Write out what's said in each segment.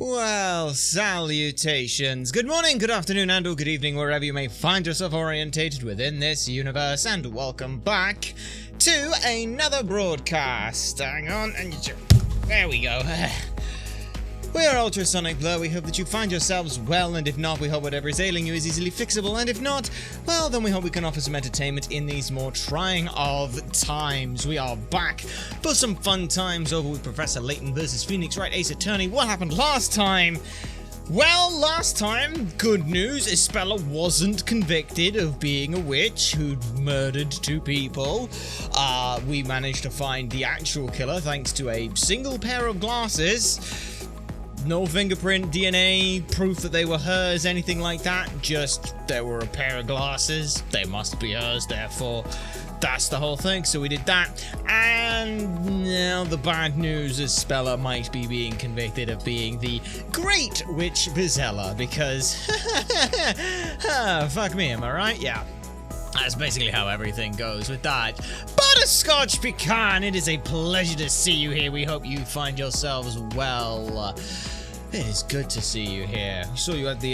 Well, salutations. Good morning, good afternoon, and or good evening, wherever you may find yourself orientated within this universe, and welcome back to another broadcast. Hang on, and there we go. We are Ultrasonic Blur. We hope that you find yourselves well, and if not, we hope whatever is ailing you is easily fixable, and if not, well, then we hope we can offer some entertainment in these more trying of times. We are back for some fun times over with Professor Layton versus Phoenix Wright Ace Attorney. What happened last time? Well, last time, good news, Isabella wasn't convicted of being a witch who'd murdered two people. We managed to find the actual killer thanks to a single pair of glasses. No fingerprint, DNA, proof that they were hers, anything like that. Just, there were a pair of glasses. They must be hers, therefore, that's the whole thing. So we did that. And now the bad news is Spella might be being convicted of being the Great Witch Bizella, because, fuck me, am I right? Yeah. That's basically how everything goes with that. Butterscotch Pecan, it is a pleasure to see you here. We hope you find yourselves well. It is good to see you here. I saw you had the,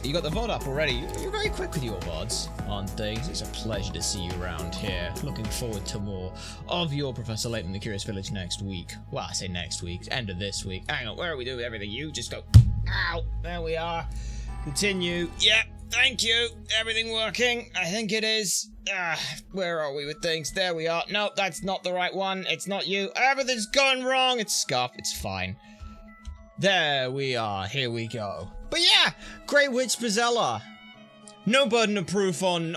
you got the VOD up already. You're very quick with your VODs on things. It's a pleasure to see you around here. Looking forward to more of your Professor Layton in the Curious Village next week. Well, I say next week, end of this week. Hang on, where are we doing everything? You just go, ow, there we are. Continue, yep. Thank you. Everything working? I think it is. Where are we with things? There we are. No, that's not the right one. It's not you. Everything's going wrong. It's scuff. It's fine. There we are. Here we go. But yeah, Great Witch Bizella. No burden of proof on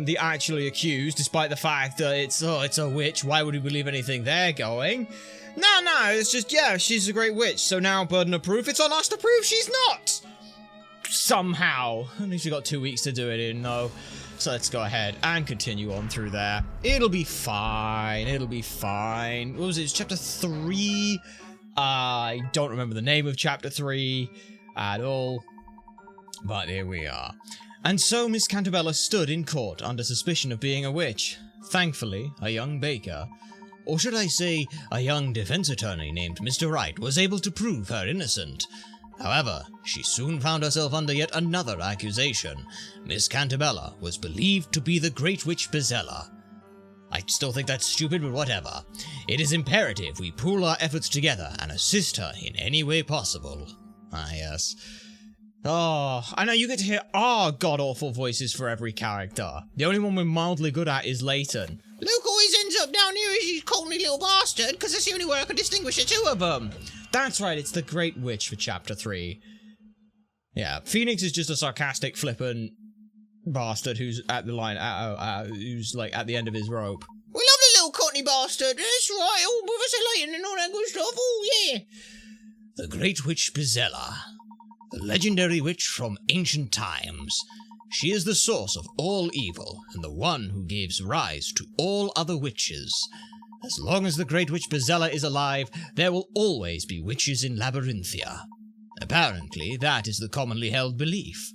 the actually accused, despite the fact that it's a witch. Why would we believe anything they're going? No, it's just, yeah, she's a great witch. So now burden of proof, it's on us to prove she's not. Somehow. At least we got 2 weeks to do it in, though. So let's go ahead and continue on through there. It'll be fine. It'll be fine. What was it? It's chapter 3. I don't remember the name of chapter 3 at all. But here we are. And so Miss Cantabella stood in court under suspicion of being a witch. Thankfully, a young baker, or should I say, a young defense attorney named Mr. Wright, was able to prove her innocent. However, she soon found herself under yet another accusation. Miss Cantabella was believed to be the Great Witch Bizella. I still think that's stupid, but whatever. It is imperative we pool our efforts together and assist her in any way possible. Ah, yes. Oh, I know you get to hear our god-awful voices for every character. The only one we're mildly good at is Layton. Luke always ends up down here as you call me little bastard, because that's the only way I can distinguish the two of them. That's right, it's the Great Witch for chapter 3. Yeah, Phoenix is just a sarcastic, flippant bastard who's at the line, who's like at the end of his rope. We love the little cockney bastard, that's right, all Professor Layton and all that good stuff, oh yeah. The Great Witch Bizella, the legendary witch from ancient times. She is the source of all evil, and the one who gives rise to all other witches. As long as the Great Witch Bizella is alive, there will always be witches in Labyrinthia. Apparently, that is the commonly held belief.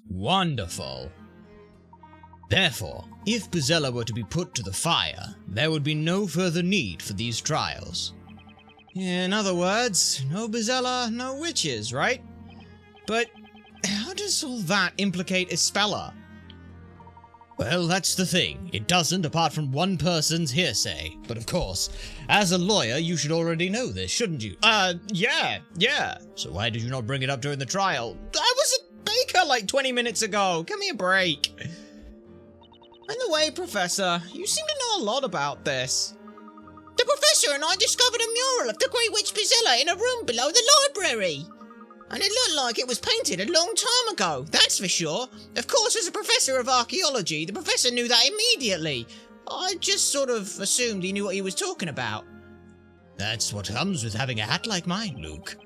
Wonderful. Therefore, if Bizella were to be put to the fire, there would be no further need for these trials. In other words, no Bizella, no witches, right? But how does all that implicate Isabella? Well, that's the thing. It doesn't, apart from one person's hearsay. But of course, as a lawyer, you should already know this, shouldn't you? Yeah. So why did you not bring it up during the trial? I was a baker like 20 minutes ago. Give me a break. By the way, Professor, you seem to know a lot about this. The Professor and I discovered a mural of the Great Witch Bizella in a room below the library. And it looked like it was painted a long time ago, that's for sure. Of course, as a professor of archaeology, the professor knew that immediately. I just sort of assumed he knew what he was talking about. That's what comes with having a hat like mine, Luke.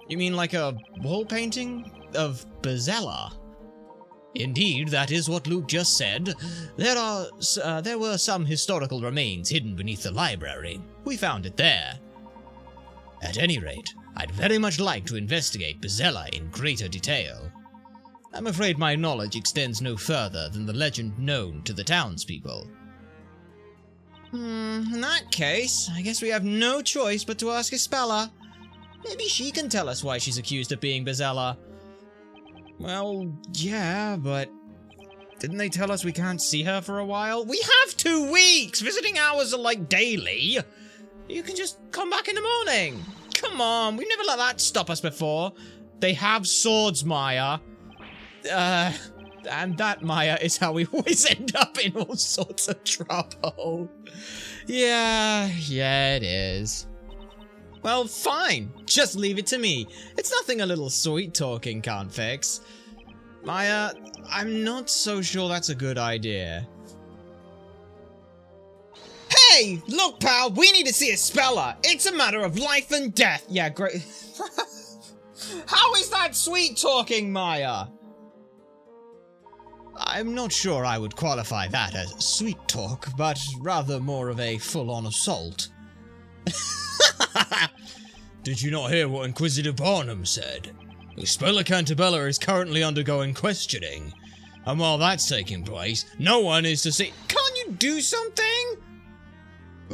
You mean like a wall painting of Bizella? Indeed, that is what Luke just said. There were some historical remains hidden beneath the library. We found it there. At any rate, I'd very much like to investigate Bizella in greater detail. I'm afraid my knowledge extends no further than the legend known to the townspeople. In that case, I guess we have no choice but to ask Isabella. Maybe she can tell us why she's accused of being Bezella. Well, yeah, but didn't they tell us we can't see her for a while? We have 2 weeks! Visiting hours are like daily. You can just come back in the morning. Come on, we've never let that stop us before. They have swords, Maya. And that, Maya, is how we always end up in all sorts of trouble. Yeah, it is. Well, fine. Just leave it to me. It's nothing a little sweet talking can't fix. Maya, I'm not so sure that's a good idea. Hey! Look, pal, we need to see a speller. It's a matter of life and death. Yeah, great. How is that sweet talking, Maya? I'm not sure I would qualify that as sweet talk, but rather more of a full-on assault. Did you not hear what Inquisitor Barnum said? Speller Cantabella is currently undergoing questioning. And while that's taking place, no one is to see— Can't you do something?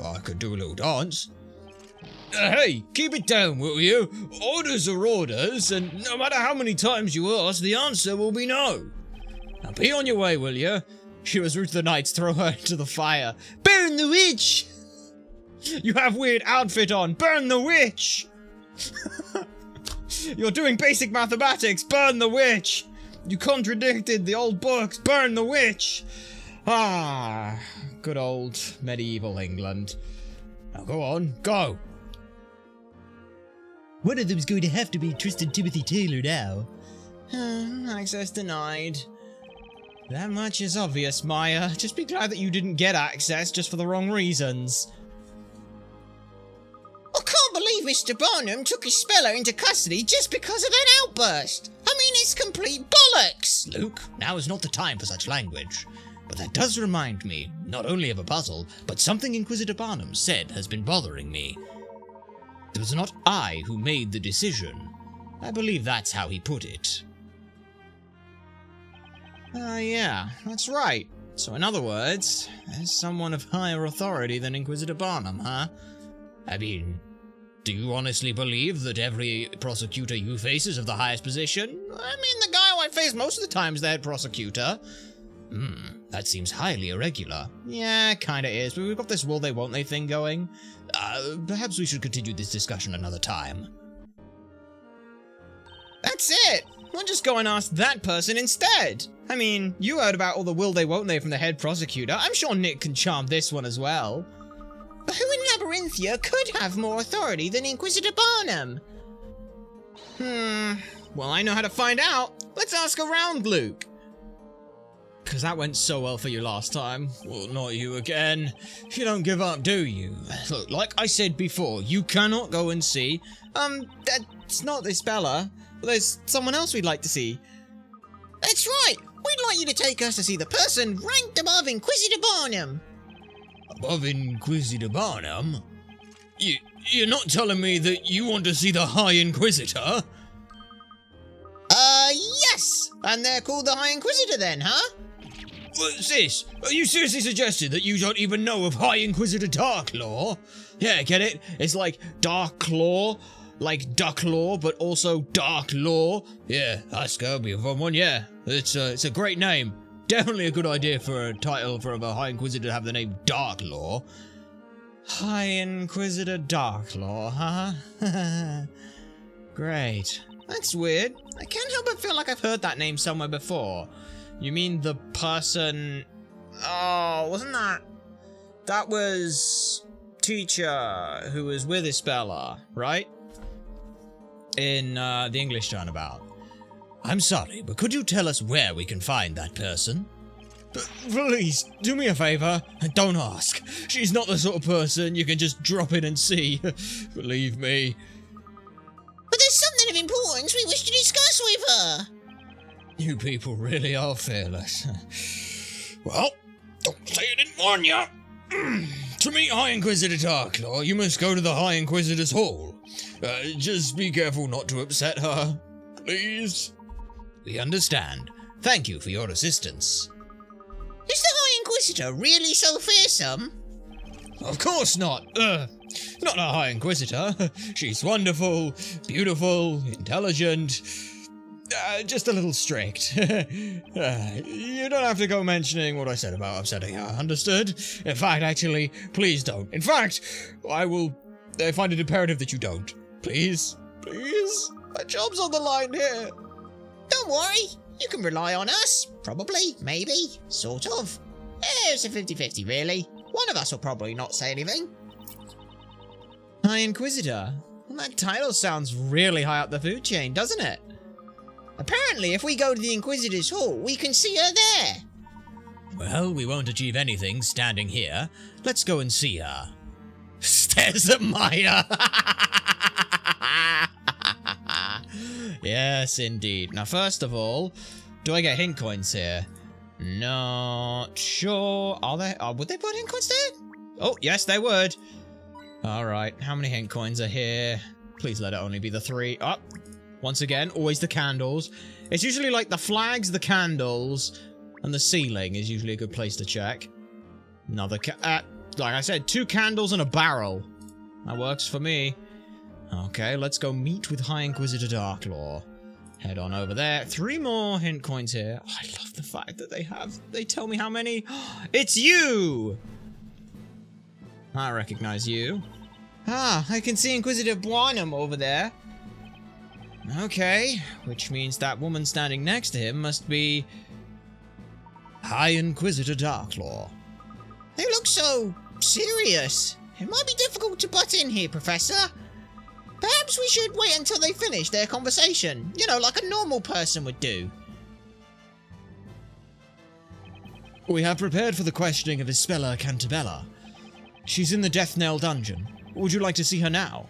I could do a little dance. Hey, keep it down, will you? Orders are orders, and no matter how many times you ask, the answer will be no. Now be on your way, will you? She was rude to the knights, throw her into the fire. Burn the witch! You have weird outfit on, burn the witch! You're doing basic mathematics, burn the witch! You contradicted the old books, burn the witch! Ah, good old medieval England. Now go on, go! One of them's going to have to be Tristan Timothy Taylor now. Access denied. That much is obvious, Maya. Just be glad that you didn't get access just for the wrong reasons. I can't believe Mr. Barnum took his speller into custody just because of an outburst. I mean, it's complete bollocks. Luke, now is not the time for such language. But that does remind me, not only of a puzzle, but something Inquisitor Barnum said has been bothering me. It was not I who made the decision. I believe that's how he put it. Yeah, that's right. So in other words, there's someone of higher authority than Inquisitor Barnum, huh? I mean, do you honestly believe that every prosecutor you face is of the highest position? I mean, the guy I face most of the time is the head prosecutor. That seems highly irregular. Yeah, kinda is, but we've got this will they won't they thing going. Perhaps we should continue this discussion another time. That's it! We'll just go and ask that person instead. I mean, you heard about all the will they won't they from the head prosecutor. I'm sure Nick can charm this one as well. But who in Labyrinthia could have more authority than Inquisitor Barnum? Well, I know how to find out. Let's ask around, Luke. Because that went so well for you last time. Well, not you again. You don't give up, do you? Look, like I said before, you cannot go and see. That's not this Bella. There's someone else we'd like to see. That's right. We'd like you to take us to see the person ranked above Inquisitor Barnum. Above Inquisitor Barnum? You're not telling me that you want to see the High Inquisitor? Yes! And they're called the High Inquisitor then, huh? What's this? Are you seriously suggesting that you don't even know of High Inquisitor Darklaw? Yeah, get it? It's like Darklaw, like Ducklaw, but also Dark Law. Yeah, that's gotta be a fun one, yeah. It's a great name. Definitely a good idea for a title for a High Inquisitor to have the name Darklaw. High Inquisitor Darklaw, huh? Great. That's weird. I can't help but feel like I've heard that name somewhere before. You mean the person... Oh, wasn't that... That was... Teacher who was with Isabella, right? In the English turnabout. I'm sorry, but could you tell us where we can find that person? Please, do me a favor, and don't ask. She's not the sort of person you can just drop in and see. Believe me. But there's something of importance we wish to discuss with her. You people really are fearless. Well, don't say I didn't warn you. To meet High Inquisitor Darklaw, you must go to the High Inquisitor's Hall. Just be careful not to upset her, please. We understand. Thank you for your assistance. Is the High Inquisitor really so fearsome? Of course not. Not a High Inquisitor. She's wonderful, beautiful, intelligent, just a little strict. You don't have to go mentioning what I said about upsetting her, understood? In fact, actually, please don't. In fact, I find it imperative that you don't. Please? Please? My job's on the line here. Don't worry, you can rely on us. Probably, maybe, sort of. It's a 50-50 really. One of us will probably not say anything. High Inquisitor? Well, that title sounds really high up the food chain, doesn't it? Apparently, if we go to the Inquisitor's Hall, we can see her there. Well, we won't achieve anything standing here. Let's go and see her. Stares at Maya. Yes, indeed. Now, first of all, do I get hint coins here? Not sure. Are they? Would they put hint coins there? Oh, yes, they would. All right. How many hint coins are here? Please let it only be the 3. Oh, once again, always the candles. It's usually like the flags, the candles, and the ceiling is usually a good place to check. Another like I said, 2 candles and a barrel. That works for me. Okay, let's go meet with High Inquisitor Darklaw. Head on over there. 3 more hint coins here. Oh, I love the fact that they tell me how many. It's you! I recognize you. Ah, I can see Inquisitor Bynum over there. Okay, which means that woman standing next to him must be High Inquisitor Darklaw. They look so serious. It might be difficult to butt in here, Professor. Perhaps we should wait until they finish their conversation. You know, like a normal person would do. We have prepared for the questioning of Ispella Cantabella. She's in the Death Knell dungeon. Would you like to see her now?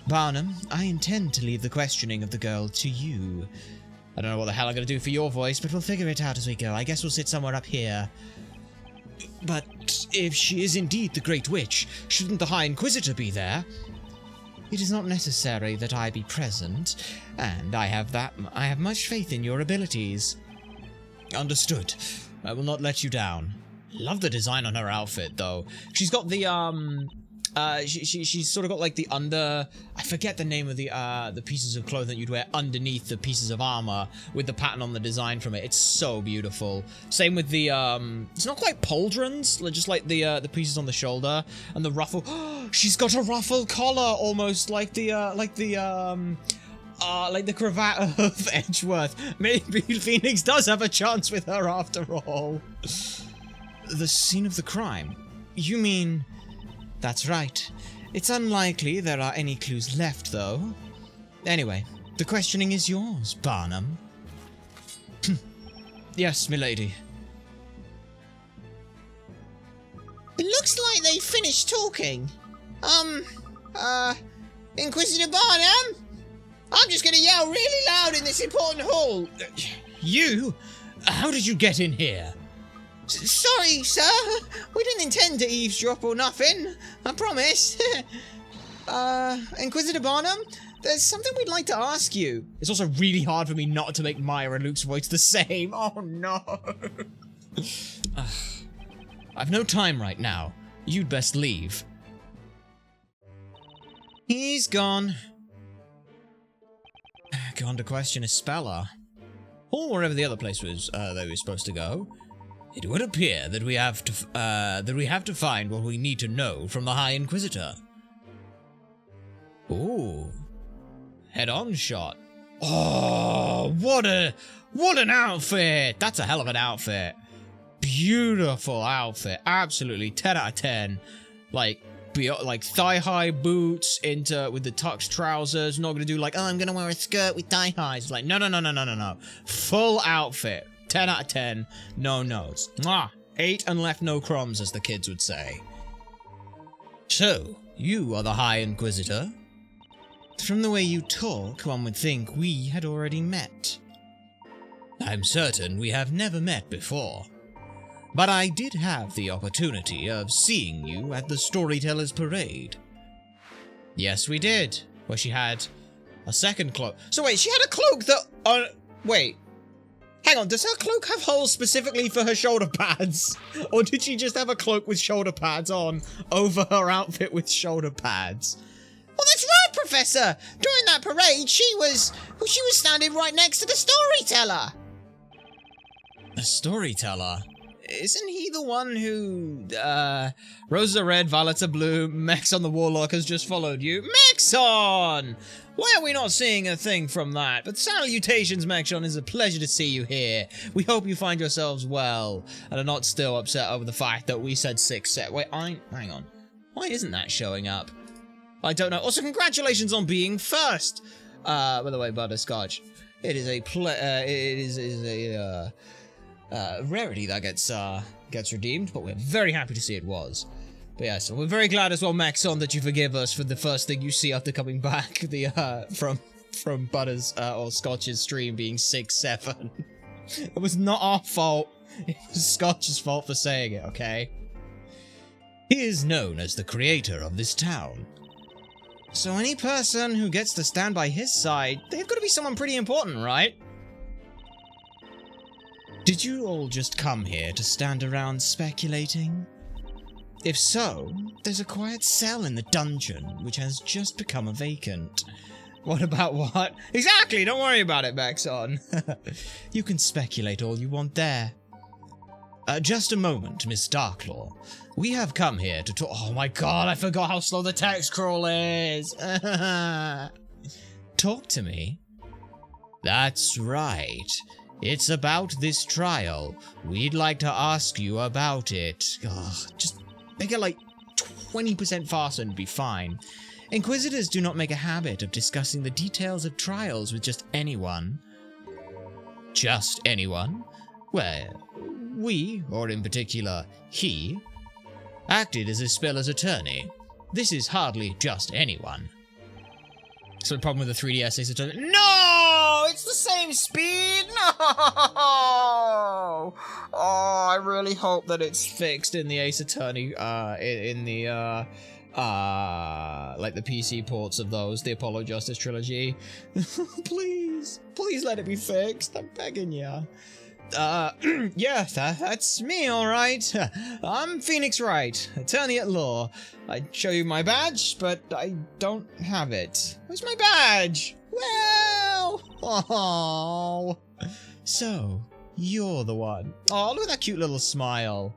Barnum, I intend to leave the questioning of the girl to you. I don't know what the hell I'm going to do for your voice, but we'll figure it out as we go. I guess we'll sit somewhere up here. But if she is indeed the Great Witch, shouldn't the High Inquisitor be there? It is not necessary that I be present, and I have much faith in your abilities. Understood. I will not let you down. Love the design on her outfit, though. She's got the, she's sort of got, like, the I forget the name of the pieces of clothing that you'd wear underneath the pieces of armor with the pattern on the design from it. It's so beautiful. Same with the, it's not quite pauldrons, just like the pieces on the shoulder and the ruffle. She's got a ruffle collar, almost like the cravat of Edgeworth. Maybe Phoenix does have a chance with her after all. The scene of the crime? You mean... That's right. It's unlikely there are any clues left, though. Anyway, the questioning is yours, Barnum. Yes, milady. It looks like they finished talking. Inquisitor Barnum? I'm just gonna yell really loud in this important hall. You? How did you get in here? Sorry, sir. We didn't intend to eavesdrop or nothing. I promise. Inquisitor Barnum, there's something we'd like to ask you. It's also really hard for me not to make Maya and Luke's voice the same. Oh, no. I've no time right now. You'd best leave. He's gone. Gone to question Ispella. Or wherever the other place was they were supposed to go. It would appear that we have to find what we need to know from the High Inquisitor. Ooh. Head-on shot. Oh, what an outfit! That's a hell of an outfit. Beautiful outfit. Absolutely 10 out of 10. Like thigh-high boots with the tux trousers. Not gonna do like, oh, I'm gonna wear a skirt with thigh-highs. Like, no. Full outfit. 10 out of 10. No no's. Mwah. 8 and left no crumbs, as the kids would say. So, you are the High Inquisitor? From the way you talk, one would think we had already met. I'm certain we have never met before. But I did have the opportunity of seeing you at the Storyteller's Parade. Yes, we did. Where she had a second cloak. So wait, she had a cloak that... wait. Hang on, does her cloak have holes specifically for her shoulder pads? Or did she just have a cloak with shoulder pads on over her outfit with shoulder pads? Well, that's right, Professor! During that parade, she was standing right next to the storyteller! A storyteller? Isn't he the one who, roses are red, violets are blue, Mexon the Warlock has just followed you? Mexon! Why are we not seeing a thing from that? But salutations, Mexon, it's a pleasure to see you here. We hope you find yourselves well, and are not still upset over the fact that we said 6 set. Wait, hang on. Why isn't that showing up? I don't know. Also, congratulations on being first! By the way, Butterscotch, it is a rarity that gets redeemed, but we're very happy to see it was. But yeah, so we're very glad as well, Maxon, that you forgive us for the first thing you see after coming back from Butters or Scotch's stream being 6-7. It was not our fault. It was Scotch's fault for saying it, okay? He is known as the creator of this town. So any person who gets to stand by his side, they've got to be someone pretty important, right? Did you all just come here to stand around speculating? If so, there's a quiet cell in the dungeon which has just become a vacant. What about what? Exactly, don't worry about it, Maxon. You can speculate all you want there. Just a moment, Miss Darklaw. We have come here to talk— Oh my god, I forgot how slow the text scroll is! Talk to me. That's right. It's about this trial. We'd like to ask you about it. Just make it like 20% faster and it'd be fine. Inquisitors do not make a habit of discussing the details of trials with just anyone. Just anyone? Well, we, or in particular, he, acted as Ispella's attorney. This is hardly just anyone. So the problem with the 3DS Ace Attorney— No! It's the same speed? No! Oh, I really hope that it's fixed in the Ace Attorney, in the, like the PC ports of those, the Apollo Justice trilogy. Please let it be fixed. I'm begging ya. Yeah, that's me, alright. I'm Phoenix Wright, attorney at law. I'd show you my badge, but I don't have it. Where's my badge? Well, oh. So, you're the one. Oh, look at that cute little smile.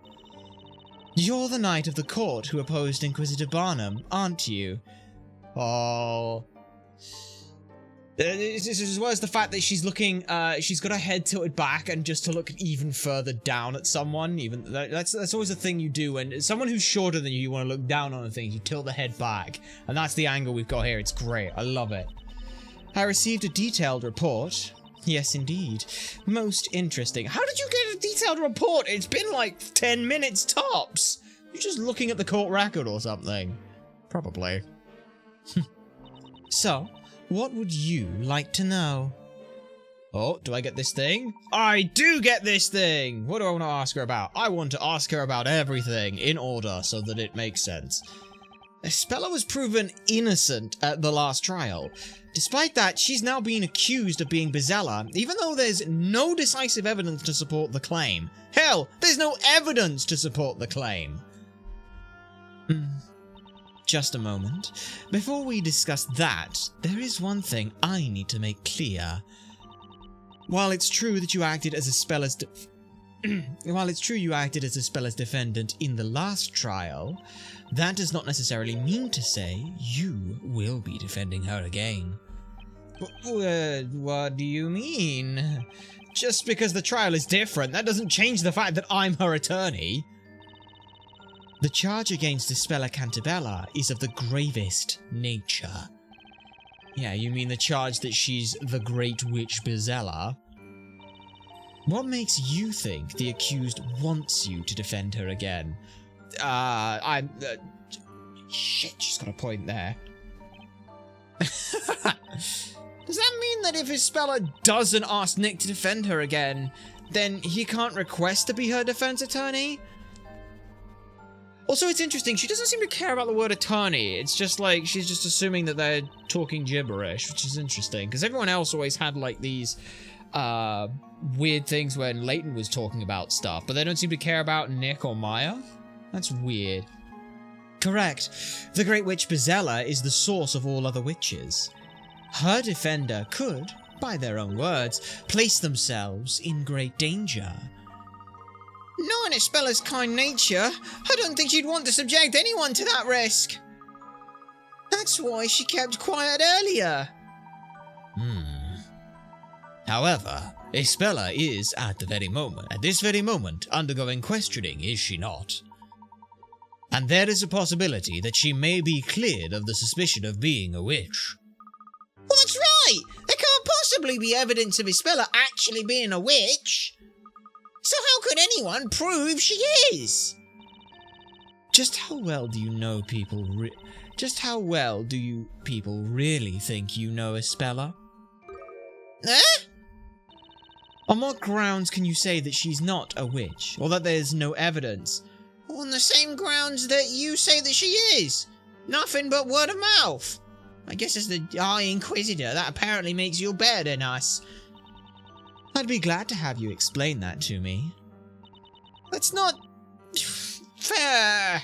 You're the knight of the court who opposed Inquisitor Barnum, aren't you? Oh. As well as the fact that she's looking, she's got her head tilted back and just to look even further down at someone. Even that's always a thing you do when someone who's shorter than you want to look down on things. You tilt the head back, and that's the angle we've got here. It's great. I love it. I received a detailed report. Yes, indeed. Most interesting. How did you get a detailed report? It's been like 10 minutes tops. You're just looking at the court record or something. Probably. So, what would you like to know? Oh, do I get this thing? I do get this thing! What do I want to ask her about? I want to ask her about everything, in order, so that it makes sense. Spella was proven innocent at the last trial. Despite that, she's now being accused of being Bezella, even though there's no decisive evidence to support the claim. Hell, there's no evidence to support the claim. Just a moment. Before we discuss that, there is one thing I need to make clear. While it's true that you acted as Ispella's defendant in the last trial, that does not necessarily mean to say you will be defending her again. What do you mean? Just because the trial is different, that doesn't change the fact that I'm her attorney. The charge against Ispella Cantabella is of the gravest nature. Yeah, you mean the charge that she's the Great Witch Bezella? What makes you think the accused wants you to defend her again? Shit, she's got a point there. Does that mean that if Ispella doesn't ask Nick to defend her again, then he can't request to be her defense attorney? Also, it's interesting, she doesn't seem to care about the word attorney. It's just like, she's just assuming that they're talking gibberish, which is interesting, because everyone else always had, like, these weird things when Layton was talking about stuff, but they don't seem to care about Nick or Maya? That's weird. Correct. The Great Witch Bezella is the source of all other witches. Her defender could, by their own words, place themselves in great danger. Knowing Ispella's kind nature, I don't think she'd want to subject anyone to that risk. That's why she kept quiet earlier. However, Ispella is at this very moment, undergoing questioning, is she not? And there is a possibility that she may be cleared of the suspicion of being a witch. Well, that's right! There can't possibly be evidence of Ispella actually being a witch. So how could anyone prove she is? Just how well do you know people really think you know Ispella? Eh? On what grounds can you say that she's not a witch, or that there's no evidence? On the same grounds that you say that she is. Nothing but word of mouth. I guess as the High Inquisitor, that apparently makes you better than us. I'd be glad to have you explain that to me. That's not fair.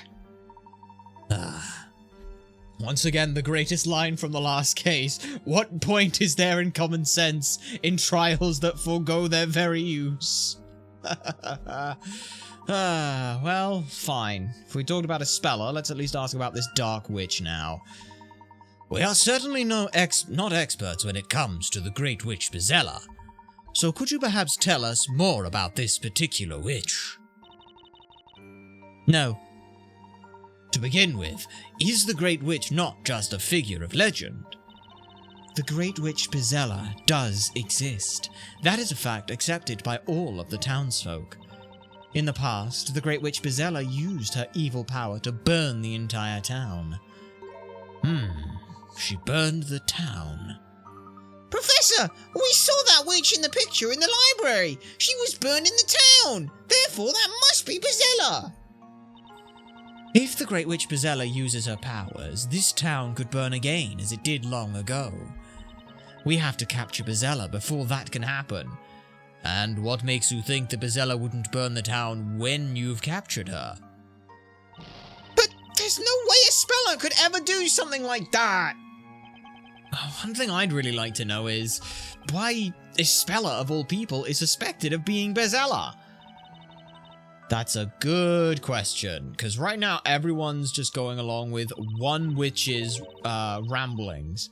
Once again, the greatest line from the last case. What point is there in common sense in trials that forego their very use? Well, fine. If we talked about a speller, let's at least ask about this Dark Witch now. We are certainly not experts when it comes to the Great Witch Bezella. So could you perhaps tell us more about this particular witch? No. To begin with, is the Great Witch not just a figure of legend? The Great Witch Bezella does exist. That is a fact accepted by all of the townsfolk. In the past, the Great Witch Bezella used her evil power to burn the entire town. She burned the town. Professor, we saw that witch in the picture in the library. She was burning the town. Therefore, that must be Bezella. If the Great Witch Bezella uses her powers, this town could burn again as it did long ago. We have to capture Bezella before that can happen. And what makes you think that Bezella wouldn't burn the town when you've captured her? But there's no way a speller could ever do something like that. One thing I'd really like to know is why Ispella, of all people, is suspected of being Bezella. That's a good question, because right now everyone's just going along with one witch's ramblings.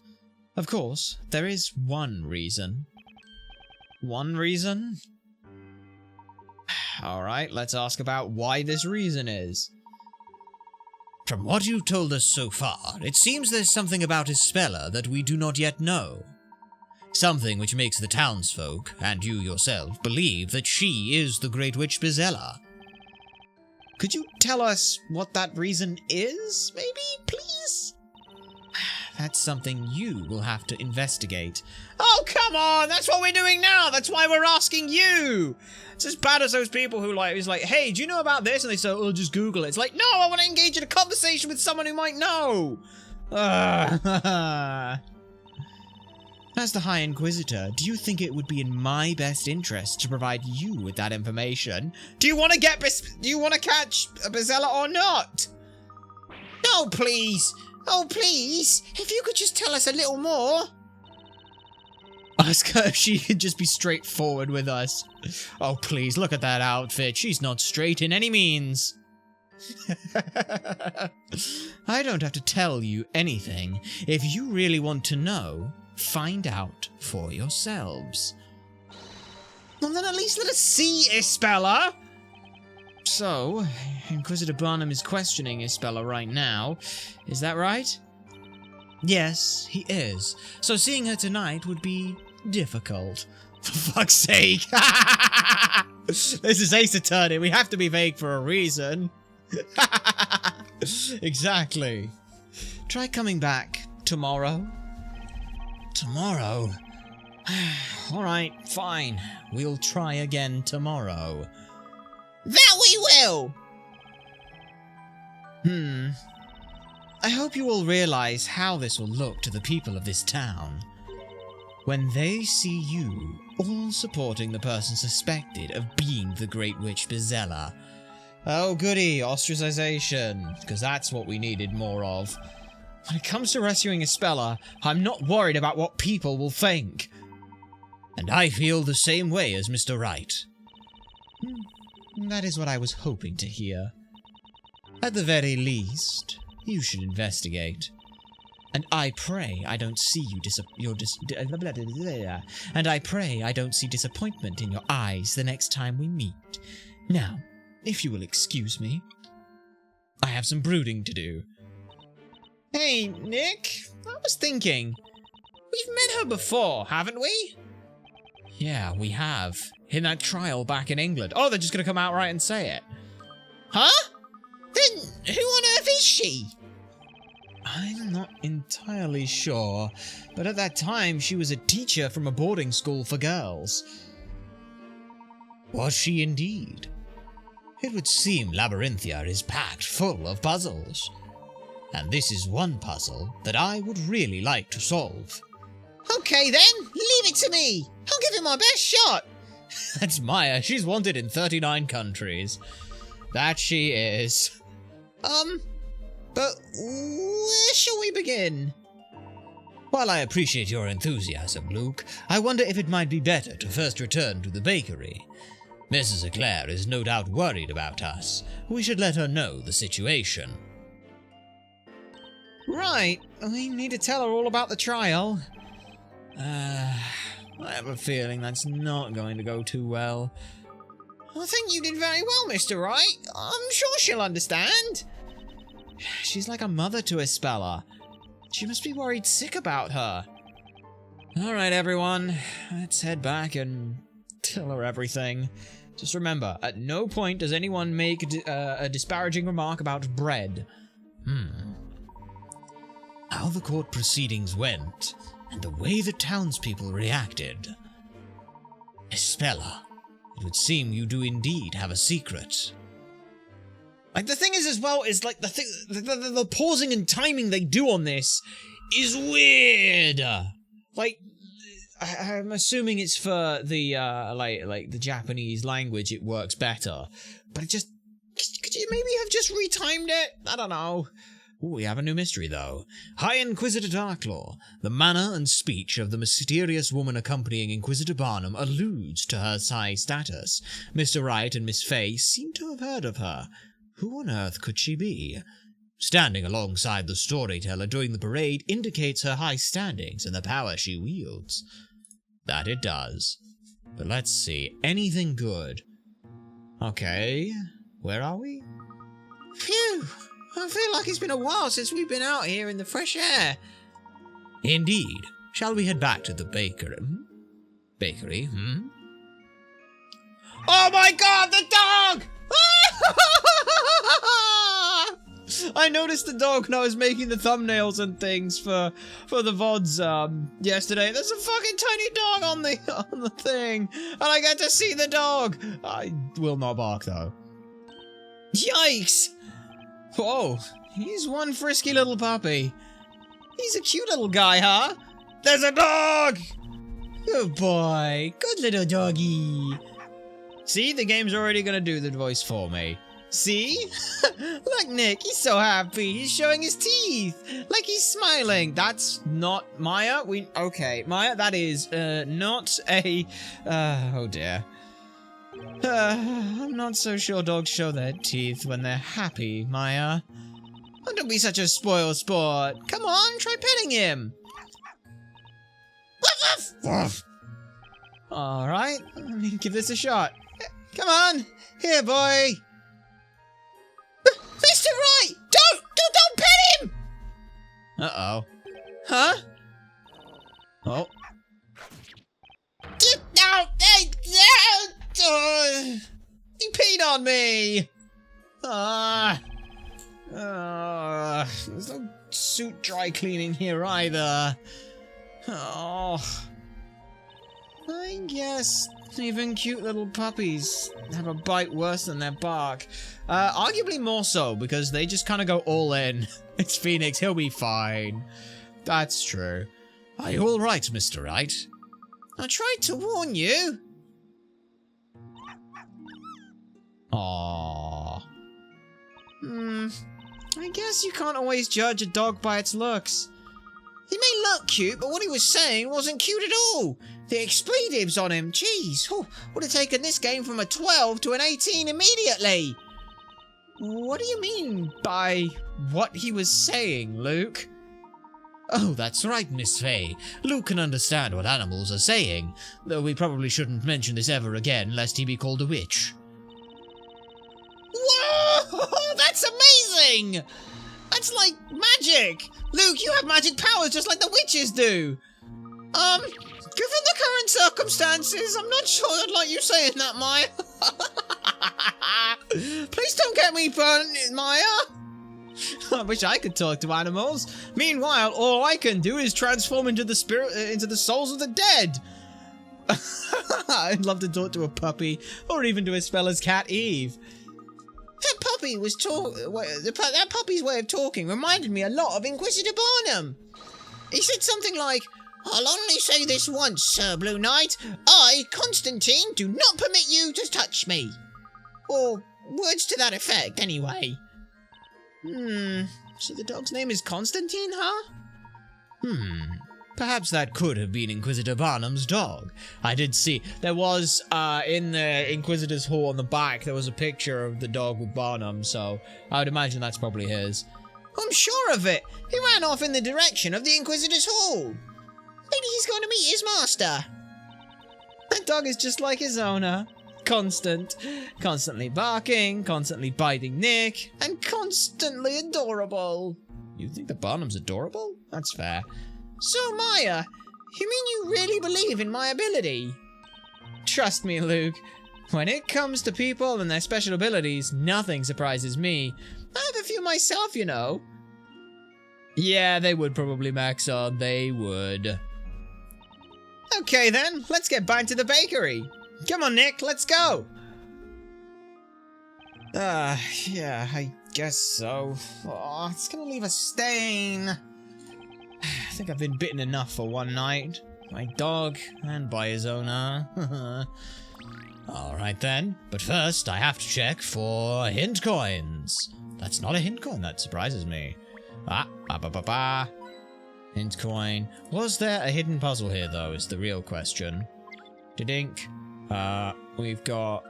Of course, there is one reason. One reason? Alright, let's ask about why this reason is. From what you've told us so far, it seems there's something about Ispella that we do not yet know. Something which makes the townsfolk, and you yourself, believe that she is the Great Witch Bezella. Could you tell us what that reason is, maybe, please? That's something you will have to investigate. Oh, come on! That's what we're doing now! That's why we're asking you! It's as bad as those people who is like, hey, do you know about this? And they say, oh, just Google it. It's like, no, I want to engage in a conversation with someone who might know! As the High Inquisitor, do you think it would be in my best interest to provide you with that information? Do you want to catch Bezella or not? No, please! Oh, please! If you could just tell us a little more! Ask her if she could just be straightforward with us. Oh, please, look at that outfit. She's not straight in any means. I don't have to tell you anything. If you really want to know, find out for yourselves. Well, then at least let us see Ispella! So, Inquisitor Barnum is questioning Ispella right now. Is that right? Yes, he is. So seeing her tonight would be difficult. For fuck's sake! This is Ace Attorney. We have to be vague for a reason. Exactly. Try coming back tomorrow. Tomorrow? Alright, fine. We'll try again tomorrow. That we will! I hope you all realize how this will look to the people of this town. when they see you all supporting the person suspected of being the Great Witch Bizella. Oh goody, ostracization, because that's what we needed more of. When it comes to rescuing a speller, I'm not worried about what people will think. And I feel the same way as Mr. Wright. That is what I was hoping to hear. At the very least, you should investigate. And I pray I don't see and I pray I don't see disappointment in your eyes the next time we meet. Now, if you will excuse me, I have some brooding to do. Hey, Nick, I was thinking, we've met her before, haven't we? Yeah, we have. In that trial back in England. Oh, they're just gonna come out right and say it. Huh? Then who on earth is she? I'm not entirely sure, but at that time she was a teacher from a boarding school for girls. Was she indeed? It would seem Labyrinthia is packed full of puzzles. And this is one puzzle that I would really like to solve. Okay then, leave it to me. I'll give it my best shot. That's Maya. She's wanted in 39 countries. That she is. But where shall we begin? While I appreciate your enthusiasm, Luke, I wonder if it might be better to first return to the bakery. Mrs. Eclair is no doubt worried about us. We should let her know the situation. Right, we need to tell her all about the trial. I have a feeling that's not going to go too well. I think you did very well, Mr. Wright. I'm sure she'll understand. She's like a mother to Espella. She must be worried sick about her. All right, everyone. Let's head back and tell her everything. Just remember, at no point does anyone make a disparaging remark about bread. How the court proceedings went, and the way the townspeople reacted. Espella, it would seem you do indeed have a secret. Like, the thing is as well, is like the pausing and timing they do on this is weird. Like, I'm assuming it's for the, like the Japanese language, it works better. But it just, could you maybe have just retimed it? I don't know. Ooh, we have a new mystery, though. High Inquisitor Darklaw. The manner and speech of the mysterious woman accompanying Inquisitor Barnum alludes to her high status. Mr. Wright and Miss Fay seem to have heard of her. Who on earth could she be? Standing alongside the storyteller during the parade indicates her high standings and the power she wields. That it does. But let's see. Anything good? Okay. Where are we? Phew! I feel like it's been a while since we've been out here in the fresh air. Indeed. Shall we head back to the bakery? Oh my god, the dog! I noticed the dog when I was making the thumbnails and things for the VODs yesterday. There's a fucking tiny dog on the thing, and I get to see the dog. I will not bark though. Yikes! Whoa, he's one frisky little puppy. He's a cute little guy, huh? There's a dog! Good boy, good little doggy. See, the game's already gonna do the voice for me. See? Look, Nick, he's so happy. He's showing his teeth. Like he's smiling. That's not Maya. Okay, Maya, that is not a... oh dear. I'm not so sure dogs show their teeth when they're happy, Maya. Oh, don't be such a spoiled sport. Come on, try petting him. Alright, let me give this a shot. Come on, here, boy. Mr. Wright! Don't pet him! Uh-oh. Huh? Oh. You peed on me! There's no suit dry cleaning here either. Oh. I guess even cute little puppies have a bite worse than their bark. Arguably more so, because they just kind of go all in. It's Phoenix, he'll be fine. That's true. Are you all right, Mr. Wright? I tried to warn you. Aww. I guess you can't always judge a dog by its looks. He may look cute, but what he was saying wasn't cute at all. The expletives on him, jeez, would have taken this game from a 12 to an 18 immediately. What do you mean by what he was saying, Luke? Oh, that's right, Miss Faye. Luke can understand what animals are saying, though we probably shouldn't mention this ever again, lest he be called a witch. Whoa! That's amazing! That's like magic! Luke, you have magic powers just like the witches do! Given the current circumstances, I'm not sure I'd like you saying that, Maya. Please don't get me burnt, Maya! I wish I could talk to animals. Meanwhile, all I can do is transform into the souls of the dead. I'd love to talk to a puppy, or even to Ispella's cat, Eve. That puppy's way of talking reminded me a lot of Inquisitor Barnum. He said something like, "I'll only say this once, Sir Blue Knight. I, Constantine, do not permit you to touch me." Or words to that effect, anyway. So the dog's name is Constantine, huh? Perhaps that could have been Inquisitor Barnum's dog. I did see, there was, in the Inquisitor's Hall on the back, there was a picture of the dog with Barnum, so I would imagine that's probably his. I'm sure of it. He ran off in the direction of the Inquisitor's Hall. Maybe he's going to meet his master. That dog is just like his owner. Constantly barking, constantly biting Nick, and constantly adorable. You think the Barnum's adorable? That's fair. So, Maya, you mean you really believe in my ability? Trust me, Luke. When it comes to people and their special abilities, nothing surprises me. I have a few myself, you know. Yeah, they would probably, Maxon. They would. Okay, then. Let's get back to the bakery. Come on, Nick. Let's go. Yeah, I guess so. Oh, it's gonna leave a stain. I think I've been bitten enough for one night. My dog, and by his owner. Alright then, but first I have to check for hint coins. That's not a hint coin, that surprises me. Hint coin. Was there a hidden puzzle here though, is the real question. Dink. We've got...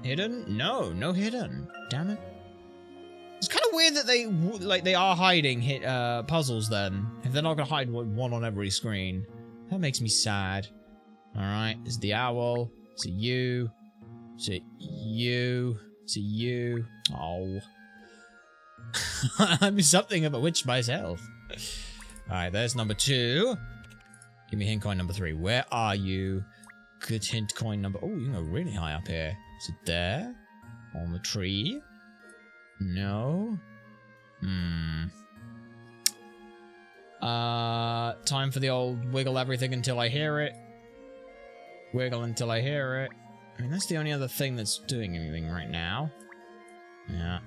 Hidden? No, no hidden. Damn it. It's kind of weird that they are hiding puzzles then. If they're not gonna hide one on every screen. That makes me sad. Alright, it's the owl. It's a you. It's a you. It's a you. Oh. I'm something of a witch myself. Alright, there's number 2. Give me hint coin number 3. Where are you? Good hint coin number... Oh, you can go really high up here. Is it there? On the tree? No. Time for the old wiggle everything until I hear it. Wiggle until I hear it. I mean, that's the only other thing that's doing anything right now. Yeah.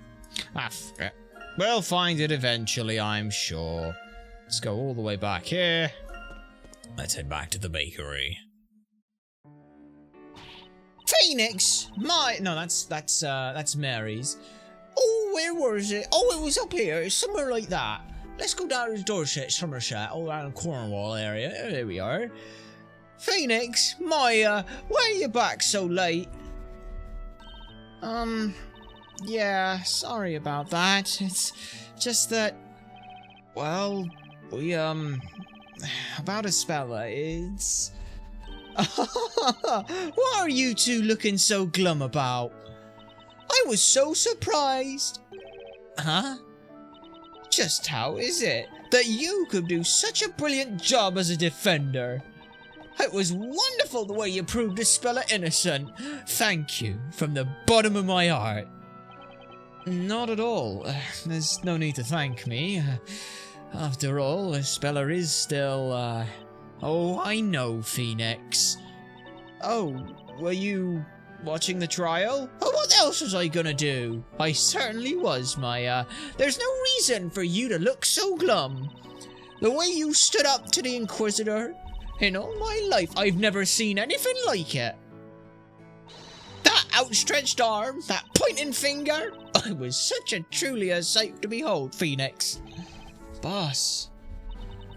We'll find it eventually, I'm sure. Let's go all the way back here. Let's head back to the bakery. Phoenix! No, that's Mary's. Oh, where was it? Oh, it was up here. It's somewhere like that. Let's go down to Dorset, Somerset, all around Cornwall area. There we are. Phoenix, Maya, why are you back so late? Yeah, sorry about that. It's just that, well, we, about Isabella, it's... What are you two looking so glum about? I was so surprised. Huh? Just how is it that you could do such a brilliant job as a defender? It was wonderful the way you proved Isabella innocent. Thank you from the bottom of my heart. Not at all. There's no need to thank me. After all, Isabella is still, Oh, I know, Phoenix. Oh, were you watching the trial? Oh, what else was I gonna do? I certainly was, Maya. There's no reason for you to look so glum. The way you stood up to the Inquisitor. In all my life, I've never seen anything like it. That outstretched arm, that pointing finger. It was such a truly a sight to behold, Phoenix. Boss.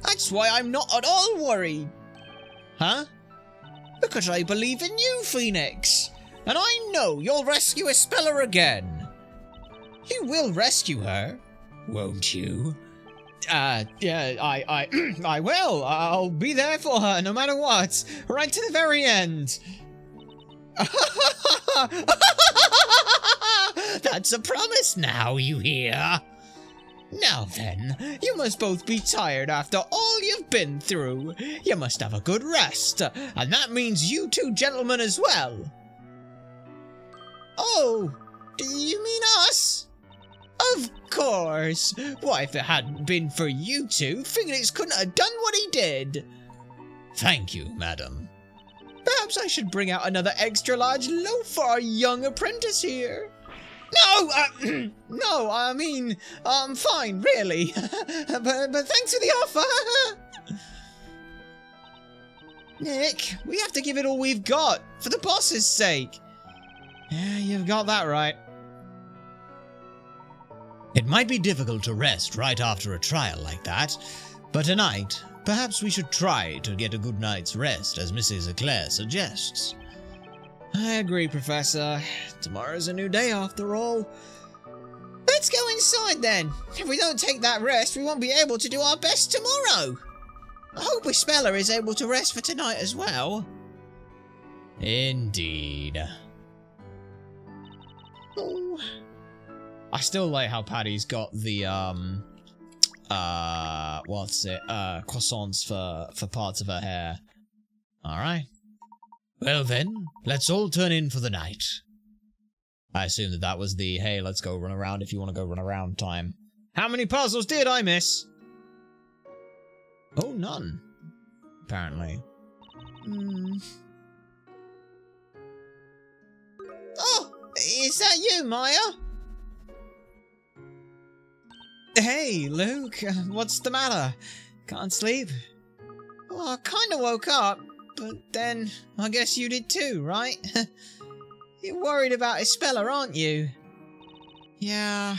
That's why I'm not at all worried. Huh? Because I believe in you, Phoenix. And I know you'll rescue Espella again. You will rescue her, won't you? Yeah, I will. I'll be there for her no matter what. Right to the very end. That's a promise now, you hear? Now then, you must both be tired after all you've been through. You must have a good rest, and that means you two gentlemen as well. Oh, do you mean us? Of course. Why, if it hadn't been for you two, Phoenix couldn't have done what he did. Thank you, madam. Perhaps I should bring out another extra large loaf for our young apprentice here. No, no, I mean, I'm fine, really. but thanks for the offer. Nick, we have to give it all we've got, for the boss's sake. Yeah, you've got that right. It might be difficult to rest right after a trial like that, but tonight, perhaps we should try to get a good night's rest, as Mrs. Eclair suggests. I agree, Professor. Tomorrow's a new day after all. Let's go inside then. If we don't take that rest, we won't be able to do our best tomorrow. I hope Espella is able to rest for tonight as well. Indeed. Oh. I still like how Patty's got the, croissants for parts of her hair. Alright. Well then, let's all turn in for the night. I assume that was the, hey, let's go run around if you want to go run around time. How many puzzles did I miss? Oh, none. Apparently. Oh, is that you, Maya? Hey, Luke, what's the matter? Can't sleep? Well, I kind of woke up, but then I guess you did too, right? You're worried about Espella, aren't you? Yeah.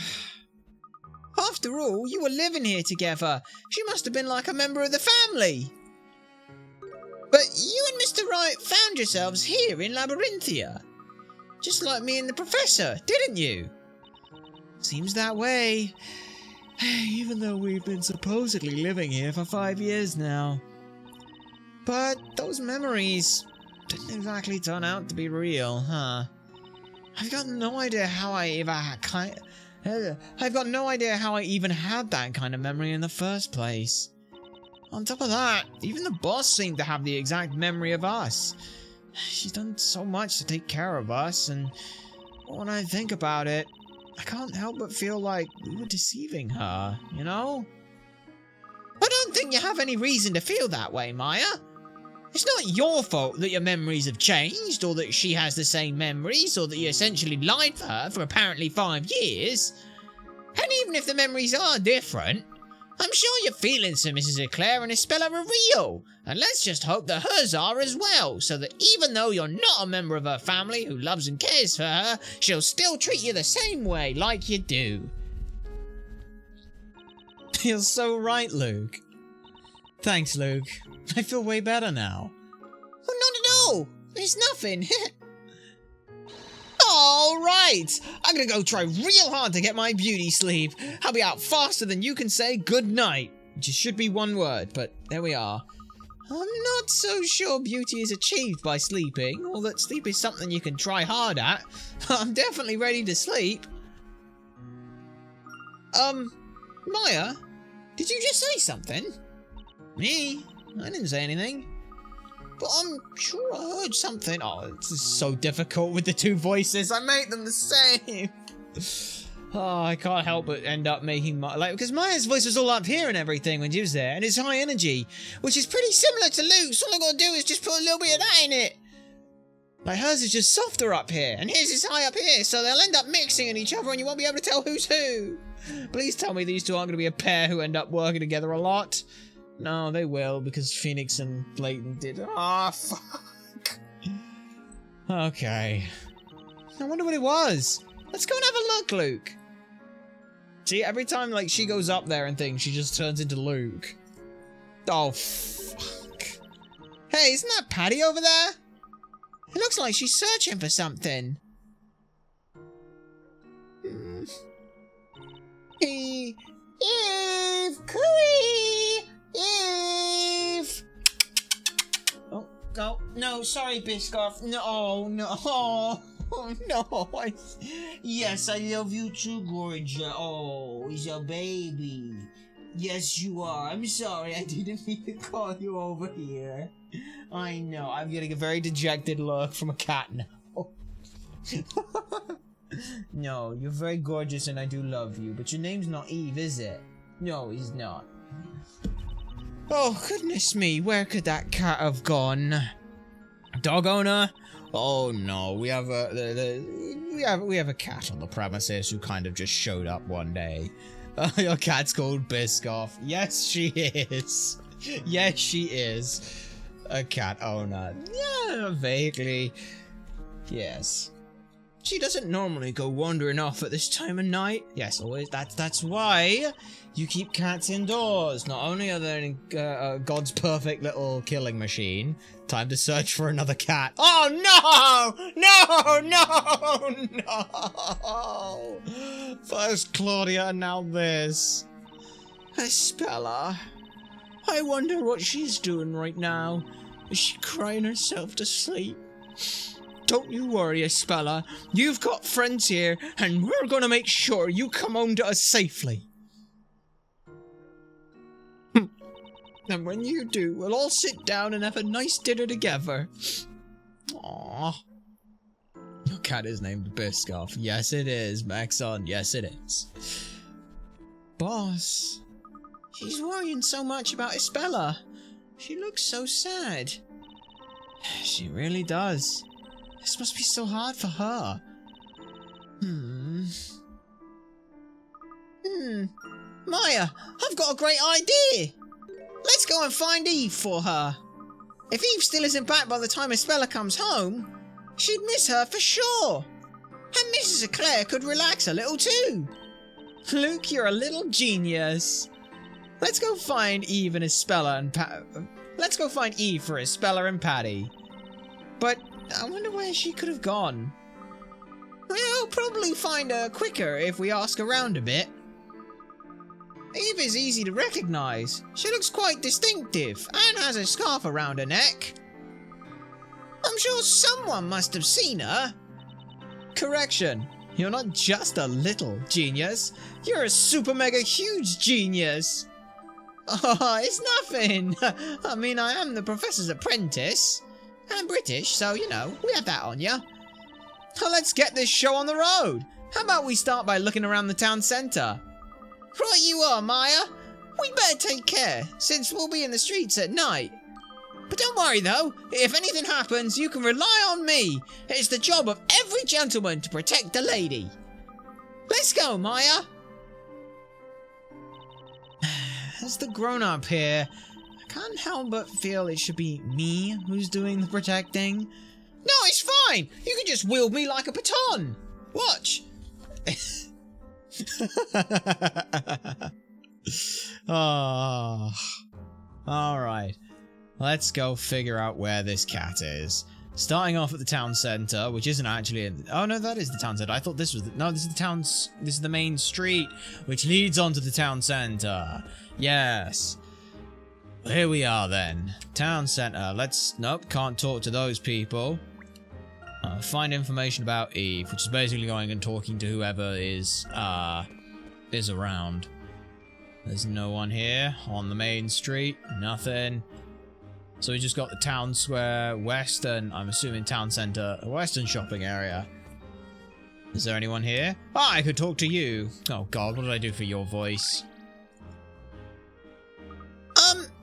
After all, you were living here together. She must have been like a member of the family. But you and Mr. Wright found yourselves here in Labyrinthia. Just like me and the Professor, didn't you? Seems that way. Even though we've been supposedly living here for 5 years now. But those memories didn't exactly turn out to be real, huh? I've got no idea how I even had that kind of memory in the first place. On top of that, even the boss seemed to have the exact memory of us. She's done so much to take care of us, and when I think about it, I can't help but feel like we were deceiving her, you know? I don't think you have any reason to feel that way, Maya. It's not your fault that your memories have changed, or that she has the same memories, or that you essentially lied for her for apparently 5 years. And even if the memories are different, I'm sure your feelings for Mrs. Eclair and Espella are real, and let's just hope that hers are as well, so that even though you're not a member of her family who loves and cares for her, she'll still treat you the same way like you do. You're so right, Luke. Thanks, Luke. I feel way better now. Oh, not at all. There's nothing. Alright, I'm gonna go try real hard to get my beauty sleep. I'll be out faster than you can say good night. Which should be one word, but there we are. I'm not so sure beauty is achieved by sleeping, or that sleep is something you can try hard at. I'm definitely ready to sleep. Maya, did you just say something? Me? I didn't say anything. But I'm sure I heard something. Oh, this is so difficult with the two voices. I made them the same. Oh, I can't help but end up making because Maya's voice was all up here and everything when she was there, and it's high energy, which is pretty similar to Luke's. All I gotta do is just put a little bit of that in it. Like hers is just softer up here, and his is high up here, so they'll end up mixing in each other, and you won't be able to tell who's who. Please tell me these two aren't gonna be a pair who end up working together a lot. No, they will, because Phoenix and Layton did. Ah, fuck. Okay. I wonder what it was. Let's go and have a look, Luke. See, every time, like, she goes up there and things, she just turns into Luke. Oh, fuck. Hey, isn't that Patty over there? It looks like she's searching for something. Eve! Cooey! Eve! Oh, no, no, sorry, Biscoff. No, no, oh, no. Yes, I love you too, Gorgia. Oh, he's a baby. Yes, you are. I'm sorry, I didn't mean to call you over here. I know, I'm getting a very dejected look from a cat now. No, you're very gorgeous and I do love you, but your name's not Eve, is it? No, he's not. Oh, goodness me, where could that cat have gone? Dog owner? Oh no, we have a cat on the premises who kind of just showed up one day. Your cat's called Biscoff. Yes, she is. Yes, she is. A cat owner. Yeah, vaguely. Yes. She doesn't normally go wandering off at this time of night. Yes, always. That's why you keep cats indoors. Not only are they in God's perfect little killing machine, time to search for another cat. Oh no! No! No! No! First Claudia, and now this. Espella. I wonder what she's doing right now. Is she crying herself to sleep? Don't you worry, Espella. You've got friends here, and we're gonna make sure you come home to us safely. And when you do, we'll all sit down and have a nice dinner together. Aww. Your cat is named Biscoff. Yes, it is, Maxon. Yes, it is. Boss. She's worrying so much about Espella. She looks so sad. She really does. This must be so hard for her. Maya, I've got a great idea. Let's go and find Eve for her. If Eve still isn't back by the time Espella comes home, she'd miss her for sure. And Mrs. Eclair could relax a little too. Luke, you're a little genius. Let's go find Eve and Espella and Let's go find Eve for Espella and Patty. But I wonder where she could have gone. We'll probably find her quicker if we ask around a bit. Eve is easy to recognize. She looks quite distinctive and has a scarf around her neck. I'm sure someone must have seen her. Correction. You're not just a little genius. You're a super mega huge genius. Oh, it's nothing. I mean, I am the professor's apprentice. I'm British, so, you know, we have that on ya. So let's get this show on the road. How about we start by looking around the town centre? Right you are, Maya. We better take care, since we'll be in the streets at night. But don't worry, though. If anything happens, you can rely on me. It's the job of every gentleman to protect the lady. Let's go, Maya. As the grown-up here, I can't help but feel it should be me who's doing the protecting. No, it's fine. You can just wield me like a baton. Watch. Oh. Alright. Let's go figure out where this cat is. Starting off at the town centre, which isn't actually... Oh, no, that is the town centre. I thought this was... No, this is the town's... This is the main street, which leads onto the town centre. Yes. Well, here we are, then. Town centre. Let's... Nope, can't talk to those people. Find information about Eve, which is basically going and talking to whoever is around. There's no one here. On the main street, nothing. So we just got the town square, western, I'm assuming town centre, western shopping area. Is there anyone here? Ah, I could talk to you. Oh god, what did I do for your voice?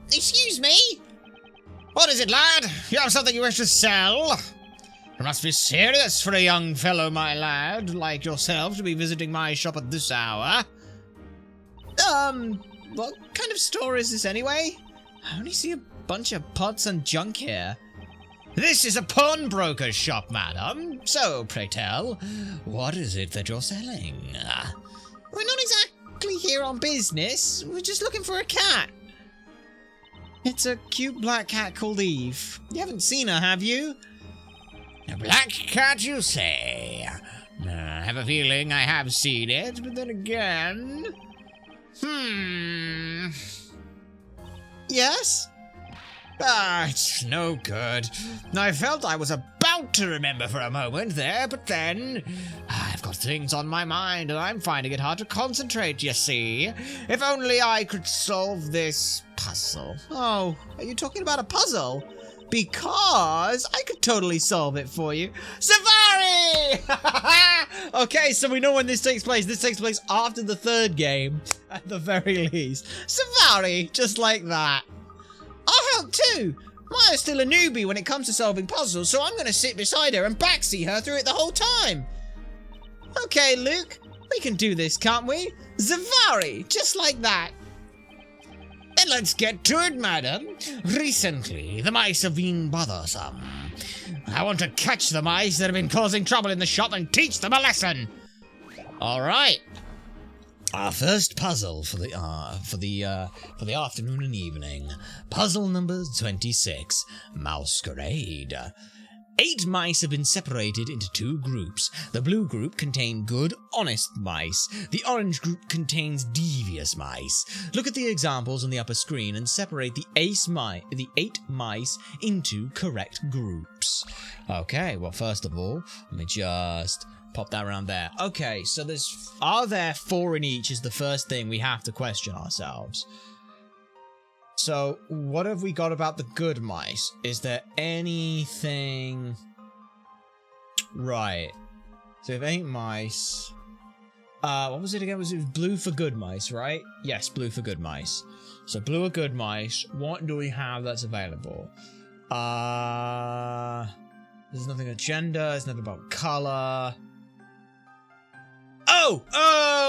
Excuse me? What is it, lad? You have something you wish to sell? It must be serious for a young fellow, my lad, like yourself, to be visiting my shop at this hour. What kind of store is this anyway? I only see a bunch of pots and junk here. This is a pawnbroker's shop, madam. So, pray tell, what is it that you're selling? We're not exactly here on business. We're just looking for a cat. It's a cute black cat called Eve. You haven't seen her, have you? A black cat, you say? I have a feeling I have seen it, but then again... Yes? It's no good. I felt I was about to remember for a moment there, but then... I've got things on my mind, and I'm finding it hard to concentrate, you see. If only I could solve this puzzle. Oh, are you talking about a puzzle? Because I could totally solve it for you. Safari! Okay, so we know when this takes place. This takes place after the third game, at the very least. Safari, just like that. I'll help too. Maya's still a newbie when it comes to solving puzzles, so I'm going to sit beside her and backseat her through it the whole time. Okay, Luke, we can do this, can't we? Safari, just like that. Then let's get to it, madam. Recently, the mice have been bothersome. I want to catch the mice that have been causing trouble in the shop and teach them a lesson. All right. Our first puzzle for the afternoon and evening. Puzzle number 26, Masquerade. 8 mice have been separated into 2 groups. The blue group contain good, honest mice. The orange group contains devious mice. Look at the examples on the upper screen and separate the 8 mice into correct groups. Okay, well, first of all, let me just pop that around there. Okay, so are there 4 in each is the first thing we have to question ourselves. So, what have we got about the good mice? Is there anything... Right. So, we have 8 mice. What was it again? Was it blue for good mice, right? Yes, blue for good mice. So, blue are good mice. What do we have that's available? There's nothing about gender. There's nothing about color. Oh,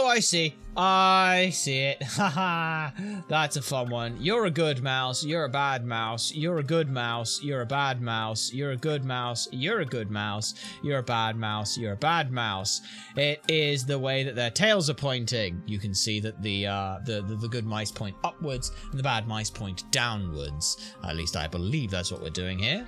I see. I see it. Haha. That's a fun one. You're a good mouse. You're a bad mouse. You're a good mouse. You're a bad mouse. You're a good mouse. You're a good mouse. You're a bad mouse. You're a bad mouse. It is the way that their tails are pointing. You can see that the good mice point upwards and the bad mice point downwards. At least I believe that's what we're doing here.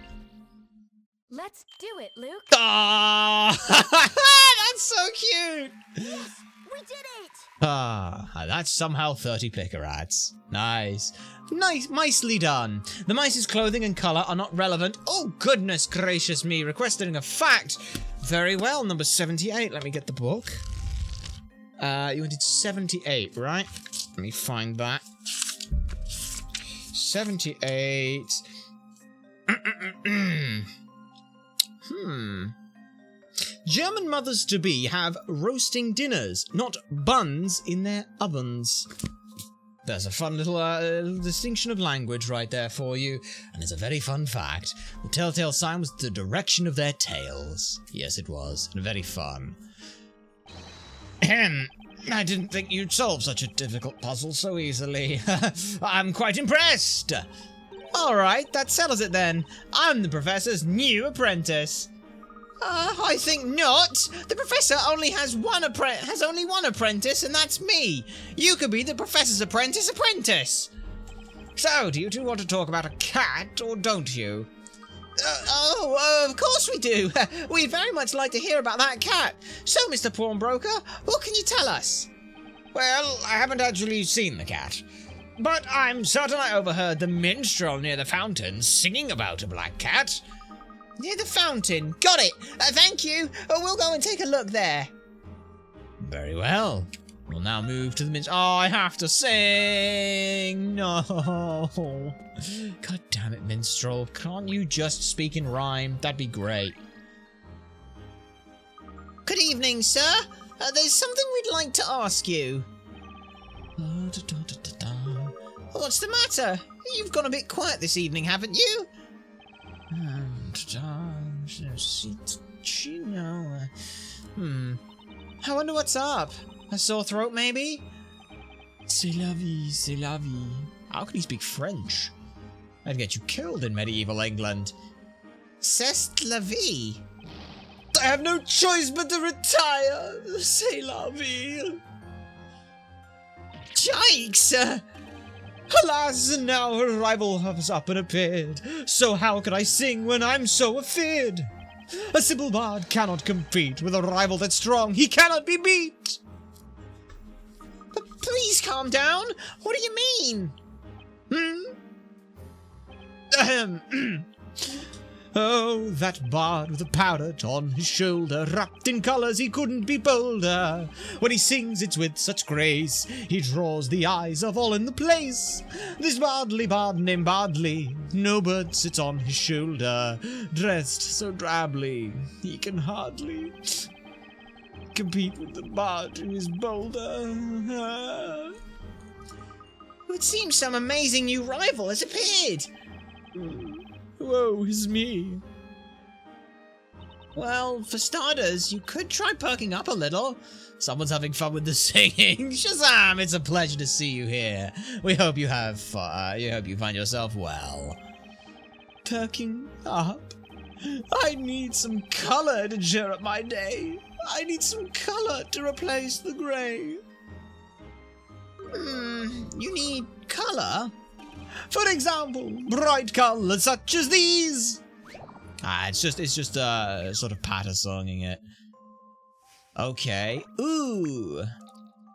Let's do it, Luke. Ah, that's so cute. Yes, we did it. That's somehow 30 clicker ads. Nice. Nicely done. The mice's clothing and colour are not relevant. Oh, goodness gracious me. Requesting a fact. Very well, number 78. Let me get the book. You wanted 78, right? Let me find that. 78. German mothers-to-be have roasting dinners, not buns in their ovens. There's a fun little distinction of language right there for you, and it's a very fun fact. The telltale sign was the direction of their tails. Yes, it was, and very fun. I didn't think you'd solve such a difficult puzzle so easily. I'm quite impressed. Alright, that settles it then. I'm the professor's new apprentice. I think not. The professor only has one apprentice, and that's me. You could be the professor's apprentice. So, do you two want to talk about a cat, or don't you? Of course we do. We'd very much like to hear about that cat. So, Mr. Pawnbroker, what can you tell us? Well, I haven't actually seen the cat, but I'm certain I overheard the minstrel near the fountain singing about a black cat. Near the fountain. Got it. Thank you. We'll go and take a look there. Very well. We'll now move to the minstrel. Oh, I have to sing. No. God damn it, minstrel. Can't you just speak in rhyme? That'd be great. Good evening, sir. There's something we'd like to ask you. What's the matter? You've gone a bit quiet this evening, haven't you? I wonder what's up. A sore throat, maybe? C'est la vie, c'est la vie. How can he speak French? I'd get you killed in medieval England. C'est la vie. I have no choice but to retire. C'est la vie. Yikes! Alas, now her rival has up and appeared. So how could I sing when I'm so afeard? A simple bard cannot compete with a rival that's strong. He cannot be beat. But please calm down. What do you mean? Oh, that bard with a powder on his shoulder, wrapped in colours he couldn't be bolder. When he sings it's with such grace, he draws the eyes of all in the place. This bardly bard named Bardley, no bird sits on his shoulder, dressed so drably, he can hardly compete with the bard who is bolder. It seems some amazing new rival has appeared. Woe is me. Well, for starters, you could try perking up a little. Someone's having fun with the singing. Shazam! It's a pleasure to see you here. We hope you have fun. You hope you find yourself well. Perking up? I need some colour to cheer up my day. I need some colour to replace the grey. You need colour? For example, bright colours such as these. It's just sort of patter-songing it. Okay. Ooh.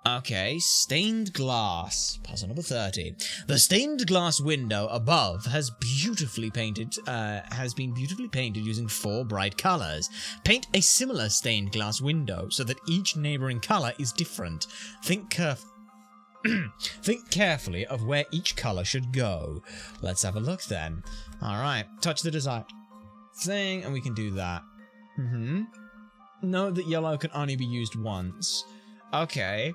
Okay, stained glass. Puzzle number 30. The stained glass window above has been beautifully painted using 4 bright colours. Paint a similar stained glass window so that each neighbouring colour is different. Think carefully of where each colour should go. Let's have a look then. Alright, touch the desired thing and we can do that. Note that yellow can only be used once. Okay,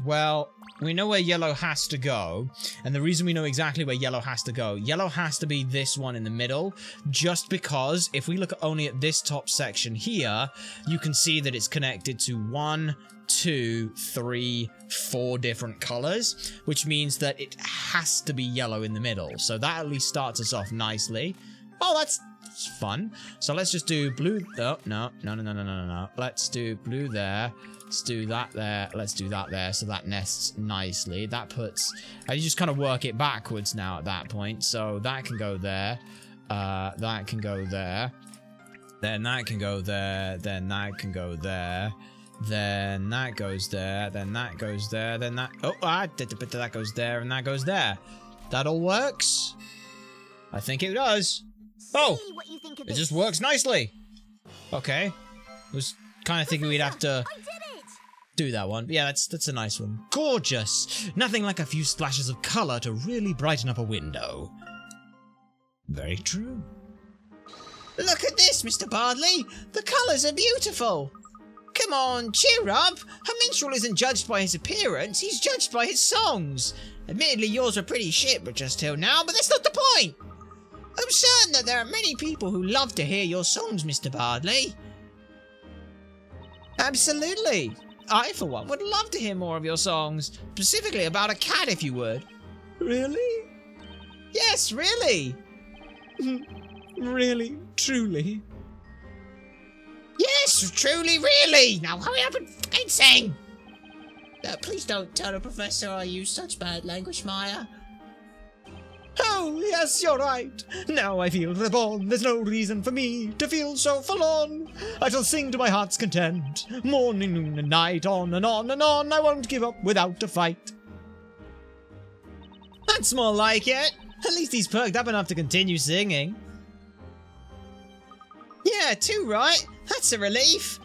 well, we know where yellow has to go, and the reason we know exactly where yellow has to go, yellow has to be this one in the middle, just because if we look only at this top section here, you can see that it's connected to 1, 2, 3, 4 different colours, which means that it has to be yellow in the middle. So that at least starts us off nicely. Oh, that's fun. So let's just do blue. Oh, no. Let's do blue there. Let's do that there. Let's do that there. So that nests nicely. That puts... you just kind of work it backwards now at that point. So that can go there. That can go there. Then that can go there. Then that can go there. Then that goes there, then that goes there, then that... Oh, that goes there, and that goes there. That all works? I think it does. Oh! It just works nicely. Okay. I was kind of thinking we'd have to do that one. But yeah, that's a nice one. Gorgeous! Nothing like a few splashes of colour to really brighten up a window. Very true. Look at this, Mr. Bardley. The colours are beautiful. Come on, cheer up! A minstrel isn't judged by his appearance, he's judged by his songs. Admittedly, yours are pretty shit just till now, but that's not the point! I'm certain that there are many people who love to hear your songs, Mr. Bardley. Absolutely. I, for one, would love to hear more of your songs, specifically about a cat if you would. Really? Yes, really. Really? Truly? Yes, truly, really! Now hurry up and fucking sing! Please don't tell the professor I use such bad language, Maya. Oh, yes, you're right. Now I feel reborn. There's no reason for me to feel so forlorn. I shall sing to my heart's content. Morning, noon, and night, on and on and on. I won't give up without a fight. That's more like it. At least he's perked up enough to continue singing. Yeah, too right. That's a relief.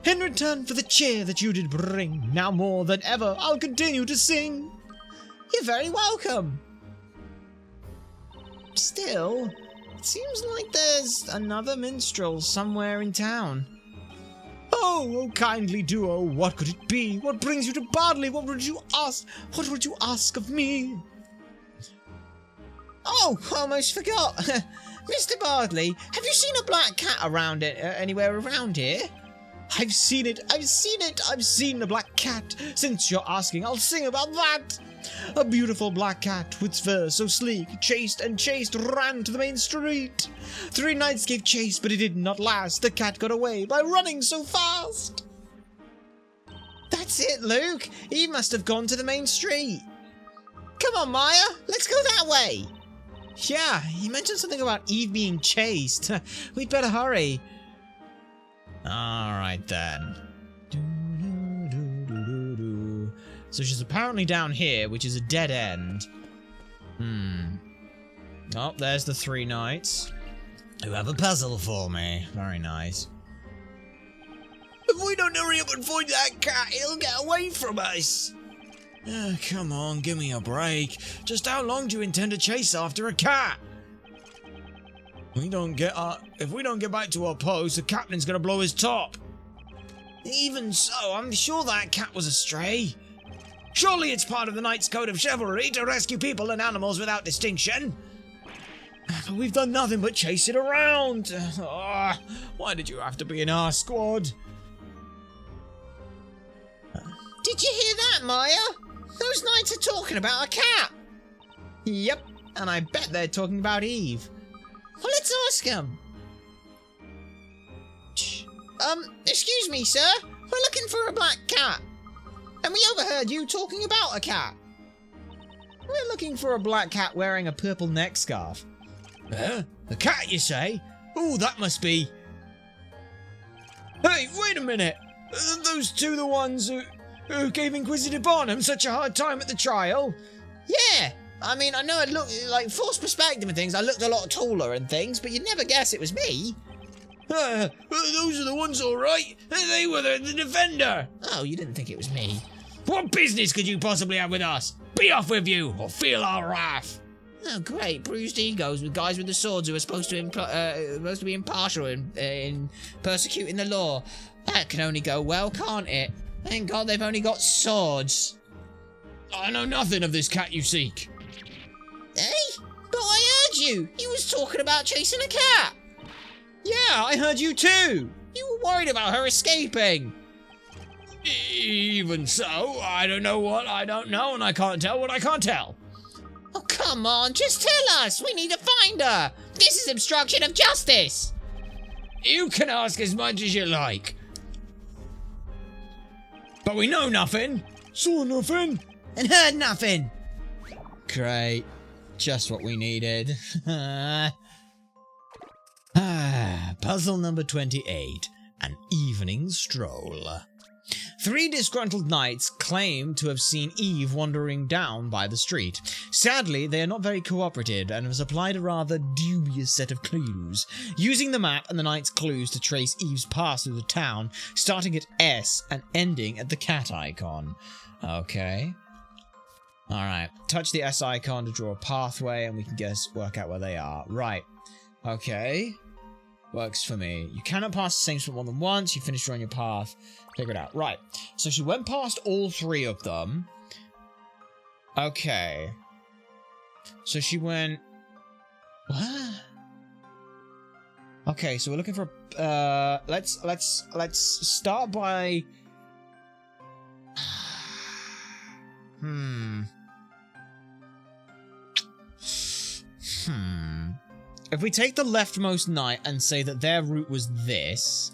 In return for the cheer that you did bring, now more than ever I'll continue to sing. You're very welcome. Still, it seems like there's another minstrel somewhere in town. Oh, kindly duo, what could it be? What brings you to Bardley? What would you ask? What would you ask of me? Oh, almost forgot. Mr. Bardley, have you seen a black cat around anywhere around here? I've seen it. I've seen the black cat. Since you're asking, I'll sing about that. A beautiful black cat with fur so sleek, chased and chased, ran to the main street. 3 knights gave chase, but it did not last. The cat got away by running so fast. That's it, Luke. Eve must have gone to the main street. Come on, Maya. Let's go that way. Yeah, he mentioned something about Eve being chased. We'd better hurry. Alright then. So she's apparently down here, which is a dead end. Oh, there's the 3 knights who have a puzzle for me. Very nice. If we don't hurry up and find that cat, he'll get away from us. Come on, give me a break. Just how long do you intend to chase after a cat? If we don't get back to our post, the captain's gonna blow his top. Even so, I'm sure that cat was a stray. Surely it's part of the knight's code of chivalry to rescue people and animals without distinction. But we've done nothing but chase it around. Why did you have to be in our squad? Did you hear that, Maya? Those knights are talking about a cat. Yep, and I bet they're talking about Eve. Well, let's ask them. Excuse me, sir. We're looking for a black cat. And we overheard you talking about a cat. We're looking for a black cat wearing a purple neck scarf. A cat, you say? Oh, that must be... Hey, wait a minute. Those 2 the ones who gave Inquisitor Barnum such a hard time at the trial? Yeah. I mean, I know I look like forced perspective and things. I looked a lot taller and things, but you'd never guess it was me. Those are the ones, all right. They were the defender. Oh, you didn't think it was me? What business could you possibly have with us? Be off with you, or feel our wrath. Oh, great. Bruised egos with guys with the swords who are supposed to be impartial in persecuting the law. That can only go well, can't it? Thank God they've only got swords. I know nothing of this cat you seek. Hey? But I heard you. You was talking about chasing a cat. Yeah, I heard you too. You were worried about her escaping. Even so, I don't know what I don't know, and I can't tell what I can't tell. Oh, come on, just tell us. We need to find her. This is obstruction of justice. You can ask as much as you like. But we know nothing, saw nothing, and heard nothing. Great. Just what we needed. Puzzle number 28. An evening stroll. 3 disgruntled knights claim to have seen Eve wandering down by the street. Sadly, they are not very cooperative and have supplied a rather dubious set of clues. Using the map and the knight's clues to trace Eve's path through the town, starting at S and ending at the cat icon. Okay. Alright, touch the S icon to draw a pathway and we can work out where they are. Right. Okay. Works for me. You cannot pass the same spot more than once. You finish drawing your path. Figure it out. Right. So she went past all 3 of them. Okay. So she went... What? Okay, so we're looking for... Let's start by... If we take the leftmost knight and say that their route was this,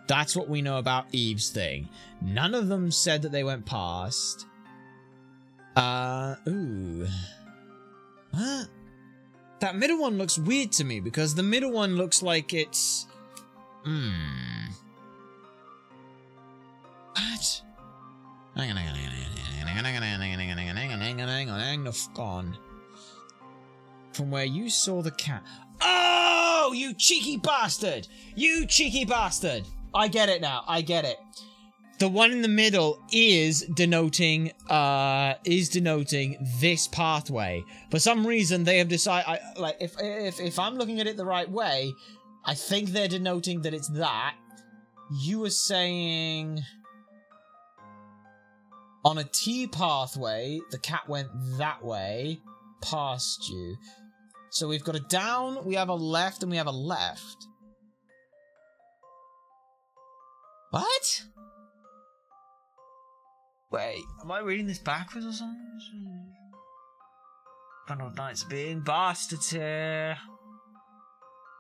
that's what we know about Eve's thing. None of them said that they went past. Ooh. What? That middle one looks weird to me because the middle one looks like it's... What? Gone. From where you saw the cat. Oh, you cheeky bastard! You cheeky bastard! I get it now. I get it. The one in the middle is denoting this pathway. For some reason, they have decided. If I'm looking at it the right way, I think they're denoting that it's that. You were saying on a T pathway, the cat went that way past you. So we've got a down, we have a left, and we have a left. What? Wait, am I reading this backwards or something? Bundle of Knights being bastards here.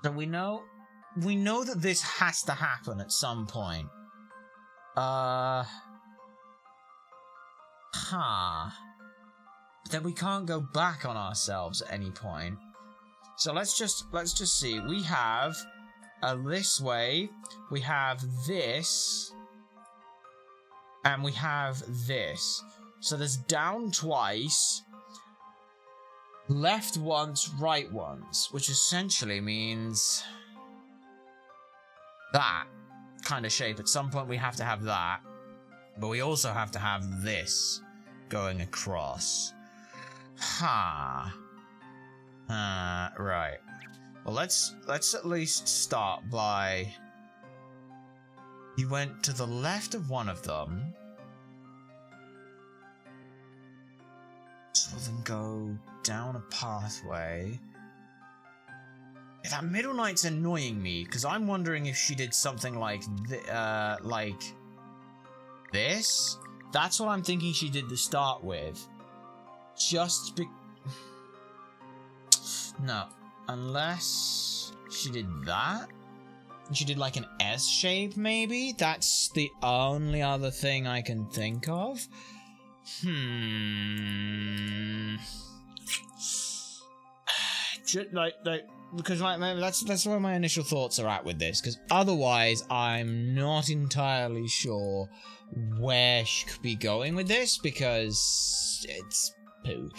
So we know that this has to happen at some point. But then we can't go back on ourselves at any point. So let's just see. We have this way, we have this, and we have this. So there's down twice, left once, right once, which essentially means that kind of shape. At some point we have to have that, but we also have to have this going across. Right. Well, let's at least start by... You went to the left of one of them. So then go down a pathway. Yeah, that middle knight's annoying me, because I'm wondering if she did something like this. That's what I'm thinking she did to start with. Just be... No. Unless she did that? She did like an S shape, maybe? That's the only other thing I can think of. Because maybe that's where my initial thoughts are at with this. Because otherwise, I'm not entirely sure where she could be going with this, because it's poo.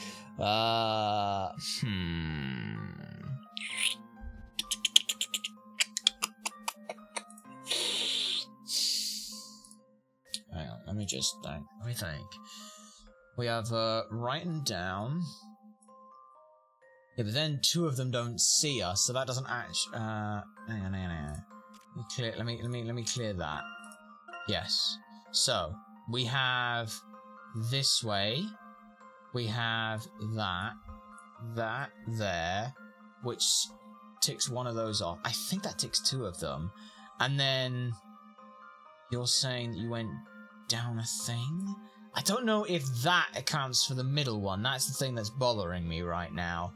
Hang on, let me think. We have Wright and down. Yeah, but then two of them don't see us, so that doesn't actually. Hang on. Let me clear that. Yes. So we have this way. We have that there, which ticks one of those off. I think that ticks two of them, and then you're saying that you went down a thing. I don't know if that accounts for the middle one. That's the thing that's bothering me right now.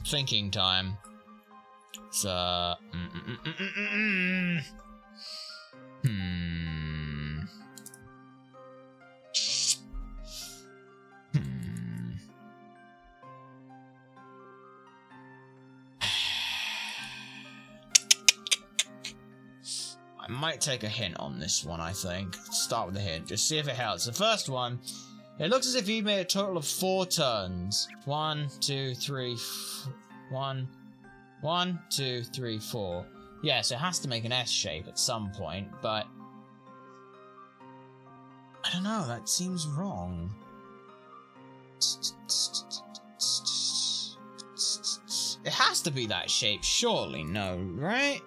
Thinking time. So, I might take a hint on this one, I think. Start with a hint, just see if it helps. The first one, it looks as if he made a total of 4 turns. 1, 2, 3, 1, 2, 3, 4. Yeah, so it has to make an S shape at some point, but I don't know, that seems wrong. It has to be that shape, surely, no, right?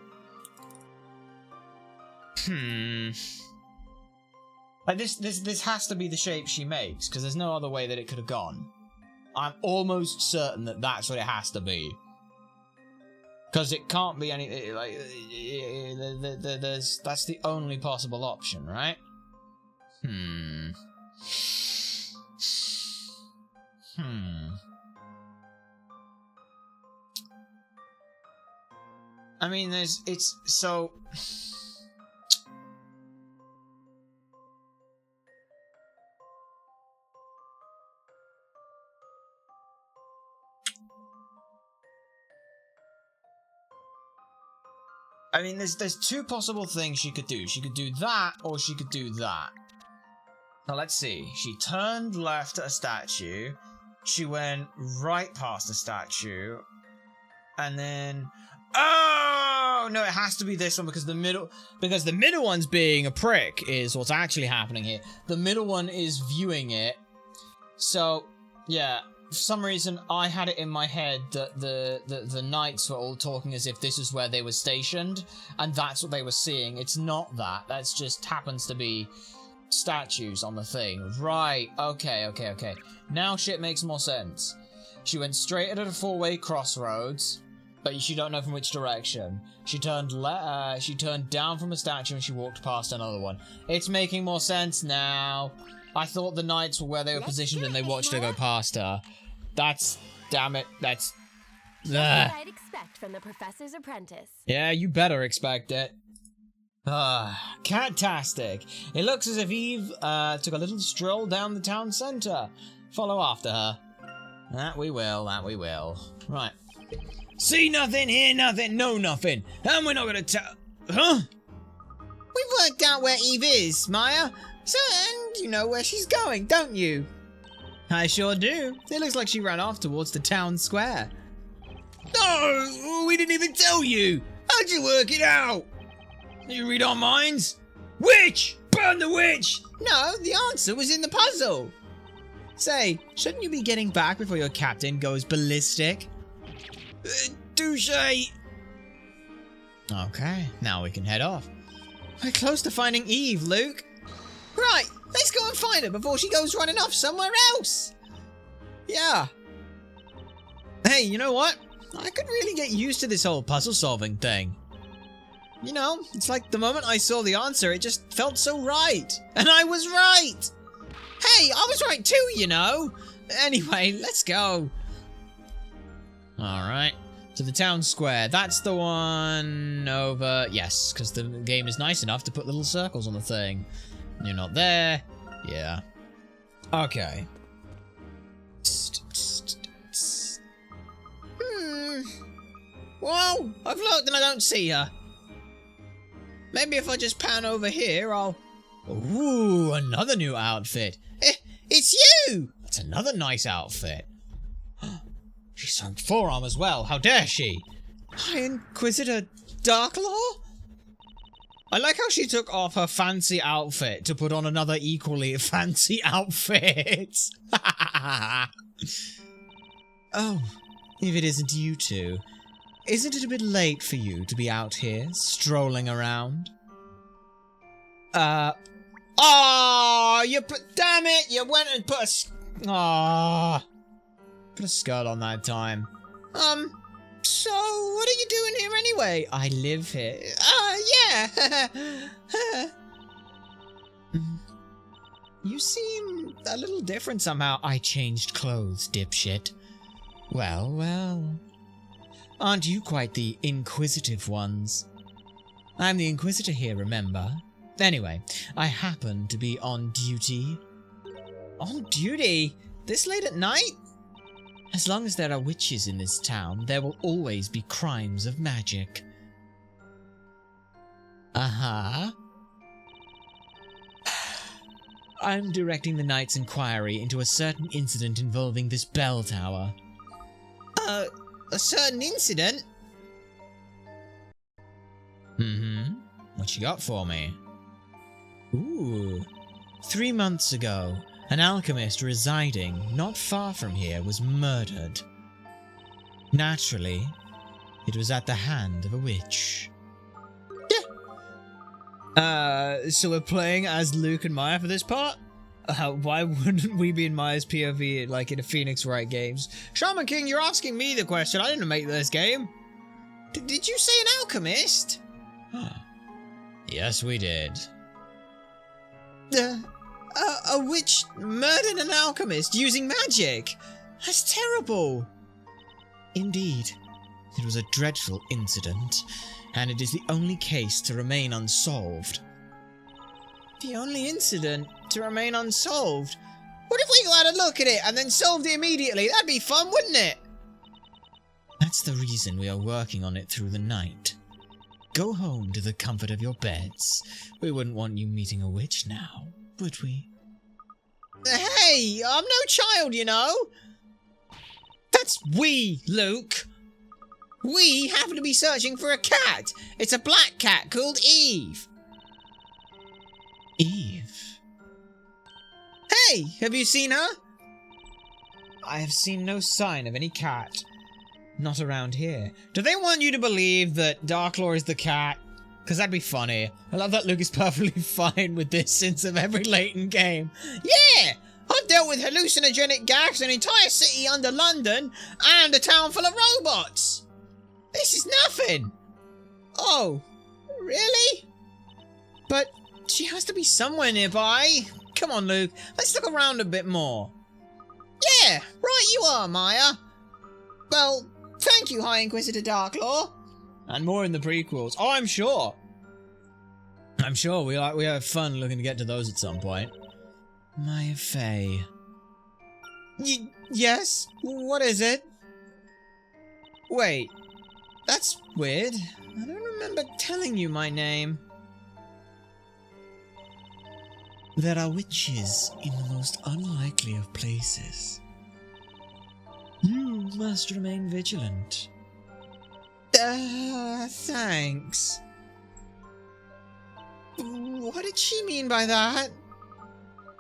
Like this has to be the shape she makes, because there's no other way that it could have gone. I'm almost certain that that's what it has to be, because it can't be any like that's the only possible option, right? I mean, it's so. I mean, there's 2 possible things she could do. She could do that, or she could do that. Now, let's see. She turned left at a statue. She went right past the statue. And then... Oh! No, it has to be this one, because the middle one's being a prick is what's actually happening here. The middle one is viewing it. So, yeah. For some reason, I had it in my head that the knights were all talking as if this is where they were stationed, and that's what they were seeing. It's not that. That's just happens to be statues on the thing. Right, okay. Now shit makes more sense. She went straight at a 4-way crossroads, But you don't know from which direction. She turned down from a statue and she walked past another one. It's making more sense now. I thought the knights were where they were positioned and they watched her go past her. Damn it, that's... What I'd expect from the professor's apprentice. Yeah, you better expect it. Catastic. It looks as if Eve took a little stroll down the town centre. Follow after her. That we will. Right. See nothing, hear nothing, know nothing. And we're not gonna tell... Huh? We've worked out where Eve is, Maya. So, and you know where she's going, don't you? I sure do. It looks like she ran off towards the town square. No, we didn't even tell you. How'd you work it out? Did you read our minds? Witch! Burn the witch! No, the answer was in the puzzle. Say, shouldn't you be getting back before your captain goes ballistic? Touche. Okay, now we can head off. We're close to finding Eve, Luke. Right, let's go and find her before she goes running off somewhere else. Yeah. Hey, you know what? I could really get used to this whole puzzle solving thing. You know, it's like the moment I saw the answer, it just felt so right. And I was right. Hey, I was right too, you know. Anyway, let's go. Alright, to the town square. That's the one over... Yes, because the game is nice enough to put little circles on the thing. You're not there. Yeah. Okay. Well, I've looked and I don't see her. Maybe if I just pan over here, I'll... Ooh, another new outfit. It's you! That's another nice outfit. She's on forearm as well. How dare she? High Inquisitor Darklaw? I like how she took off her fancy outfit to put on another equally fancy outfit. Oh, if it isn't you two, isn't it a bit late for you to be out here strolling around? Damn it! You went and put a... Put a skirt on that time. So what are you doing here anyway? I live here. Yeah. You seem a little different somehow. I changed clothes, dipshit. Well, well. Aren't you quite the inquisitive ones? I'm the Inquisitor here, remember? Anyway, I happen to be on duty. On duty? This late at night? As long as there are witches in this town, there will always be crimes of magic. Uh-huh. I'm directing the Knight's inquiry into a certain incident involving this bell tower. A certain incident? Mm-hmm. What you got for me? Ooh. 3 months ago, an alchemist residing not far from here was murdered. Naturally, it was at the hand of a witch. So we're playing as Luke and Maya for this part? Why wouldn't we be in Maya's POV like in the Phoenix Wright games? Shaman King, you're asking me the question. I didn't make this game. Did you say an alchemist? Yes, we did. A witch murdered an alchemist using magic? That's terrible. Indeed. It was a dreadful incident, and it is the only case to remain unsolved. The only incident to remain unsolved? What if we got a look at it and then solved it immediately? That'd be fun, wouldn't it? That's the reason we are working on it through the night. Go home to the comfort of your beds. We wouldn't want you meeting a witch now, would we? Hey, I'm no child, you know. That's we, Luke. We happen to be searching for a cat. It's a black cat called Eve. Eve? Hey, have you seen her? I have seen no sign of any cat. Not around here. Do they want you to believe that Darklaw is the cat? Because that'd be funny. I love that Luke is perfectly fine with this since of every Layton game. Yeah! I've dealt with hallucinogenic gas, an entire city under London, and a town full of robots. This is nothing! Oh, really? But she has to be somewhere nearby. Come on, Luke. Let's look around a bit more. Yeah, right you are, Maya. Well, thank you, High Inquisitor Darklaw. And more in the prequels. Oh, I'm sure. I'm sure we have fun looking to get to those at some point. Maya Fey. Yes? What is it? Wait, that's weird. I don't remember telling you my name. There are witches in the most unlikely of places. You must remain vigilant. Thanks. What did she mean by that?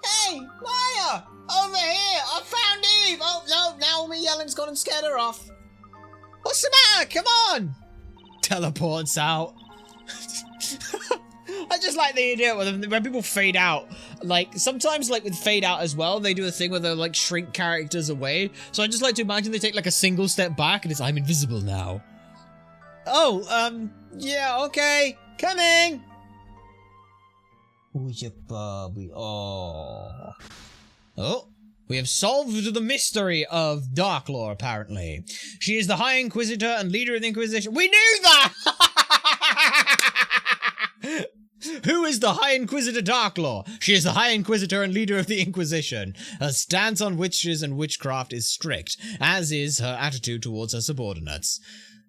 Hey, Maya! Over here! I found Eve! Oh, no, now me yelling's gone and scared her off. What's the matter? Come on! Teleports out. I just like the idea when people fade out. Like, sometimes, like, with fade out as well, they do a thing where they, like, shrink characters away. So I just like to imagine they take, like, a single step back and it's, I'm invisible now. Oh, yeah, okay. Coming! Who's your Bobby? Oh. Oh, we have solved the mystery of Darklaw, apparently. She is the High Inquisitor and leader of the Inquisition. We knew that! Who is the High Inquisitor Darklaw? She is the High Inquisitor and leader of the Inquisition. Her stance on witches and witchcraft is strict, as is her attitude towards her subordinates.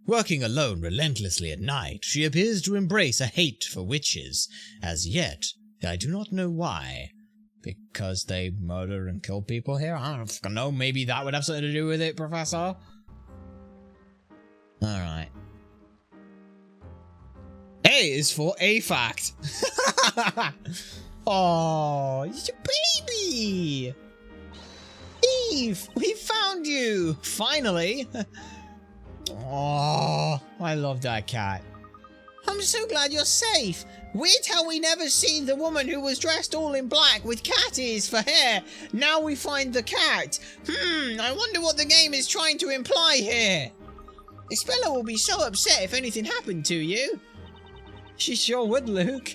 Working alone relentlessly at night, she appears to embrace a hate for witches. As yet, I do not know why. Because they murder and kill people here? I don't fucking know. Maybe that would have something to do with it, Professor? Alright. A is for a fact. Oh, it's your baby! Eve, we found you! Finally! Oh, I love that cat. I'm so glad you're safe. Weird how we never seen the woman who was dressed all in black with cat ears for hair. Now we find the cat. I wonder what the game is trying to imply here. Isabella will be so upset if anything happened to you. She sure would, Luke.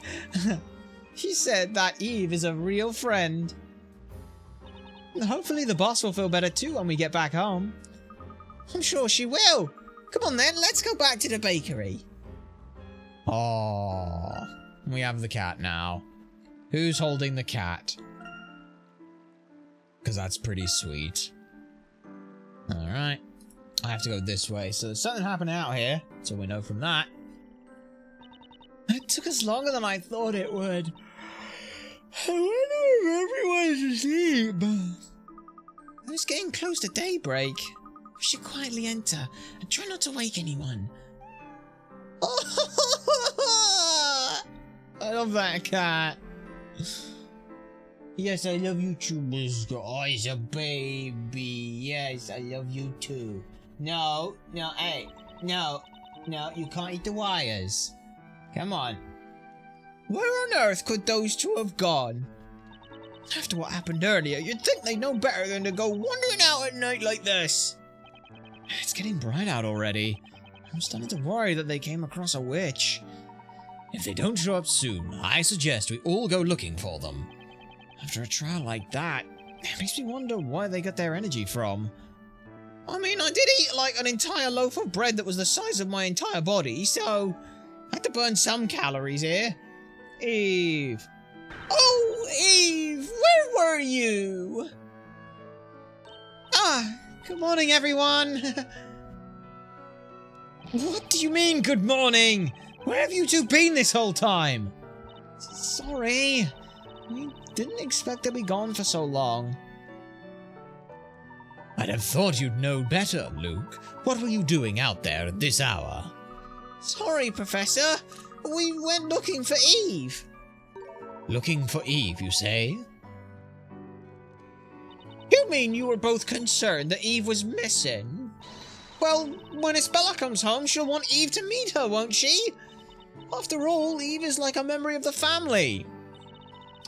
She said that Eve is a real friend. Hopefully the boss will feel better too when we get back home. I'm sure she will. Come on then, let's go back to the bakery. Oh, we have the cat now. Who's holding the cat? Because that's pretty sweet. Alright. I have to go this way. So there's something happening out here. So we know from that. It took us longer than I thought it would. I wonder if everyone's asleep. It's getting close to daybreak. We should quietly enter and try not to wake anyone. I love that cat. Yes, I love you too, Mr. Oh, he's a baby. Yes, I love you too. No, hey. No, you can't eat the wires. Come on. Where on earth could those two have gone? After what happened earlier, you'd think they'd know better than to go wandering out at night like this. It's getting bright out already. I'm starting to worry that they came across a witch. If they don't show up soon, I suggest we all go looking for them. After a trial like that, it makes me wonder where they got their energy from. I mean, I did eat like an entire loaf of bread that was the size of my entire body, so I had to burn some calories here. Eve. Oh, Eve, where were you? Good morning, everyone. What do you mean, good morning? Where have you two been this whole time? Sorry. We didn't expect to be gone for so long. I'd have thought you'd know better, Luke. What were you doing out there at this hour? Sorry, Professor. We went looking for Eve. Looking for Eve, you say? You mean you were both concerned that Eve was missing? Well, when Isabella comes home, she'll want Eve to meet her, won't she? After all, Eve is like a memory of the family.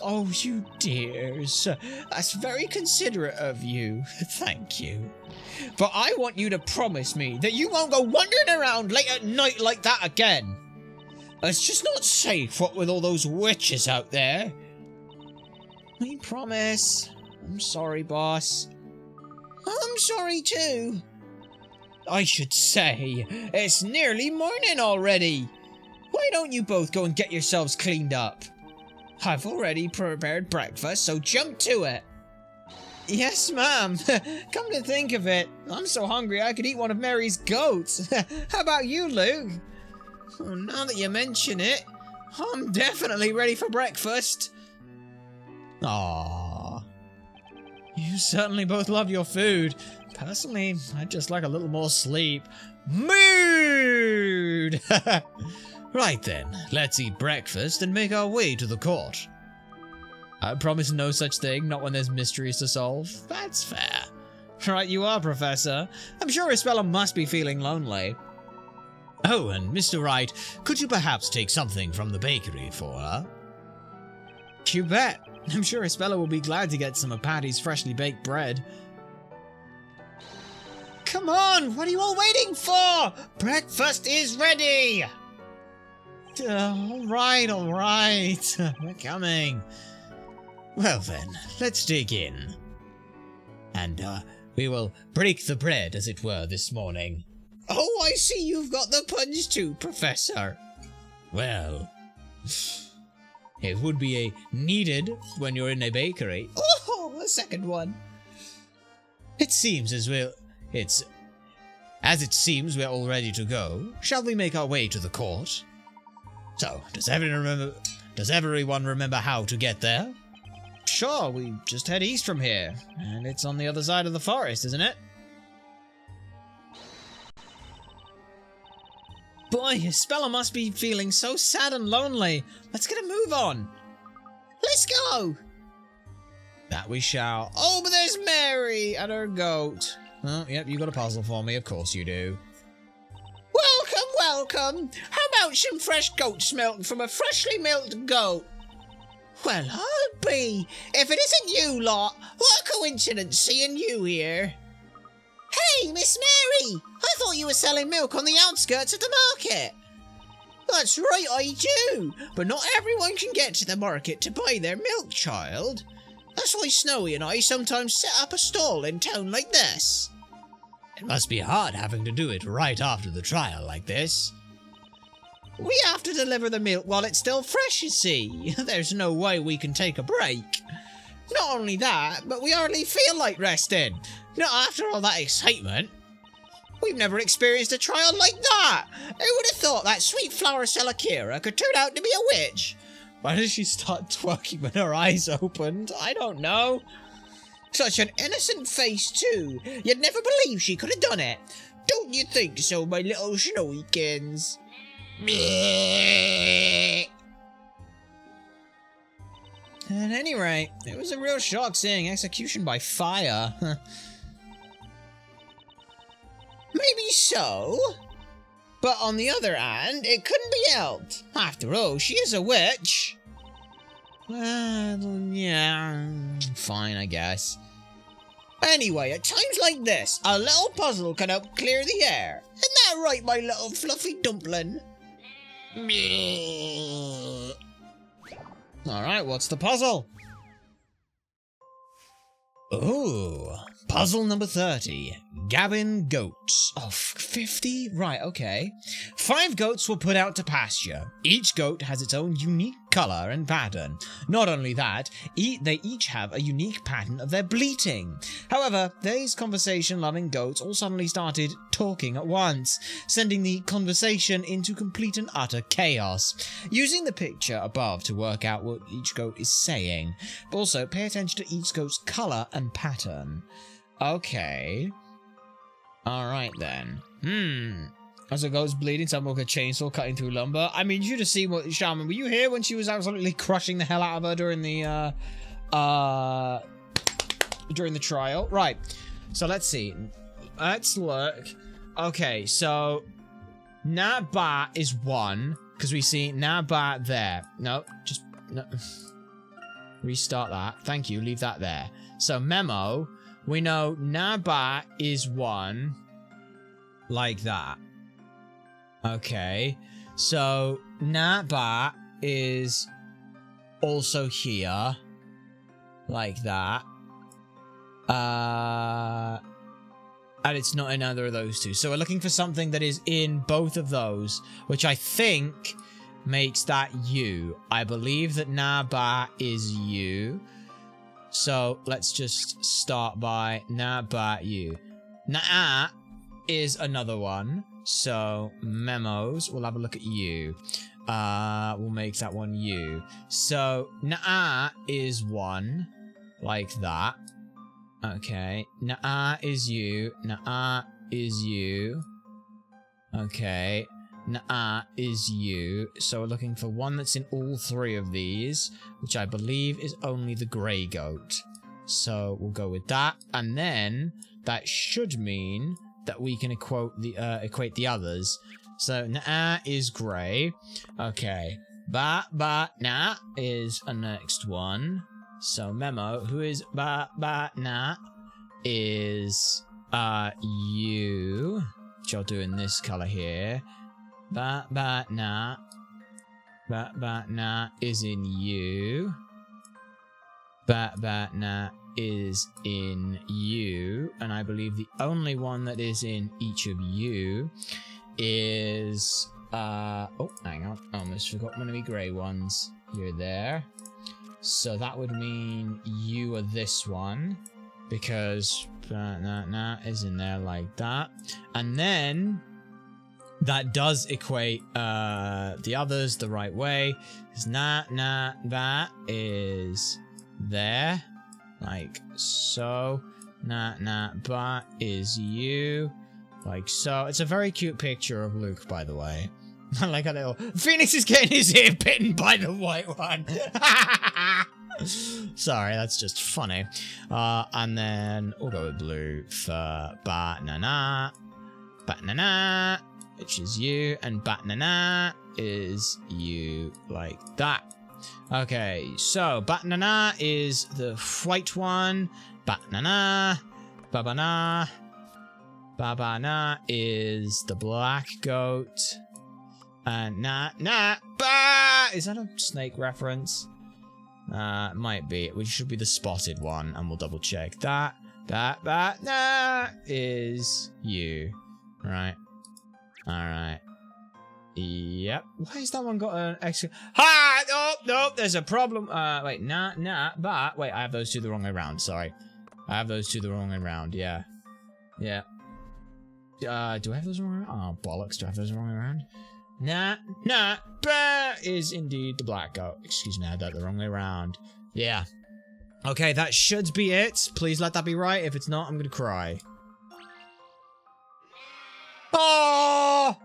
Oh, you dears. That's very considerate of you. Thank you. But I want you to promise me that you won't go wandering around late at night like that again. It's just not safe, what with all those witches out there. I promise. I'm sorry, boss. I'm sorry too. I should say, it's nearly morning already. Why don't you both go and get yourselves cleaned up? I've already prepared breakfast, so jump to it. Yes, ma'am. Come to think of it, I'm so hungry I could eat one of Mary's goats. How about you, Luke? Oh, now that you mention it, I'm definitely ready for breakfast. Aww. You certainly both love your food. Personally, I'd just like a little more sleep. Mood! Right then, let's eat breakfast and make our way to the court. I promise no such thing, not when there's mysteries to solve. That's fair. Right you are, Professor. I'm sure Isabella must be feeling lonely. Oh, and Mr. Wright, could you perhaps take something from the bakery for her? You bet. I'm sure Isabella will be glad to get some of Patty's freshly baked bread. Come on, what are you all waiting for? Breakfast is ready! All right, we're coming. Well then, let's dig in. And, we will break the bread, as it were, this morning. Oh, I see you've got the punch too, Professor. Well, it would be needed when you're in a bakery. Oh, a second one. It seems as it seems we're all ready to go. Shall we make our way to the court? So, does everyone remember how to get there? Sure, we just head east from here, and it's on the other side of the forest, isn't it? Boy, Isabella must be feeling so sad and lonely. Let's get a move on. Let's go! That we shall. Oh, but there's Mary and her goat. Oh, yep, you got a puzzle for me, of course you do. Welcome. How about some fresh goat's milk from a freshly milked goat? Well, I'll be. If it isn't you lot, what a coincidence seeing you here. Hey, Miss Mary! I thought you were selling milk on the outskirts of the market. That's right, I do. But not everyone can get to the market to buy their milk, child. That's why Snowy and I sometimes set up a stall in town like this. It must be hard having to do it right after the trial like this. We have to deliver the milk while it's still fresh, you see. There's no way we can take a break. Not only that, but we hardly feel like resting. Not after all that excitement. We've never experienced a trial like that. Who would have thought that sweet flower seller Kira could turn out to be a witch? Why did she start twerking when her eyes opened? I don't know. Such an innocent face, too. You'd never believe she could have done it. Don't you think so, my little Snowykins? At any rate, it was a real shock seeing execution by fire. Maybe so. But on the other hand, it couldn't be helped. After all, she is a witch. Well, yeah, fine, I guess. Anyway, at times like this, a little puzzle can help clear the air. Isn't that right, my little fluffy dumpling? Alright, what's the puzzle? Ooh, puzzle number 30. Gabbin goats. Oh, 50? Right, okay. 5 goats were put out to pasture. Each goat has its own unique color and pattern. Not only that, they each have a unique pattern of their bleating. However, these conversation-loving goats all suddenly started talking at once, sending the conversation into complete and utter chaos. Using the picture above to work out what each goat is saying. Also, pay attention to each goat's color and pattern. Okay. Alright then. As a goat's bleeding, someone with a chainsaw cutting through lumber. I mean, you should have seen what Shaman. Were you here when she was absolutely crushing the hell out of her during the trial? Right. So let's see. Let's look. Okay, so Nabat is 1 because we see Nabat there. No, just no. Restart that. Thank you. Leave that there. So, memo. We know Nabat is 1. Like that. Okay. So, Nabat is also here. Like that. And it's not in either of those two. So we're looking for something that is in both of those, which I think makes that U. I believe that Nabat is U. So let's just start by Nabat U. Naat is another one. So memos, we'll have a look at U. We'll make that one U. So Naat is 1. Like that. Okay. Na'a is you. Na'a is you. Okay. Na'a is you. So we're looking for one that's in all 3 of these, which I believe is only the grey goat. So we'll go with that. And then that should mean that we can equate the others. So Na'a is grey. Okay. Na is a next one. So memo, who is na is you, which I'll do in this color here. Na is in you. Na is in you, and I believe the only one that is in each of you is oh, hang on, I almost forgot one of the grey ones. You're there. So that would mean you are this one, because na is in there like that. And then that does equate the others the right way. Because that is there, like so. Ba is you, like so. It's a very cute picture of Luke, by the way. I like a little Phoenix is getting his ear bitten by the white one. Sorry, that's just funny. And then we'll go with blue for Bat-nana, which is you, and Bat-nana is you, like that. Okay, so Bat-nana is the white one. Bat-nana, Babana, Babana is the black goat. And ba! Is that a snake reference? Might be. Which should be the spotted one, and we'll double check that. Na is you. Right. Alright. Yep. Why has that one got an extra? Ha! Oh, no, there's a problem. Wait, ba. Wait, I have those two the wrong way around. Sorry. I have those two the wrong way around. Yeah. Yeah. Do I have those wrong way around? Oh, bollocks. Do I have those the wrong way around? Ba is indeed the black goat. Excuse me, I had that the wrong way around. Yeah. Okay, that should be it. Please let that be right. If it's not, I'm gonna cry. Oh!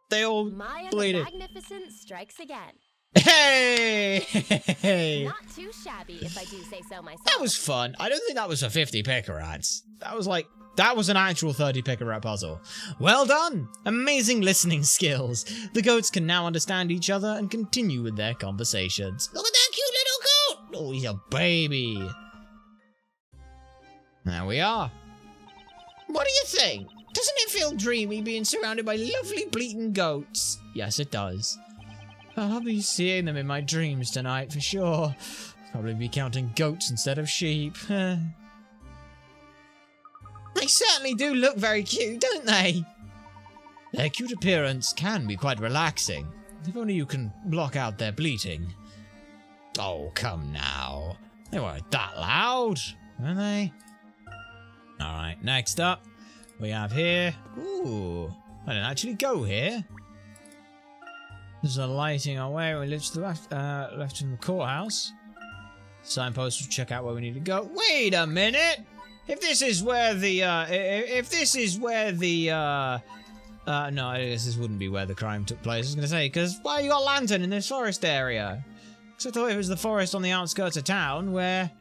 They all bleeded. Magnificent strikes again. Hey! Not too shabby, if I do say so myself. That was fun. I don't think that was a 50 picker rats. That was an actual 30 picker rat puzzle. Well done! Amazing listening skills. The goats can now understand each other and continue with their conversations. Look at that cute little goat! Oh, he's a baby. There we are. What do you think? Doesn't it feel dreamy being surrounded by lovely bleating goats? Yes, it does. I'll be seeing them in my dreams tonight for sure. Probably be counting goats instead of sheep. They certainly do look very cute, don't they? Their cute appearance can be quite relaxing, if only you can block out their bleating. Oh, come now. They weren't that loud, were they? Alright, next up, we have here... Ooh, I didn't actually go here. There's a lighting our way. We lift to the left in the courthouse. Signpost will check out where we need to go. Wait a minute! If this is where the, no, I guess this wouldn't be where the crime took place, I was gonna say, because, why you got a lantern in this forest area? Because I thought it was the forest on the outskirts of town, where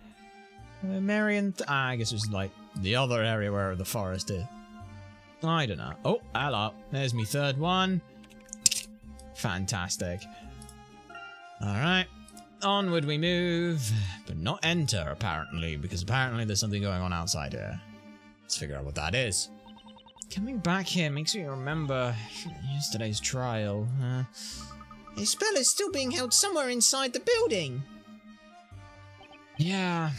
Marion, I guess it was, like, the other area where the forest is. I don't know. Oh, hello. There's me third one. Fantastic. Alright. onward we move, but not enter, apparently, because apparently there's something going on outside here. Let's figure out what that is. Coming back here makes me remember yesterday's trial. His spell is still being held somewhere inside the building. Yeah,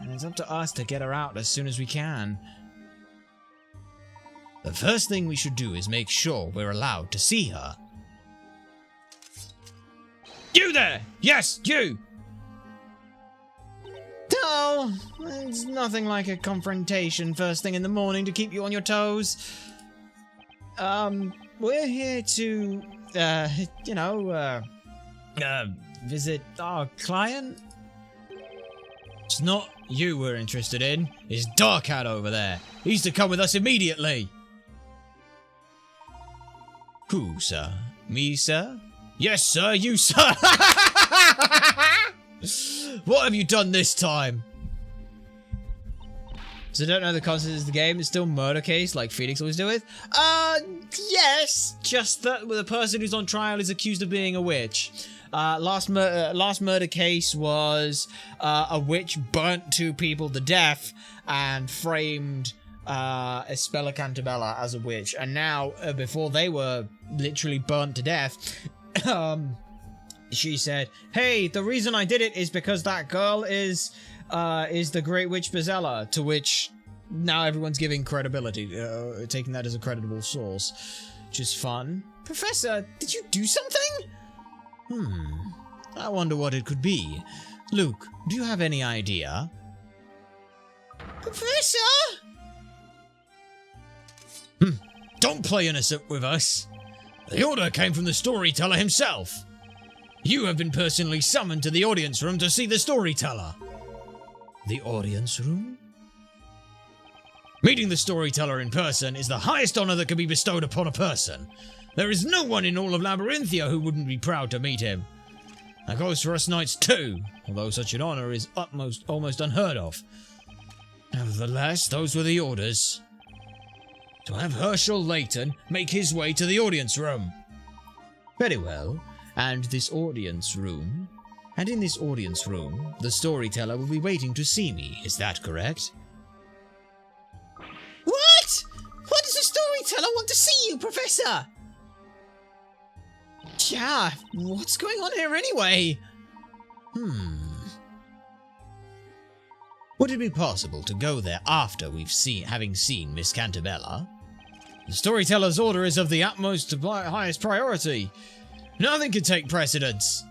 and it's up to us to get her out as soon as we can. The first thing we should do is make sure we're allowed to see her. You there! Yes, you! Oh, it's nothing like a confrontation first thing in the morning to keep you on your toes. We're here to, visit our client. It's not you we're interested in. It's Darkhat over there. He's to come with us immediately. Who, sir? Me, sir? Yes, sir, you, sir! What have you done this time? So don't know the concept of the game. It's still murder case, like Phoenix always do it. Yes. Just that the person who's on trial is accused of being a witch. Last murder case was a witch burnt 2 people to death and framed Espella Cantabella as a witch. And now, before they were literally burnt to death, she said, "Hey, the reason I did it is because that girl is the Great Witch Bezella," to which now everyone's giving credibility, taking that as a creditable source, which is fun. Professor, did you do something? I wonder what it could be. Luke, do you have any idea? Professor? Don't play innocent with us. The order came from the storyteller himself. You have been personally summoned to the audience room to see the storyteller. The audience room? Meeting the storyteller in person is the highest honor that can be bestowed upon a person. There is no one in all of Labyrinthia who wouldn't be proud to meet him. That goes for us knights too, although such an honor is almost unheard of. Nevertheless, those were the orders. To have Herschel Layton make his way to the audience room. Very well, and in this audience room, the storyteller will be waiting to see me, is that correct? What? Why does the storyteller want to see you, Professor? Yeah, what's going on here anyway? Would it be possible to go there after having seen Miss Cantabella? The storyteller's order is of the highest priority. Nothing can take precedence.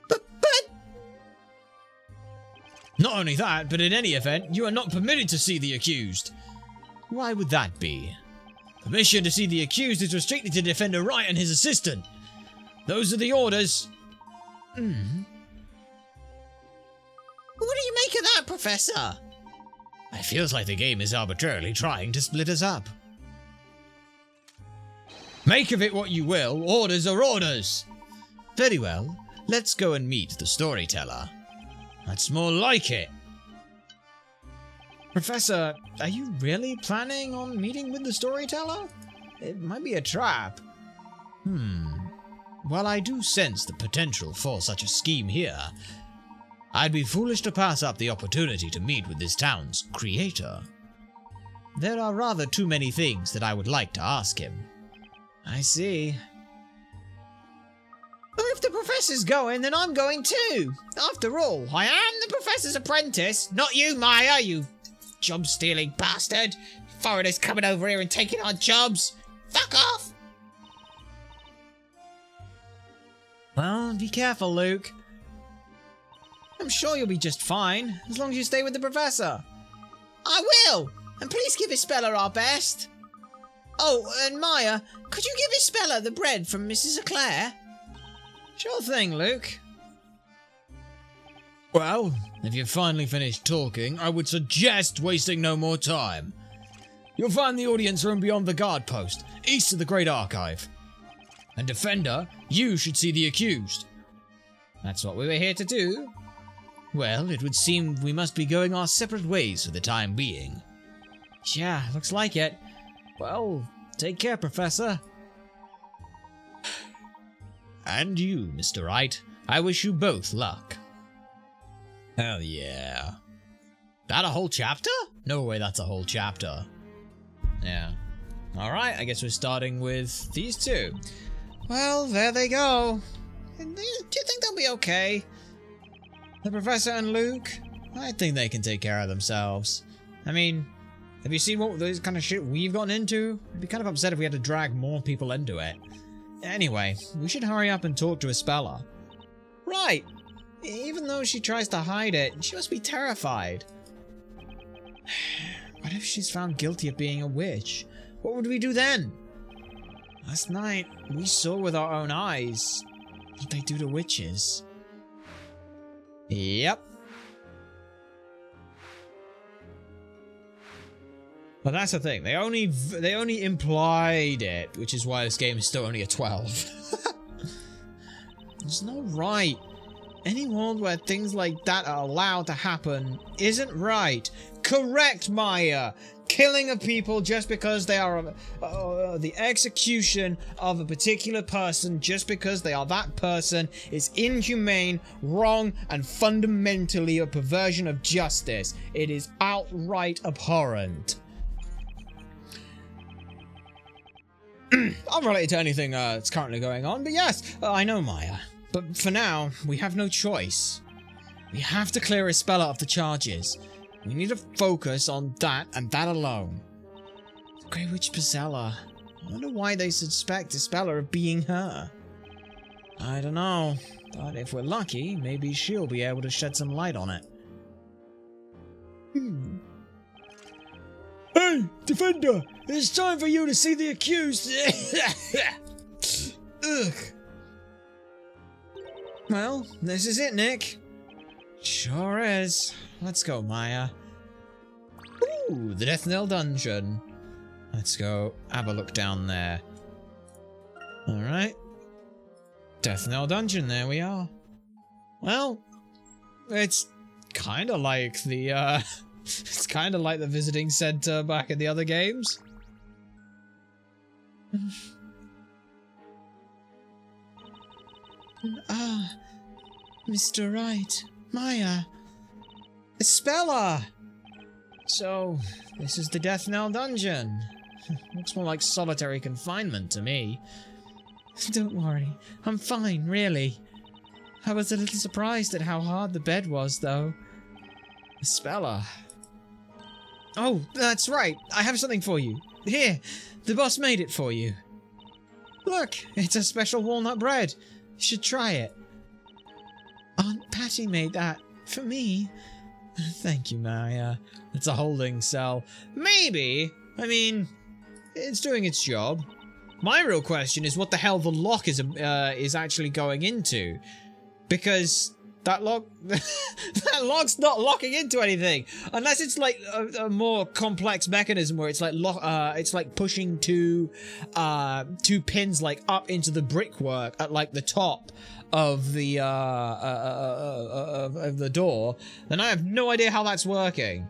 But... Not only that, but in any event, you are not permitted to see the accused. Why would that be? Permission to see the accused is restricted to Defender Wright and his assistant. Those are the orders. What do you make of that, Professor? It feels like the game is arbitrarily trying to split us up. Make of it what you will, orders are orders. Very well, let's go and meet the storyteller. That's more like it. Professor, are you really planning on meeting with the storyteller? It might be a trap. Well, I do sense the potential for such a scheme here. I'd be foolish to pass up the opportunity to meet with this town's creator. There are rather too many things that I would like to ask him. I see. Well, if the professor's going, then I'm going too. After all, I am the professor's apprentice, not you, Maya, you job-stealing bastard. Foreigners coming over here and taking our jobs. Fuck off! Well, be careful, Luke. I'm sure you'll be just fine, as long as you stay with the professor. I will! And please give Espella our best. Oh, and Maya, could you give Espella the bread from Mrs. Eclair? Sure thing, Luke. Well, if you've finally finished talking, I would suggest wasting no more time. You'll find the audience room beyond the guard post, east of the Great Archive. And Defender, you should see the accused. That's what we were here to do. Well, it would seem we must be going our separate ways for the time being. Yeah, looks like it. Well, take care, Professor. And you, Mr. Wright. I wish you both luck. Hell yeah. That a whole chapter? No way that's a whole chapter. Yeah. Alright, I guess we're starting with these two. Well, there they go. Do you think they'll be okay? The Professor and Luke? I think they can take care of themselves. I mean, have you seen what those kind of shit we've gotten into? I'd be kind of upset if we had to drag more people into it. Anyway, we should hurry up and talk to Espella. Right. Even though she tries to hide it, she must be terrified. What if she's found guilty of being a witch? What would we do then? Last night, we saw with our own eyes what they do to witches. Yep. But that's the thing. They only implied it, which is why this game is still only a 12. There's no right. Any world where things like that are allowed to happen isn't right. Correct, Maya. Killing of people just because they are the execution of a particular person just because they are that person is inhumane, wrong, and fundamentally a perversion of justice. It is outright abhorrent. Unrelated to anything that's currently going on, but yes, I know Maya. But for now, we have no choice. We have to clear Espella of the charges. We need to focus on that and that alone. The Grey Witch Pizella. I wonder why they suspect Espella of being her. I don't know, but if we're lucky, maybe she'll be able to shed some light on it. Hey, Defender! It's time for you to see the accused! Ugh. Well, this is it, Nick. Sure is. Let's go, Maya. Ooh, the Death Knell Dungeon. Let's go have a look down there. Alright. Death Knell Dungeon, there we are. Well, it's kind of like the, it's kind of like the visiting center back in the other games. Ah, Mr. Wright, Maya, Espella. So, this is the Death Knell Dungeon. Looks more like solitary confinement to me. Don't worry, I'm fine, really. I was a little surprised at how hard the bed was, though. Espella. Oh, that's right. I have something for you. Here, the boss made it for you. Look, it's a special walnut bread. You should try it. Aunt Patty made that for me. Thank you, Maya. It's a holding cell. Maybe. I mean, it's doing its job. My real question is what the hell the lock is actually going into. Because that lock, that lock's not locking into anything. Unless it's like a more complex mechanism where it's like pushing two pins like up into the brickwork at like the top of the door. Then I have no idea how that's working.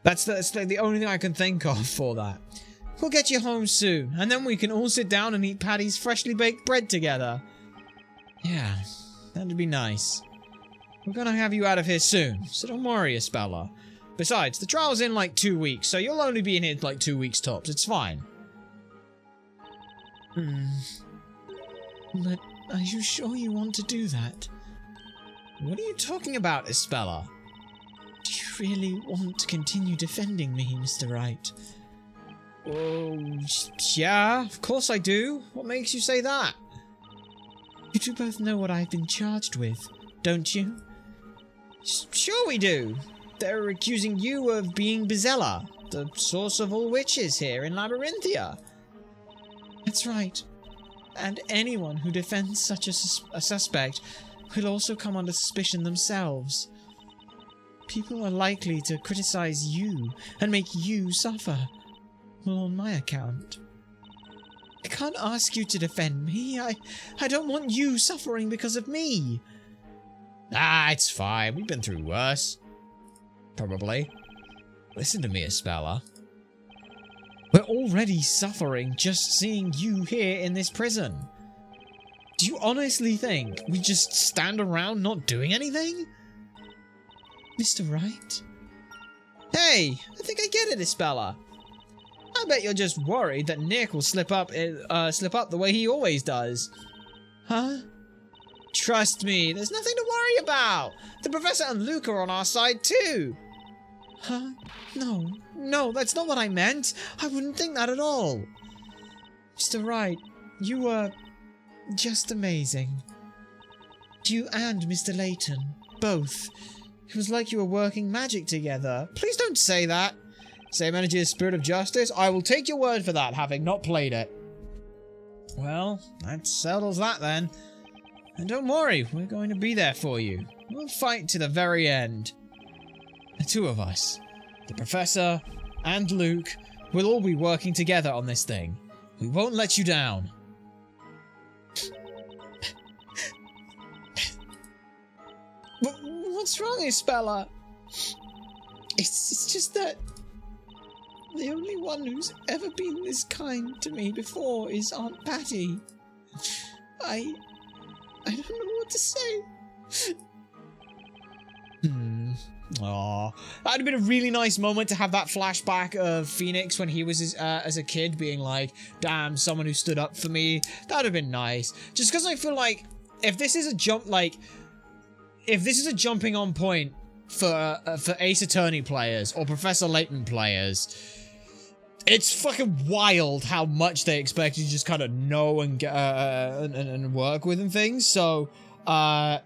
That's like the only thing I can think of for that. We'll get you home soon, and then we can all sit down and eat Patty's freshly baked bread together. Yeah, that'd be nice. We're gonna have you out of here soon, so don't worry, Espella. Besides, the trial's in like 2 weeks, so you'll only be in here like 2 weeks tops. It's fine. But are you sure you want to do that? What are you talking about, Espella? Do you really want to continue defending me, Mr. Wright? Oh, yeah, of course I do. What makes you say that? You two both know what I've been charged with, don't you? Sure we do. They're accusing you of being Pizella, the source of all witches here in Labyrinthia. That's right. And anyone who defends such a suspect will also come under suspicion themselves. People are likely to criticize you and make you suffer. Well, on my account. I can't ask you to defend me. I don't want you suffering because of me. Ah, it's fine. We've been through worse. Probably. Listen to me, Espella. We're already suffering just seeing you here in this prison. Do you honestly think we just stand around not doing anything? Mr. Wright? Hey, I think I get it, Isabella. I bet you're just worried that Nick will slip up the way he always does. Huh? Trust me, there's nothing to worry about. The Professor and Luke are on our side too. Huh? No, that's not what I meant. I wouldn't think that at all. Mr. Wright, you were just amazing. You and Mr. Layton, both. It was like you were working magic together. Please don't say that. Same energy as Spirit of Justice? I will take your word for that, having not played it. Well, that settles that then. And don't worry, we're going to be there for you. We'll fight to the very end. The two of us, the Professor and Luke, will all be working together on this thing. We won't let you down. What's wrong, Isabella? It's just that the only one who's ever been this kind to me before is Aunt Patty. I don't know what to say. Aw. That'd have been a really nice moment to have that flashback of Phoenix when he was as a kid being like, damn, someone who stood up for me. That'd have been nice. Just because I feel like if this is a jumping on point for Ace Attorney players or Professor Layton players, it's fucking wild how much they expect you to just kind of know and work with and things. So, I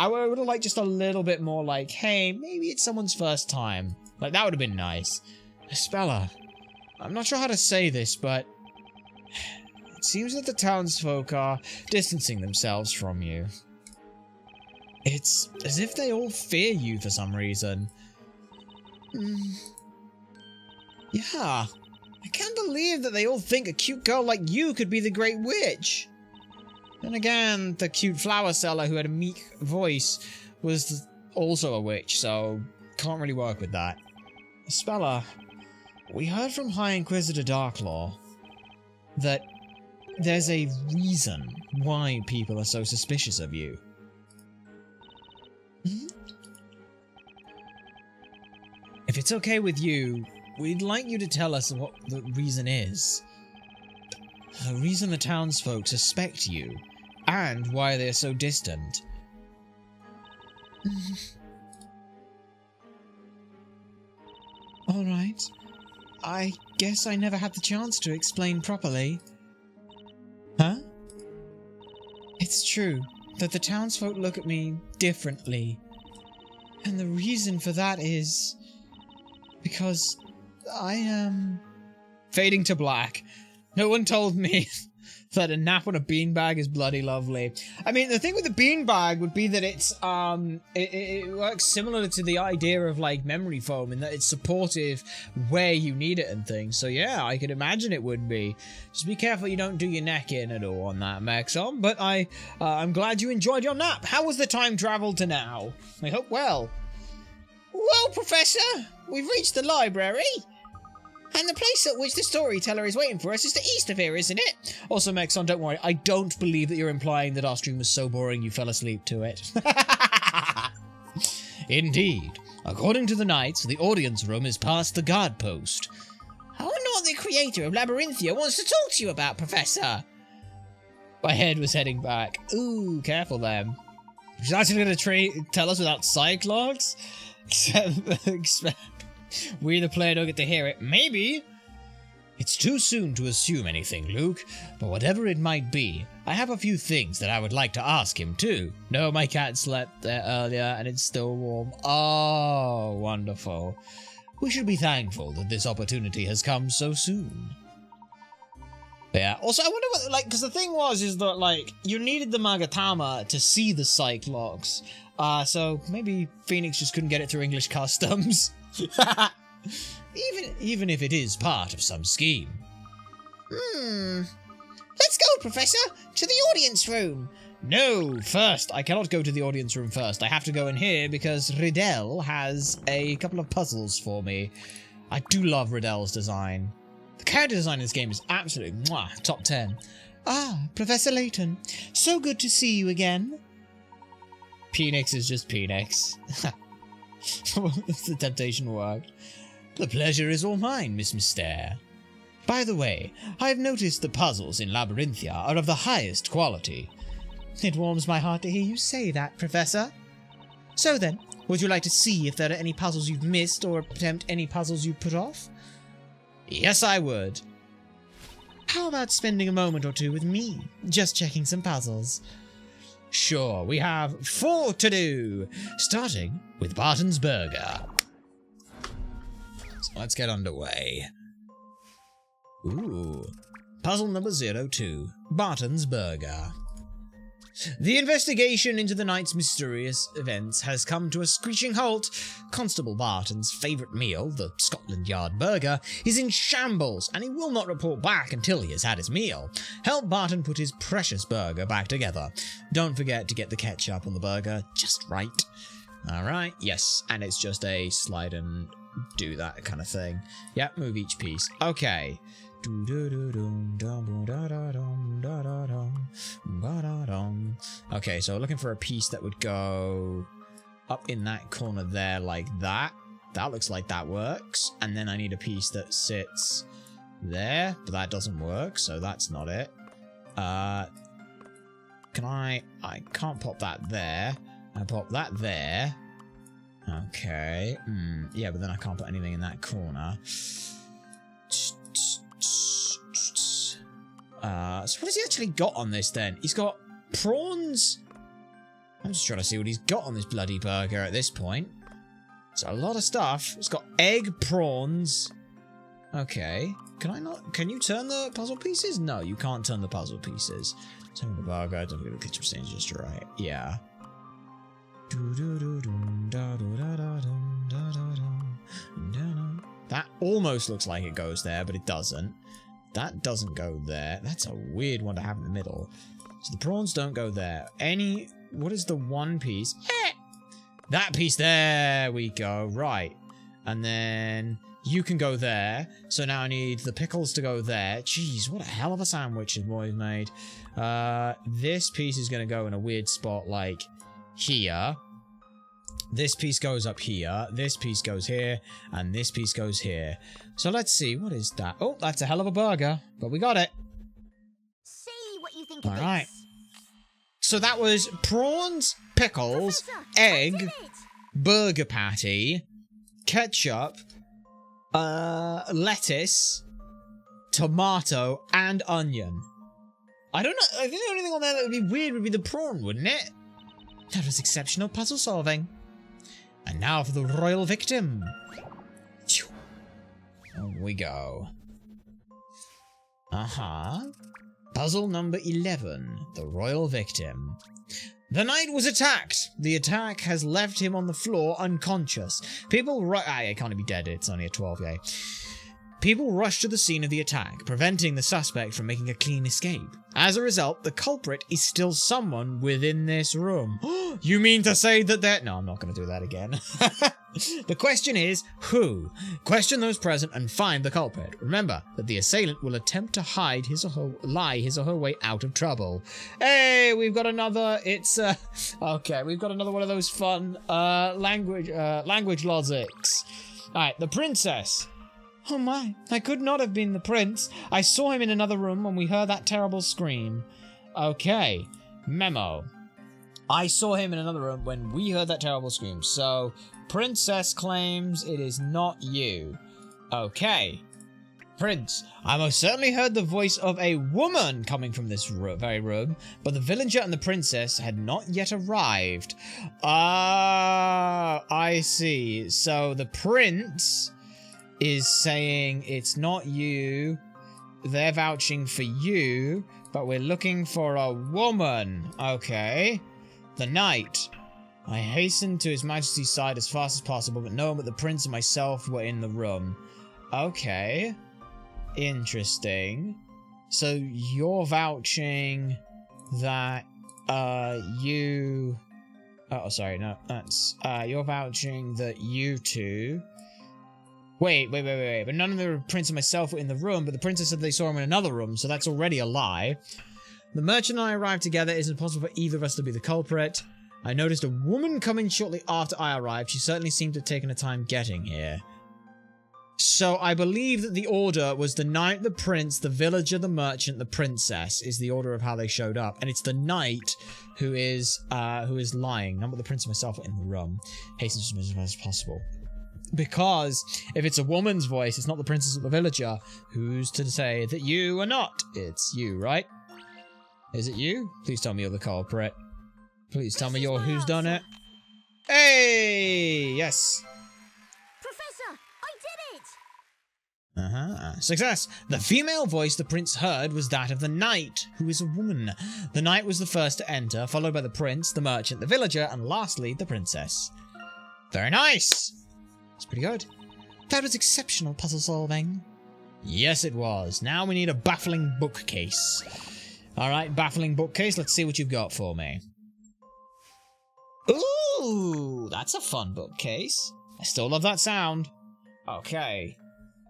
would have liked just a little bit more like, hey, maybe it's someone's first time. Like, that would have been nice. Spella, I'm not sure how to say this, but it seems that the townsfolk are distancing themselves from you. It's as if they all fear you for some reason. Yeah. I can't believe that they all think a cute girl like you could be the Great Witch. Then again, the cute flower seller who had a meek voice was also a witch, so can't really work with that. Spella, we heard from High Inquisitor Darklaw that there's a reason why people are so suspicious of you. If it's okay with you, we'd like you to tell us what the reason is. The reason the townsfolk suspect you, and why they're so distant. Alright. I guess I never had the chance to explain properly. Huh? It's true that the townsfolk look at me differently. And the reason for that is because I am fading to black. No one told me that a nap on a beanbag is bloody lovely. I mean, the thing with the beanbag would be that it's it works similar to the idea of like memory foam in that it's supportive where you need it and things. So yeah, I could imagine it would be. Just be careful you don't do your neck in at all on that, Maxon. But I'm glad you enjoyed your nap. How was the time travel to now? I hope well. Well, Professor, we've reached the library. And the place at which the storyteller is waiting for us is to east of here, isn't it? Also, Maxon, don't worry. I don't believe that you're implying that our stream was so boring you fell asleep to it. Indeed. According to the knights, the audience room is past the guard post. I wonder what the creator of Labyrinthia wants to talk to you about, Professor. My head was heading back. Ooh, careful then. She's actually going to tell us without Cyclops? Except we, the player, don't get to hear it. Maybe. It's too soon to assume anything, Luke, but whatever it might be, I have a few things that I would like to ask him, too. No, my cat slept there earlier, and it's still warm. Oh, wonderful. We should be thankful that this opportunity has come so soon. Yeah, also, I wonder what, like, because the thing is that, like, you needed the Magatama to see the Cyclops. So maybe Phoenix just couldn't get it through English customs. even if it is part of some scheme. Let's go, Professor, to the audience room. No, first, I cannot go to the audience room first. I have to go in here because Riddell has a couple of puzzles for me. I do love Riddell's design. The character design in this game is absolutely top 10. Ah, Professor Layton. So good to see you again. Penix is just Penix. The temptation worked. The pleasure is all mine, Miss Mystere. By the way, I've noticed the puzzles in Labyrinthia are of the highest quality. It warms my heart to hear you say that, Professor. So then, would you like to see if there are any puzzles you've missed or attempt any puzzles you've put off? Yes, I would. How about spending a moment or two with me, just checking some puzzles? Sure, we have 4 to do, starting with Barton's Burger. So let's get underway. Ooh. Puzzle number 02, Barton's Burger. The investigation into the night's mysterious events has come to a screeching halt. Constable Barton's favourite meal, the Scotland Yard burger, is in shambles, and he will not report back until he has had his meal. Help Barton put his precious burger back together. Don't forget to get the ketchup on the burger just right. Alright, yes, and it's just a slide and do that kind of thing. Yep, move each piece. Okay. Okay, so looking for a piece that would go up in that corner there like that. That looks like that works. And then I need a piece that sits there, but that doesn't work, so that's not it. Can I can't pop that there. I pop that there. Okay. Yeah, but then I can't put anything in that corner. So what has he actually got on this then? He's got prawns? I'm just trying to see what he's got on this bloody burger at this point. It's a lot of stuff. It's got egg, prawns. Okay. Can you turn the puzzle pieces? No, you can't turn the puzzle pieces. Turn the burger. Don't get the kitchen stains just right. Yeah. That almost looks like it goes there, but it doesn't. That doesn't go there. That's a weird one to have in the middle. So the prawns don't go there. What is the one piece? That piece, there we go. Right. And then you can go there. So now I need the pickles to go there. Jeez, what a hell of a sandwich this boy's made. This piece is going to go in a weird spot like here. This piece goes up here, this piece goes here, and this piece goes here. So let's see, what is that? Oh, that's a hell of a burger, but we got it. Say what you think. All right. So that was prawns, pickles, egg, burger patty, ketchup, lettuce, tomato, and onion. I don't know, I think the only thing on there that would be weird would be the prawn, wouldn't it? That was exceptional puzzle solving. And now for the royal victim. On we go. Puzzle number 11. The royal victim. The knight was attacked. The attack has left him on the floor unconscious. It can't be dead. It's only a 12, yay. People rushed to the scene of the attack, preventing the suspect from making a clean escape. As a result, the culprit is still someone within this room. You mean to say that they're... No, I'm not going to do that again. The question is, who? Question those present and find the culprit. Remember that the assailant will attempt to hide lie his or her way out of trouble. Hey, we've got another... Okay, we've got another one of those fun language logics. Alright, the princess... Oh my, I could not have been the prince. I saw him in another room when we heard that terrible scream. Okay, memo. I saw him in another room when we heard that terrible scream. So, princess claims it is not you. Okay. Prince, I most certainly heard the voice of a woman coming from this very room, but the villager and the princess had not yet arrived. I see. So, the prince... is saying it's not you, they're vouching for you, but we're looking for a woman. Okay. The knight. I hastened to His Majesty's side as fast as possible, but no one but the prince and myself were in the room. Okay. Interesting. So you're vouching that, you... Oh, sorry, no, that's... you're vouching that you two... Wait. But none of the prince and myself were in the room, but the princess said they saw him in another room, so that's already a lie. The merchant and I arrived together. It isn't possible for either of us to be the culprit. I noticed a woman come in shortly after I arrived. She certainly seemed to have taken her time getting here. So I believe that the order was the knight, the prince, the villager, the merchant, the princess is the order of how they showed up. And it's the knight who is lying. Not but the prince and myself are in the room. Hasten as much as possible. Because if it's a woman's voice, it's not the princess or the villager. Who's to say that you are not? It's you, right? Is it you? Please tell me you're the culprit. Please tell me you're who's done it. Hey! Yes. Professor, I did it! Success! The female voice the prince heard was that of the knight, who is a woman. The knight was the first to enter, followed by the prince, the merchant, the villager, and lastly, the princess. Very nice! That's pretty good. That was exceptional puzzle solving. Yes, it was. Now we need a baffling bookcase. Alright, baffling bookcase. Let's see what you've got for me. Ooh, that's a fun bookcase. I still love that sound. Okay.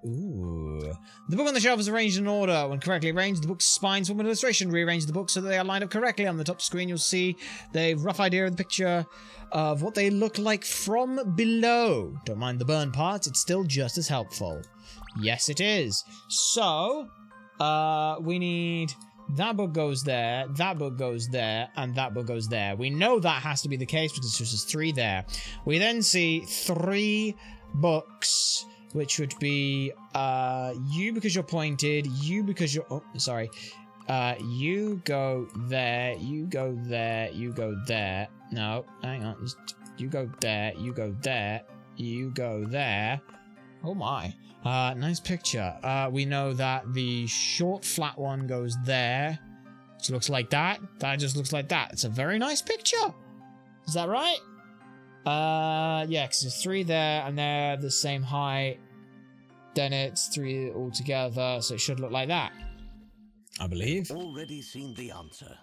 Ooh. The book on the shelf is arranged in order. When correctly arranged, the book's spines form an illustration. Rearrange the book so that they are lined up correctly. On the top screen, you'll see the rough idea of the picture of what they look like from below. Don't mind the burn parts. It's still just as helpful. Yes, it is. So, we need... That book goes there, that book goes there, and that book goes there. We know that has to be the case because there's just 3 there. We then see 3 books, which would be you because you're pointed, you because you're... Oh, sorry. You go there, you go there, you go there. No, hang on. You go there, you go there, you go there. Oh my. Nice picture. We know that the short flat one goes there. Which looks like that. That just looks like that. It's a very nice picture. Is that right? Yeah, because there's 3 there and they're the same height. Then it's 3 all together, so it should look like that. I believe. Already seen the answer.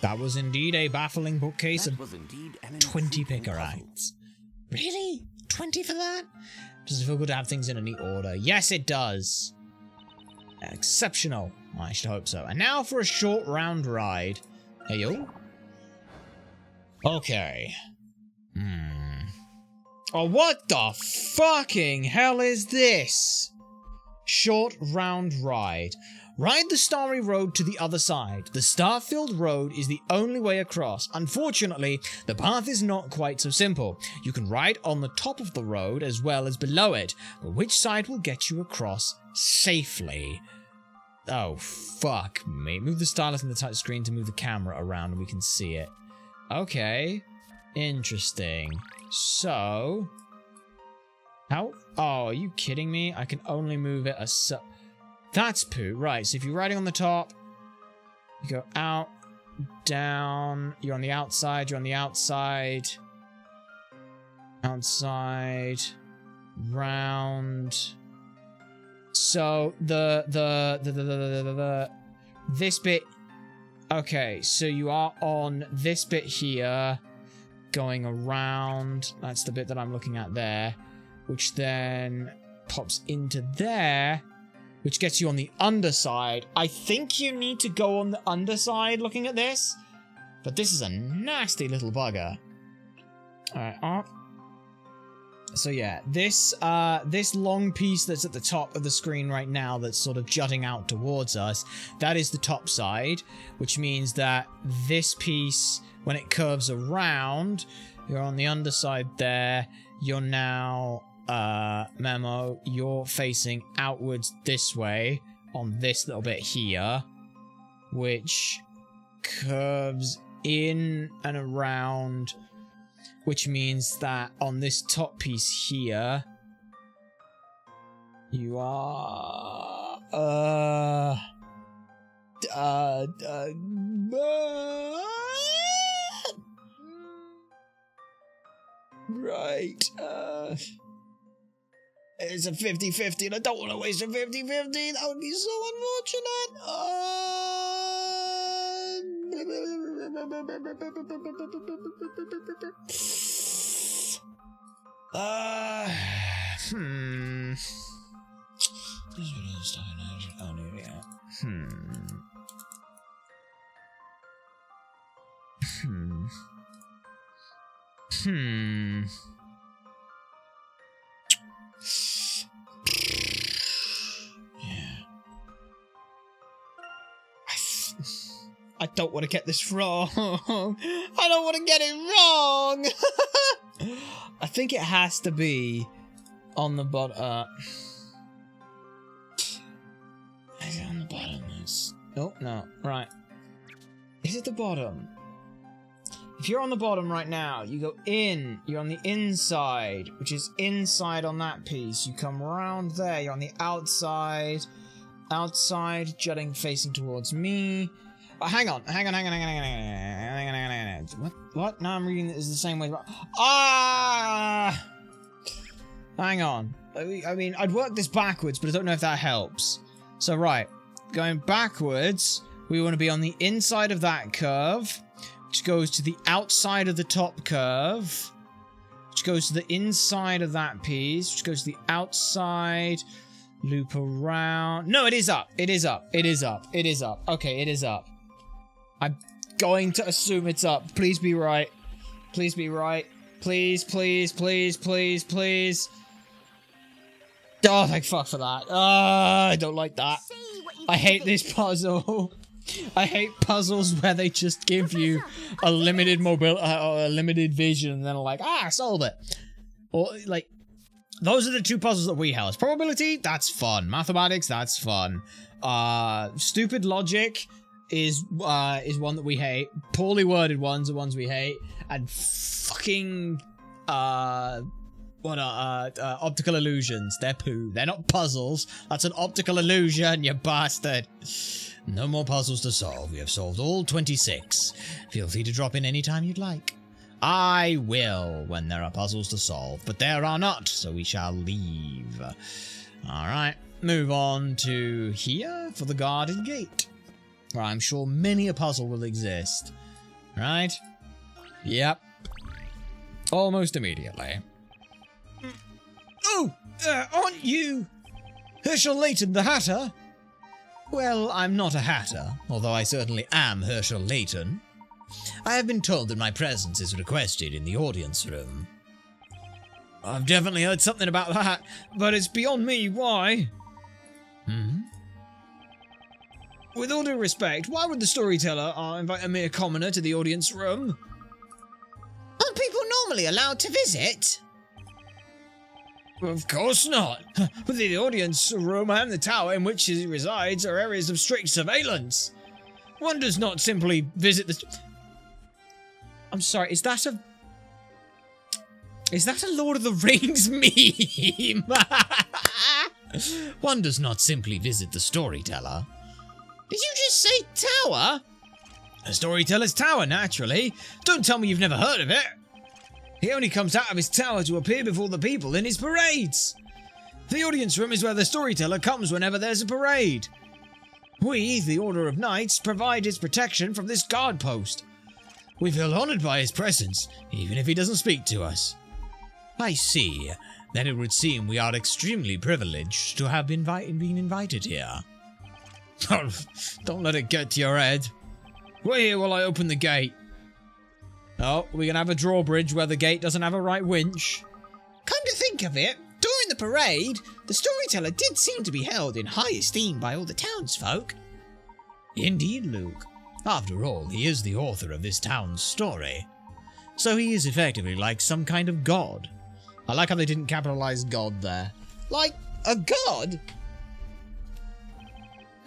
That was indeed a baffling bookcase That of was indeed an 20 intriguing pickerites. Really? 20 for that? Does it feel good to have things in a neat order? Yes, it does. Exceptional. I should hope so. And now for a short round ride. Hey, yo. Okay. Oh, what the fucking hell is this? Short round ride. Ride the starry road to the other side. The star-filled road is the only way across. Unfortunately, the path is not quite so simple. You can ride on the top of the road as well as below it, but which side will get you across safely? Oh, fuck me. Move the stylus on the touch screen to move the camera around and we can see it. Okay. Interesting. So... How? Oh, are you kidding me? I can only move it That's poo. Right, so if you're riding on the top, you go out, down, you're on the outside, outside, round. So this bit, okay, so you are on this bit here, going around, that's the bit that I'm looking at there, which then pops into there, which gets you on the underside. I think you need to go on the underside looking at this, but this is a nasty little bugger. Alright, up. So yeah, this long piece that's at the top of the screen right now that's sort of jutting out towards us, that is the top side, which means that this piece, when it curves around, you're on the underside there, you're now... Memo, you're facing outwards this way on this little bit here, which curves in and around, which means that on this top piece here, you are, right, it's a 50-50 and I don't want to waste a 50-50. That would be so unfortunate. I don't want to get this wrong. I don't want to get it wrong. I think it has to be on the bottom. Is it on the bottom? Oh, no. Right. Is it the bottom? If you're on the bottom right now, you go in. You're on the inside, which is inside on that piece. You come around there. You're on the outside. Outside, jutting, facing towards me. Oh, hang on. What? No, I'm reading this the same way. Ah! Hang on. I mean, I'd work this backwards, but I don't know if that helps. So, right. Going backwards, we want to be on the inside of that curve, which goes to the outside of the top curve, which goes to the inside of that piece, which goes to the outside, loop around. No, it is up. It is up. It is up. It is up. Okay, it is up. I'm going to assume it's up. Please be right. Please be right. Please, please, please, please, please. Oh, thank fuck for that. I don't like that. I hate this puzzle. I hate puzzles where they just give you a limited mobility or a limited vision and then are like, solve it. Or, like, those are the two puzzles that we have. Probability, that's fun. Mathematics, that's fun. Stupid logic is one that we hate. Poorly worded ones are ones we hate. And fucking optical illusions. They're poo. They're not puzzles. That's an optical illusion, you bastard. No more puzzles to solve. We have solved all 26. Feel free to drop in any time you'd like. I will when there are puzzles to solve, but there are not, so we shall leave. Alright, move on to here for the guarded gate, where I'm sure many a puzzle will exist. Right? Yep. Almost immediately. Oh! Aren't you Herschel Layton the Hatter? Well, I'm not a hatter, although I certainly am Herschel Layton. I have been told that my presence is requested in the audience room. I've definitely heard something about that, but it's beyond me. Why? With all due respect, why would the storyteller invite a mere commoner to the audience room? Aren't people normally allowed to visit? Of course not. But the audience room and the tower in which he resides are areas of strict surveillance. One does not simply visit the... I'm sorry, is that a Lord of the Rings meme? One does not simply visit the storyteller. Did you just say tower? A storyteller's tower, naturally. Don't tell me you've never heard of it. He only comes out of his tower to appear before the people in his parades. The audience room is where the storyteller comes whenever there's a parade. We, the Order of Knights, provide his protection from this guard post. We feel honoured by his presence, even if he doesn't speak to us. I see. Then it would seem we are extremely privileged to have been invited here. Don't let it get to your head. Wait here while I open the gate. Oh, we're going to have a drawbridge where the gate doesn't have a right winch. Come to think of it, during the parade, the storyteller did seem to be held in high esteem by all the townsfolk. Indeed, Luke. After all, he is the author of this town's story. So he is effectively like some kind of god. I like how they didn't capitalize god there. Like a god?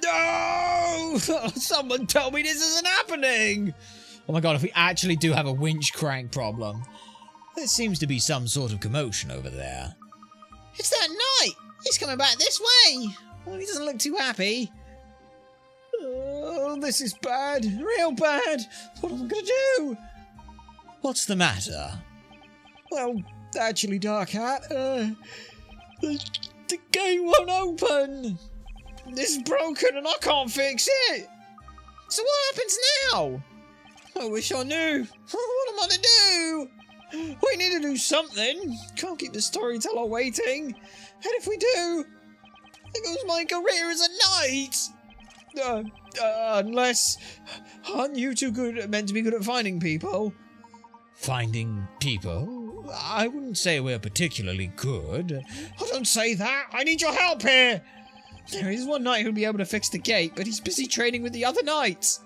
No! Someone tell me this isn't happening! Oh my god, if we actually do have a winch crank problem. There seems to be some sort of commotion over there. It's that knight! He's coming back this way! Well, he doesn't look too happy. Oh, this is bad. Real bad. What am I gonna do? What's the matter? Well, actually, Dark Hat, the gate won't open. This is broken and I can't fix it. So what happens now? I wish I knew. What am I to do? We need to do something. Can't keep the storyteller waiting. And if we do, there goes my career as a knight. Unless... Aren't you too good, meant to be good at finding people? Finding people? I wouldn't say we're particularly good. Oh, don't say that! I need your help here! There is one knight who'll be able to fix the gate, but he's busy training with the other knights.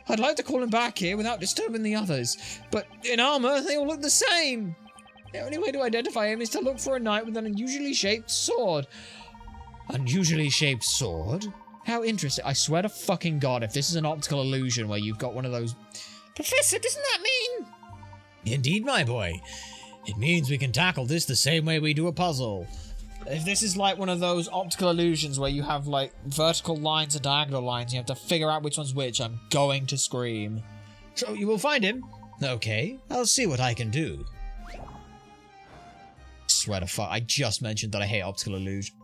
I'd like to call him back here without disturbing the others, but in armor, they all look the same. The only way to identify him is to look for a knight with an unusually shaped sword. Unusually shaped sword? How interesting. I swear to fucking God, if this is an optical illusion where you've got one of those... Professor, doesn't that mean... Indeed, my boy. It means we can tackle this the same way we do a puzzle. If this is like one of those optical illusions where you have like vertical lines and diagonal lines, you have to figure out which one's which, I'm going to scream. So you will find him? Okay, I'll see what I can do. Swear to fuck, I just mentioned that I hate optical illusion.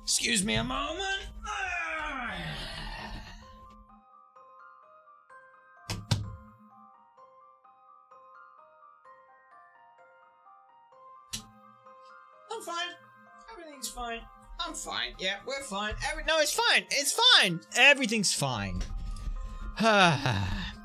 Excuse me a moment. I'm fine. Everything's fine. I'm fine. Yeah, we're fine. No, it's fine. It's fine. Everything's fine.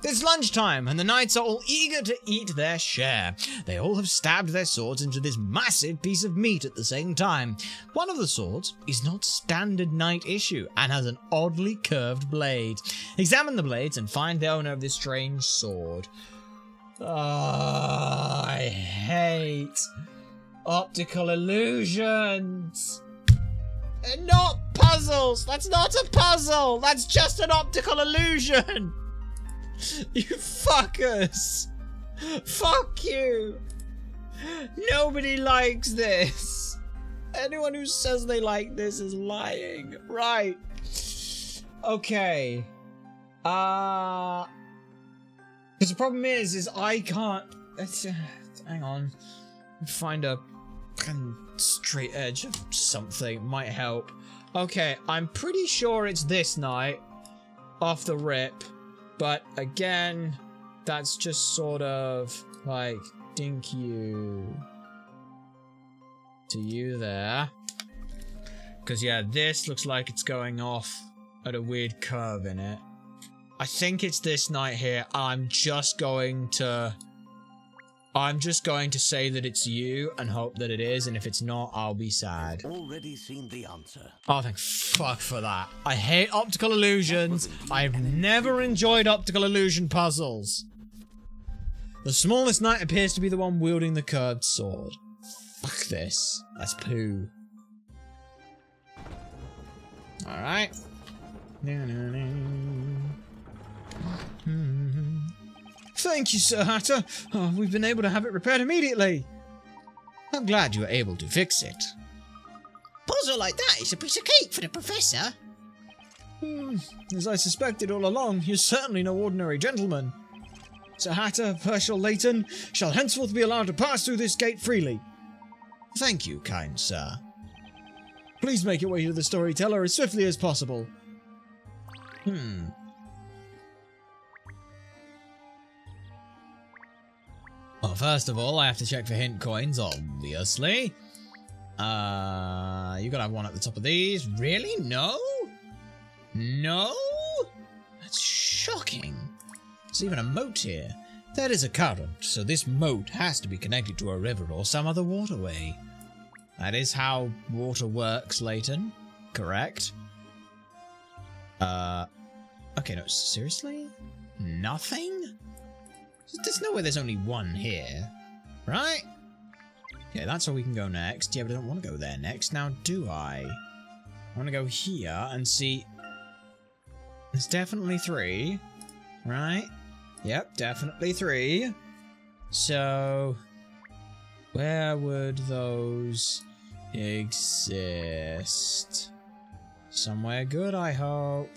It's lunchtime, and the knights are all eager to eat their share. They all have stabbed their swords into this massive piece of meat at the same time. One of the swords is not standard knight issue and has an oddly curved blade. Examine the blades and find the owner of this strange sword. Oh, I hate optical illusions. They're not puzzles. That's not a puzzle. That's just an optical illusion. You fuckers. Fuck you. Nobody likes this. Anyone who says they like this is lying. Right. Okay. Because the problem is I can't... hang on. Find a straight edge of something. Might help. Okay, I'm pretty sure it's this night. Off the rip. But again, that's just sort of like dink you to you there. Because yeah, this looks like it's going off at a weird curve in it. I think it's this night here. I'm just going to say that it's you and hope that it is, and if it's not, I'll be sad. Already seen the answer. Oh, thank fuck for that. I hate optical illusions. I've never enjoyed optical illusion puzzles. The smallest knight appears to be the one wielding the curved sword. Fuck this. That's poo. Alright. Thank you, Sir Hatter. Oh, we've been able to have it repaired immediately. I'm glad you were able to fix it. Puzzle like that is a piece of cake for the professor. As I suspected all along, you're certainly no ordinary gentleman. Sir Hatter, Herschel, Layton shall henceforth be allowed to pass through this gate freely. Thank you, kind sir. Please make your way to the storyteller as swiftly as possible. Well, first of all, I have to check for hint coins, obviously. You gotta have one at the top of these. Really? No? No? That's shocking. There's even a moat here. There is a current, so this moat has to be connected to a river or some other waterway. That is how water works, Layton. Correct? Okay, no, seriously? Nothing? There's no way there's only one here, right? Okay, that's where we can go next. Yeah, but I don't want to go there next now, do I? I want to go here and see... There's definitely 3, right? Yep, definitely 3. So... where would those exist? Somewhere good, I hope.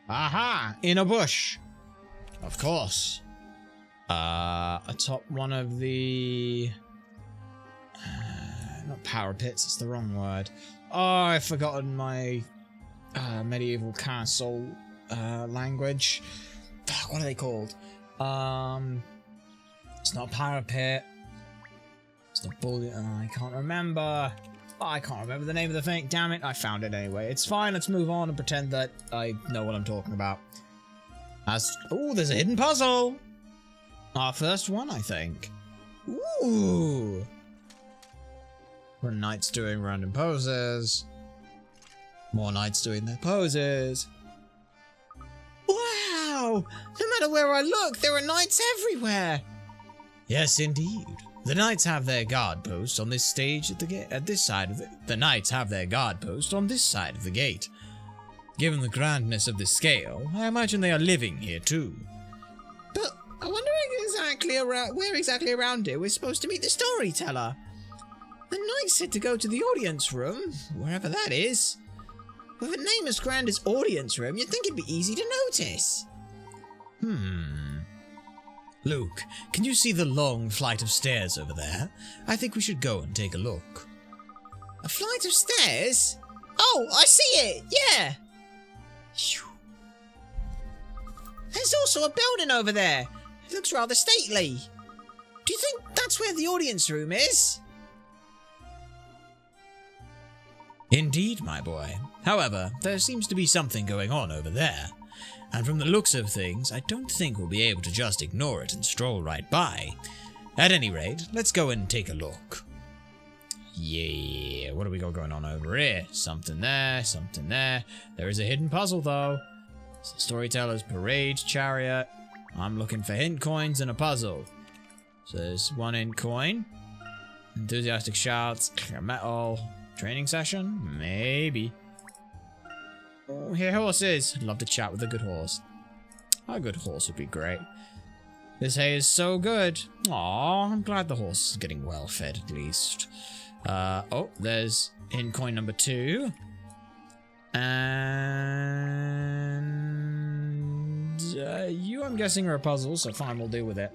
Aha! In a bush! Of course. Atop one of the... not parapets, it's the wrong word. Oh, I've forgotten my medieval castle language. Fuck, what are they called? It's not parapet. It's not bullion. I can't remember. I can't remember the name of the thing. Damn it, I found it anyway. It's fine, let's move on and pretend that I know what I'm talking about. Oh, there's a hidden puzzle! Our first one, I think. Ooh! More knights doing random poses. More knights doing their poses. Wow! No matter where I look, there are knights everywhere! Yes, indeed. The knights have their guard post on this stage at this side of the knights have their guard post on this side of the gate. Given the grandness of the scale, I imagine they are living here too. But I wonder where exactly around here we're supposed to meet the storyteller. The knight said to go to the audience room, wherever that is. With a name as grand as audience room, you'd think it'd be easy to notice. Luke, can you see the long flight of stairs over there? I think we should go and take a look. A flight of stairs? Oh, I see it! Yeah! Phew. There's also a building over there. It looks rather stately. Do you think that's where the audience room is? Indeed, my boy. However, there seems to be something going on over there. And from the looks of things, I don't think we'll be able to just ignore it and stroll right by. At any rate, let's go and take a look. Yeah, what do we got going on over here? Something there, something there. There is a hidden puzzle, though. It's the Storyteller's Parade Chariot. I'm looking for hint coins and a puzzle. So there's one hint coin. Enthusiastic shouts. Clear metal. Training session? Maybe. Oh, here horses. I'd love to chat with a good horse. A good horse would be great. This hay is so good. Aw, I'm glad the horse is getting well fed at least. Oh, there's hint coin number 2. And you, I'm guessing, are a puzzle, so fine, we'll deal with it.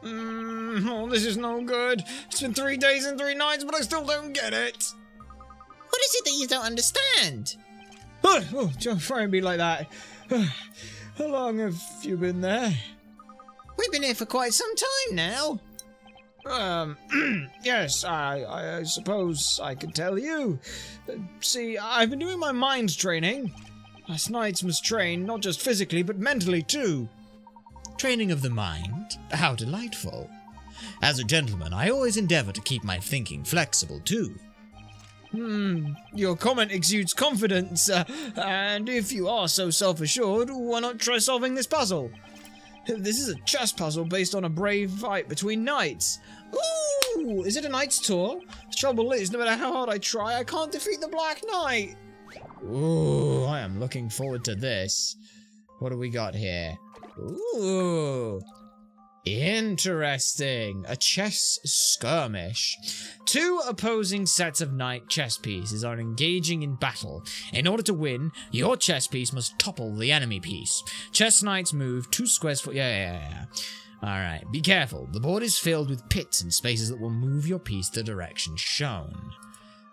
Oh, this is no good. It's been 3 days and 3 nights, but I still don't get it. What is it that you don't understand? Oh, don't try and be like that. How long have you been there? We've been here for quite some time now. Yes, I suppose I could tell you. See, I've been doing my mind training. Us knights must train, not just physically, but mentally too. Training of the mind? How delightful. As a gentleman, I always endeavor to keep my thinking flexible too. Your comment exudes confidence, and if you are so self-assured, why not try solving this puzzle? This is a chess puzzle based on a brave fight between knights. Ooh, is it a knight's tour? The trouble is, no matter how hard I try, I can't defeat the Black Knight. Ooh, I am looking forward to this. What do we got here? Ooh, interesting. A chess skirmish. 2 opposing sets of knight chess pieces are engaging in battle. In order to win, your chess piece must topple the enemy piece. Chess knights move 2 squares for... Yeah. Alright, be careful. The board is filled with pits and spaces that will move your piece the direction shown.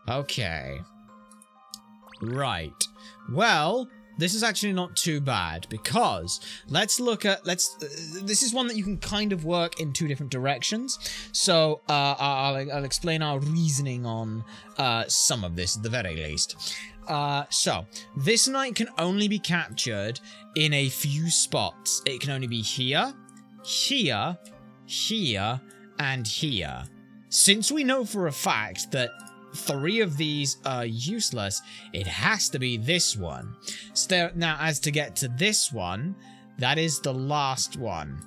Okay. Right. Well... this is actually not too bad, because let's look at, this is one that you can kind of work in 2 different directions. So, I'll explain our reasoning on, some of this at the very least. So, this knight can only be captured in a few spots. It can only be here, here, here, and here. Since we know for a fact that 3 of these are useless, it has to be this one. So now, as to get to this one, that is the last one.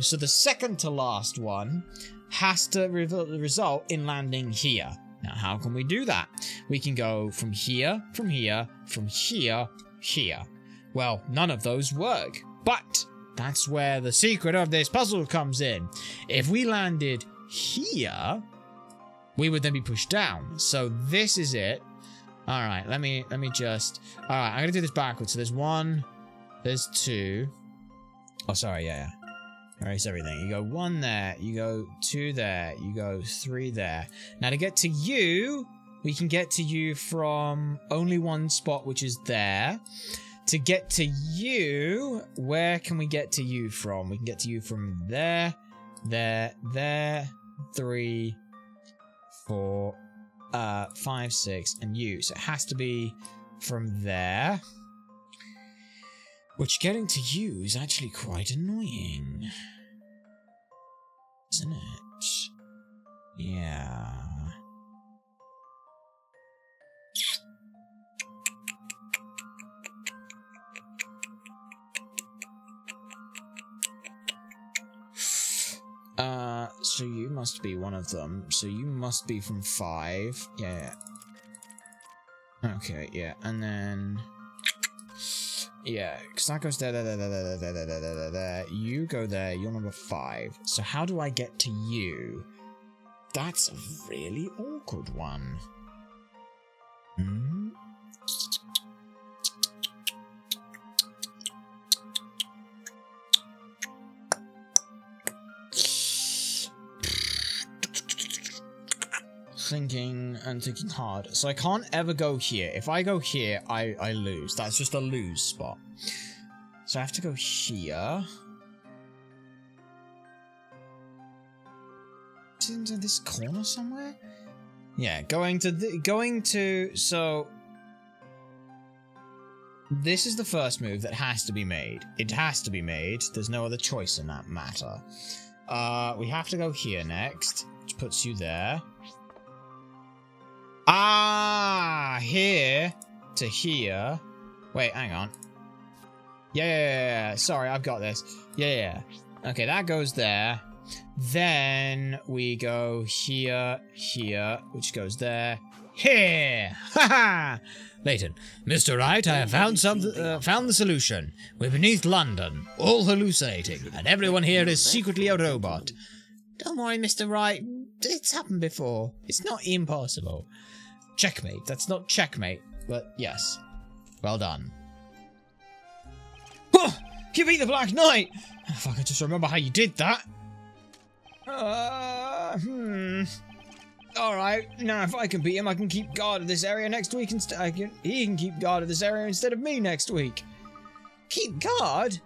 So the second to last one has to result in landing here. Now, how can we do that? We can go from here, from here, from here, here. Well, none of those work, but that's where the secret of this puzzle comes in. If we landed here, we would then be pushed down. So this is it. All right, let me just... all right, I'm going to do this backwards. So there's 1, there's 2. Oh, sorry, yeah. Erase everything. You go 1 there, you go 2 there, you go 3 there. Now to get to you, we can get to you from only one spot, which is there. To get to you, where can we get to you from? We can get to you from there, there, 3, 4, 5, 6, and you. So it has to be from there. Which getting to you is actually quite annoying. Isn't it? Yeah. So you must be one of them. So you must be from 5. Yeah. Okay, yeah. And then... yeah, because that goes there. You go there, you're number 5. So how do I get to you? That's a really awkward one. Hmm? Thinking hard. So I can't ever go here. If I go here, I lose. That's just a lose spot. So I have to go here. Is it into this corner somewhere? Yeah, so this is the first move that has to be made. It has to be made. There's no other choice in that matter. We have to go here next, which puts you there. Ah, here to here. Wait, hang on. Yeah. Sorry, I've got this. Yeah. Okay, that goes there. Then we go here, which goes there. Here! Haha! Layton, Mr. Wright, I have found the solution. We're beneath London, all hallucinating, and everyone here is secretly a robot. Don't worry, Mr. Wright. It's happened before. It's not impossible. Checkmate. That's not checkmate, but yes. Well done. Oh, you beat the Black Knight! Oh, fuck, I just remember how you did that. Alright, now if I can beat him, I can keep guard of this area next week instead. He can keep guard of this area instead of me next week. Keep guard?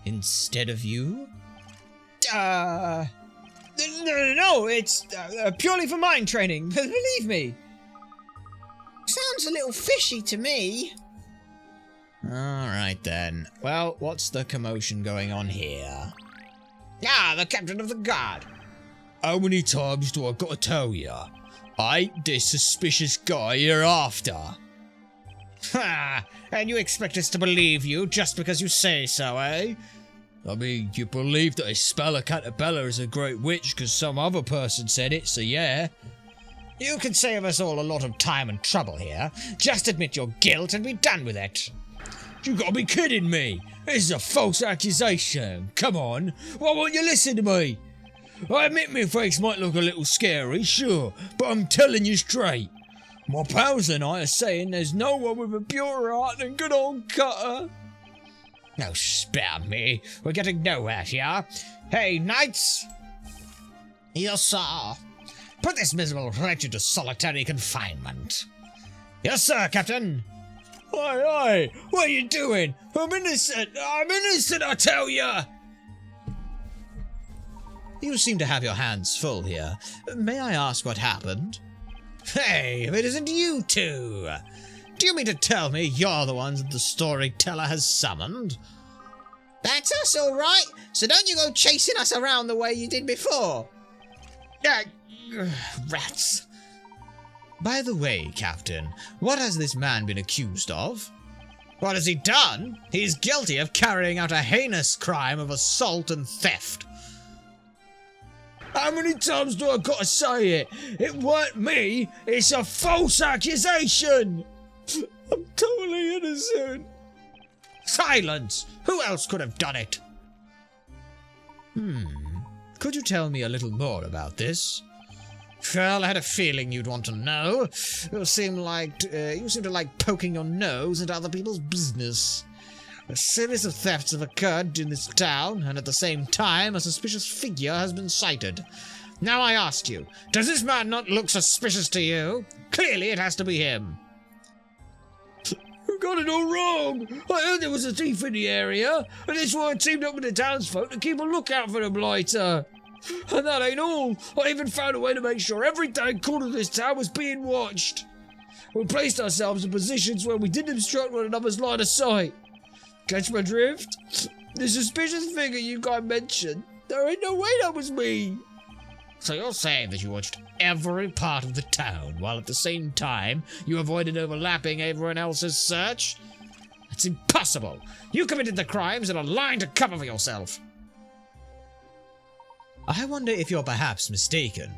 Instead of you? No, it's purely for mind training, believe me. Sounds a little fishy to me. Alright then. Well, what's the commotion going on here? Ah, the captain of the guard. How many times do I gotta tell ya? I ain't this suspicious guy you're after. Ha! And you expect us to believe you just because you say so, eh? I mean, you believe that Espella Catabella is a great witch because some other person said it, so yeah. You can save us all a lot of time and trouble here. Just admit your guilt and be done with it. You gotta be kidding me. This is a false accusation. Come on. Why won't you listen to me? I admit my face might look a little scary, sure, but I'm telling you straight. My pals and I are saying there's no one with a purer heart than good old Cutter. No, spare me. We're getting nowhere here. Hey, knights. Yes, sir. Put this miserable wretch into solitary confinement. Yes, sir, Captain. Aye. What are you doing? I'm innocent, I tell ya. You seem to have your hands full here. May I ask what happened? Hey, if it isn't you two! Do you mean to tell me you're the ones that the storyteller has summoned? That's us, all right. So don't you go chasing us around the way you did before. Rats. By the way, Captain, what has this man been accused of? What has he done? He's guilty of carrying out a heinous crime of assault and theft. How many times do I gotta say it? It weren't me. It's a false accusation. I'm totally innocent. Silence! Who else could have done it? Could you tell me a little more about this? Well, I had a feeling you'd want to know. You seem to like poking your nose into other people's business. A series of thefts have occurred in this town, and at the same time, a suspicious figure has been sighted. Now I ask you, does this man not look suspicious to you? Clearly it has to be him. You got it all wrong. I heard there was a thief in the area, and that's why I teamed up with the townsfolk to keep a lookout for the blighter. And that ain't all. I even found a way to make sure every darn corner of this town was being watched. We placed ourselves in positions where we didn't obstruct one another's line of sight. Catch my drift? The suspicious figure you guys mentioned, there ain't no way that was me. So you're saying that you watched every part of the town, while at the same time you avoided overlapping everyone else's search? That's impossible! You committed the crimes and are lying to cover for yourself! I wonder if you're perhaps mistaken.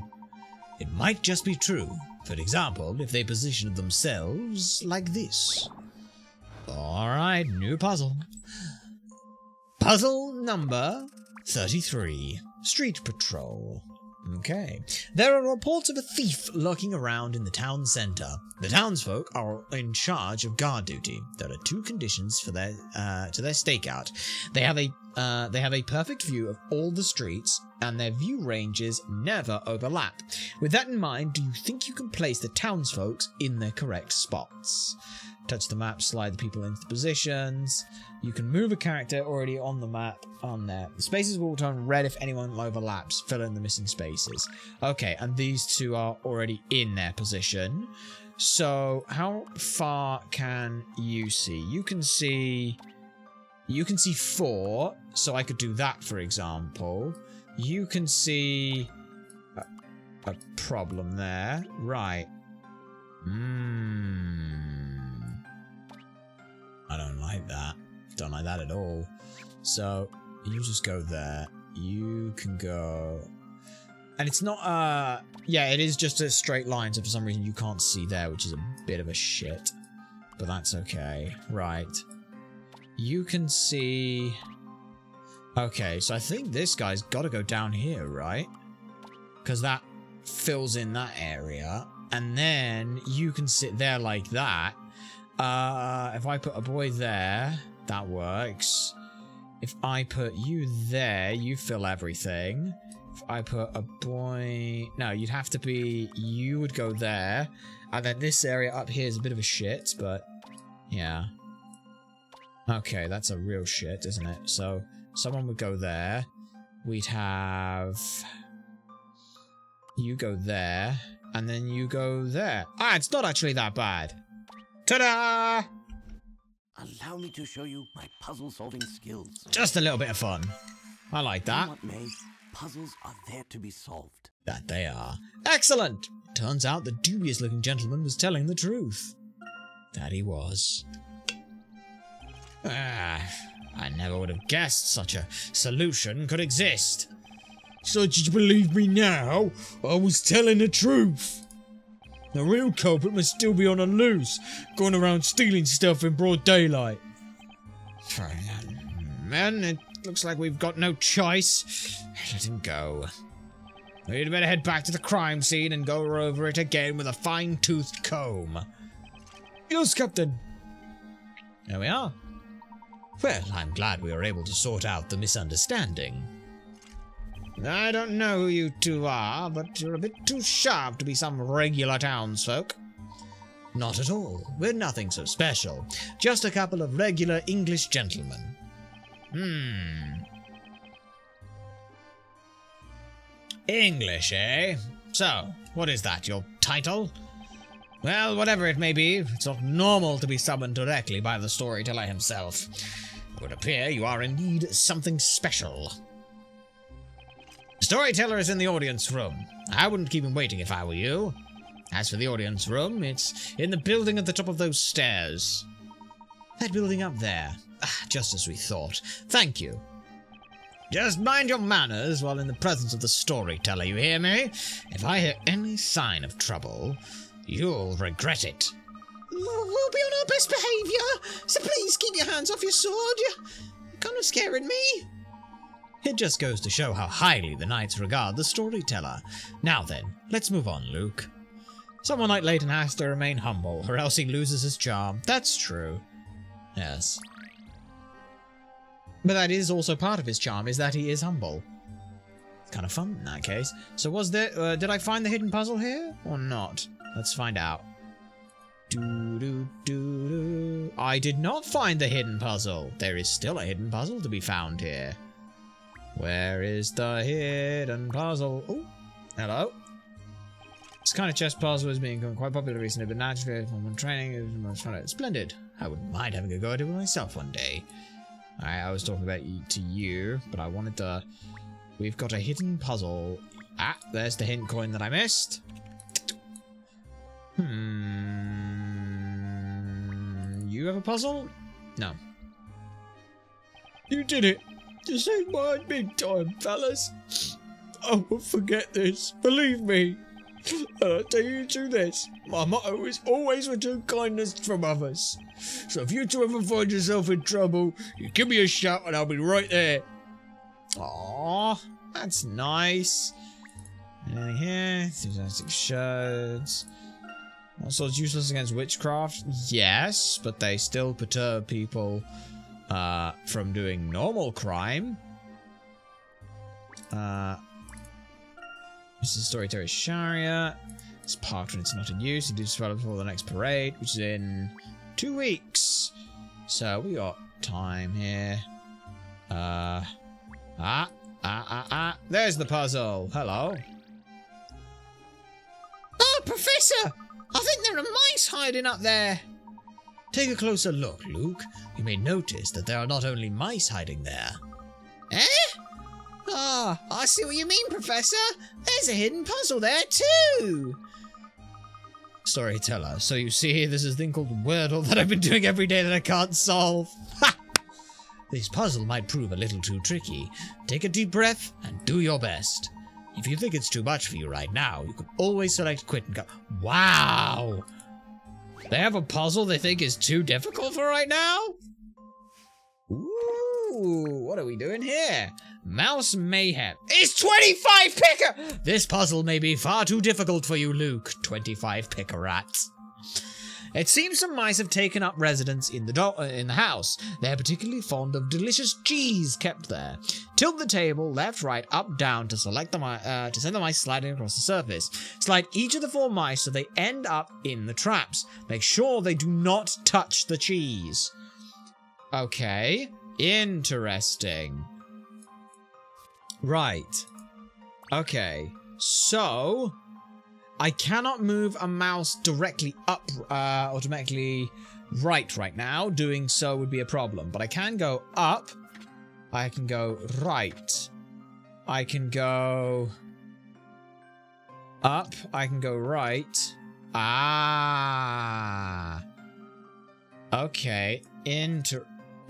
It might just be true. For example, if they positioned themselves like this. Alright, new puzzle. Puzzle number 33. Street Patrol. Okay. There are reports of a thief lurking around in the town centre. The townsfolk are in charge of guard duty. There are two conditions for their stakeout. They have a perfect view of all the streets, and their view ranges never overlap. With that in mind, do you think you can place the townsfolk in their correct spots? Touch the map, slide the people into the positions. You can move a character already on the map on there. The spaces will turn red if anyone overlaps. Fill in the missing spaces. Okay, and these two are already in their position. So how far can you see? You can see 4, so I could do that, for example. You can see a problem there. Right. I don't like that. Don't like that at all. So, you just go there. You can go... And it's not, yeah, it is just a straight line, so for some reason you can't see there, which is a bit of a shit. But that's okay. Right. You can see... Okay, so I think this guy's got to go down here, right? Because that fills in that area. And then you can sit there like that. If I put a boy there, that works. If I put you there, you fill everything. If I put a boy... No, you'd have to be... You would go there. And then this area up here is a bit of a shit, but... Yeah. Okay, that's a real shit, isn't it? So, someone would go there. We'd have... You go there. And then you go there. Ah, it's not actually that bad. Ta-da! Allow me to show you my puzzle-solving skills. Just a little bit of fun. I like that. What may, puzzles are there to be solved. That they are. Excellent! Turns out the dubious-looking gentleman was telling the truth. That he was. I never would have guessed such a solution could exist. So did you believe me now? I was telling the truth. The real culprit must still be on the loose, going around stealing stuff in broad daylight. Men, it looks like we've got no choice. Let him go. We'd better head back to the crime scene and go over it again with a fine-toothed comb. Yes, Captain. There we are. Well, I'm glad we were able to sort out the misunderstanding. I don't know who you two are, but you're a bit too sharp to be some regular townsfolk. Not at all. We're nothing so special. Just a couple of regular English gentlemen. English, eh? So, what is that, your title? Well, whatever it may be, it's not normal to be summoned directly by the storyteller himself. It would appear you are indeed something special. The storyteller is in the audience room. I wouldn't keep him waiting if I were you. As for the audience room, it's in the building at the top of those stairs. That building up there. Ah, just as we thought. Thank you. Just mind your manners while in the presence of the storyteller, you hear me? If I hear any sign of trouble, you'll regret it. We'll be on our best behaviour, so please keep your hands off your sword. You're kind of scaring me. It just goes to show how highly the knights regard the storyteller. Now then, let's move on, Luke. Someone like Layton has to remain humble, or else he loses his charm. That's true. Yes. But that is also part of his charm, is that he is humble. It's kind of fun in that case. So was there... did I find the hidden puzzle here, or not? Let's find out. I did not find the hidden puzzle. There is still a hidden puzzle to be found here. Where is the hidden puzzle? Oh, hello. This kind of chess puzzle has become quite popular recently, but naturally, from training is much fun. Splendid. I wouldn't mind having a go at it myself one day. Alright, I was talking about to you, but I wanted to... We've got a hidden puzzle. Ah, there's the hint coin that I missed. You have a puzzle? No. You did it. This ain't mine big time, fellas. I won't forget this. Believe me. I'll tell you to this. My motto is always return kindness from others. So if you two ever find yourself in trouble, you give me a shout and I'll be right there. Aww, that's nice. And here, enthusiastic shirts. Also, it's useless against witchcraft. Yes, but they still perturb people from doing normal crime. This is Storyteller Chariot. It's parked when it's not in use. You do develop before the next parade, which is in 2 weeks. So we got time here. There's the puzzle. Hello. Oh, Professor! I think there are mice hiding up there. Take a closer look, Luke. You may notice that there are not only mice hiding there. Eh? Ah, I see what you mean, Professor. There's a hidden puzzle there, too. Storyteller, so you see, there's a thing called Wordle that I've been doing every day that I can't solve. Ha! This puzzle might prove a little too tricky. Take a deep breath and do your best. If you think it's too much for you right now, you can always select quit and go. Wow! They have a puzzle they think is too difficult for right now? Ooh, what are we doing here? Mouse Mayhem. It's 25 picker! This puzzle may be far too difficult for you, Luke. 25 picker rats. It seems some mice have taken up residence in the house. They're particularly fond of delicious cheese kept there. Tilt the table left, right, up, down to select the to send the mice sliding across the surface. Slide each of the 4 mice so they end up in the traps. Make sure they do not touch the cheese. Okay, interesting. Right. Okay, so I cannot move a mouse directly up, automatically right now. Doing so would be a problem. But I can go up. I can go right. I can go up. I can go right. Ah. Okay.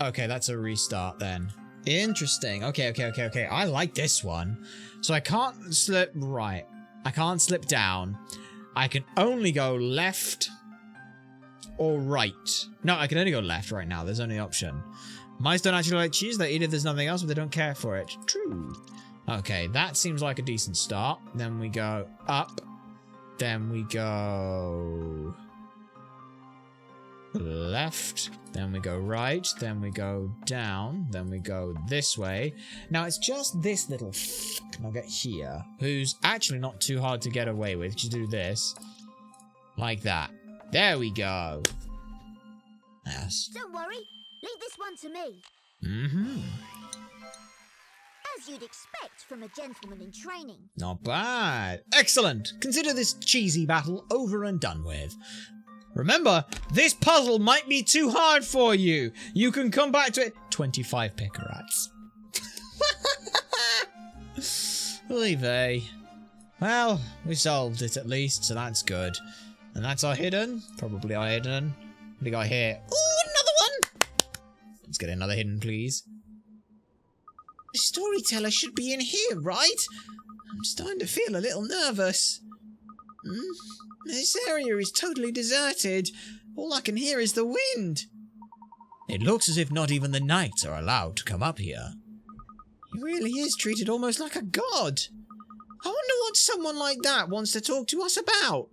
Okay, that's a restart then. Interesting. Okay. I like this one. So I can't slip right. I can't slip down. I can only go left or right. No, I can only go left right now. There's only an option. Mice don't actually like cheese. They eat it. There's nothing else, but they don't care for it. True. Okay, that seems like a decent start. Then we go up. Then we go left. Then we go right. Then we go down. Then we go this way. Now it's just this little nugget here, who's actually not too hard to get away with. Just do this. Like that. There we go. Yes. Don't worry. Leave this one to me. Mm-hmm. As you'd expect from a gentleman in training. Not bad. Excellent. Consider this cheesy battle over and done with. Remember, this puzzle might be too hard for you. You can come back to it. 25 picker rats. Oy vey. Well, we solved it at least, so that's good. And that's our hidden. Probably our hidden. What do we got here? Ooh, another one! Let's get another hidden, please. The storyteller should be in here, right? I'm starting to feel a little nervous. This area is totally deserted. All I can hear is the wind. It looks as if not even the knights are allowed to come up here. He really is treated almost like a god. I wonder what someone like that wants to talk to us about.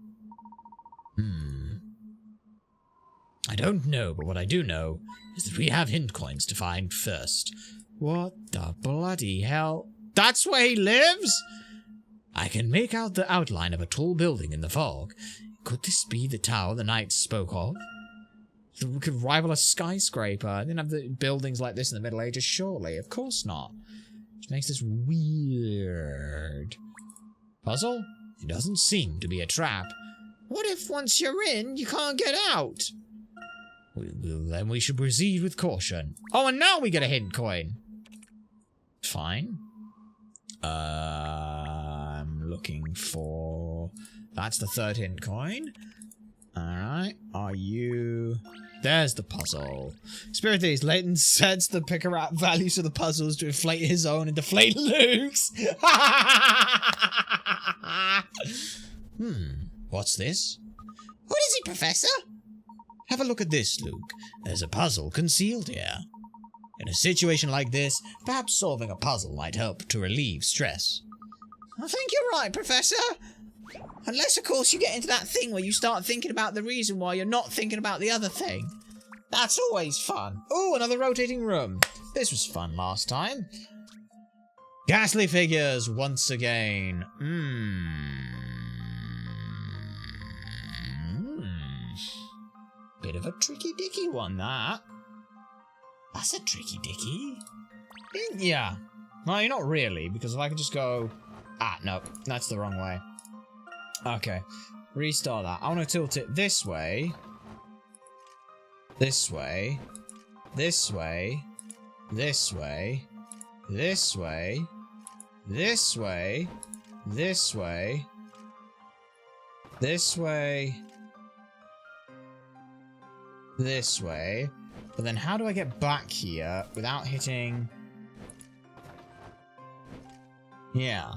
I don't know, but what I do know is that we have hint coins to find first. What the bloody hell? That's where he lives? I can make out the outline of a tall building in the fog. Could this be the tower the knights spoke of? We could rival a skyscraper. They didn't have the buildings like this in the Middle Ages, surely. Of course not. Which makes this weird. Puzzle? It doesn't seem to be a trap. What if once you're in, you can't get out? Well, then we should proceed with caution. Oh, and now we get a hidden coin. Fine. I'm looking for... That's the third hidden coin. Alright, are you... There's the puzzle. Spirit Thieves, Layton sets the picker out values of the puzzles to inflate his own and deflate Luke's. What's this? What is it, Professor? Have a look at this, Luke. There's a puzzle concealed here. In a situation like this, perhaps solving a puzzle might help to relieve stress. I think you're right, Professor. Unless, of course, you get into that thing where you start thinking about the reason why you're not thinking about the other thing. That's always fun. Ooh, another rotating room. This was fun last time. Ghastly figures once again. Bit of a tricky dicky one, that. That's a tricky dicky. Yeah. Well, you're not really, because if I can just go... Ah, no. That's the wrong way. Okay. Restart that. I want to tilt it this way. This way. This way. This way. This way. This way. This way. This way. This way. But then how do I get back here without hitting... Yeah.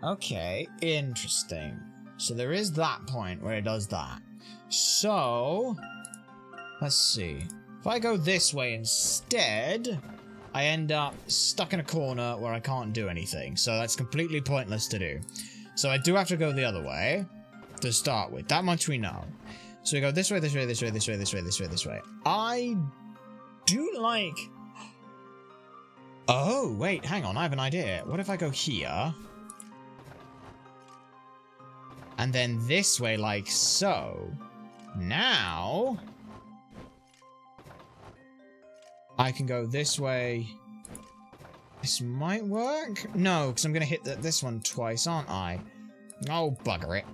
Okay. Interesting. So there is that point where it does that. So... Let's see. If I go this way instead, I end up stuck in a corner where I can't do anything. So that's completely pointless to do. So I do have to go the other way to start with. That much we know. So we go this way, this way, this way, this way, this way, this way, this way. I do like... Oh, wait, hang on. I have an idea. What if I go here? And then this way, like so. Now... I can go this way. This might work? No, because I'm going to hit this one twice, aren't I? Oh, bugger it.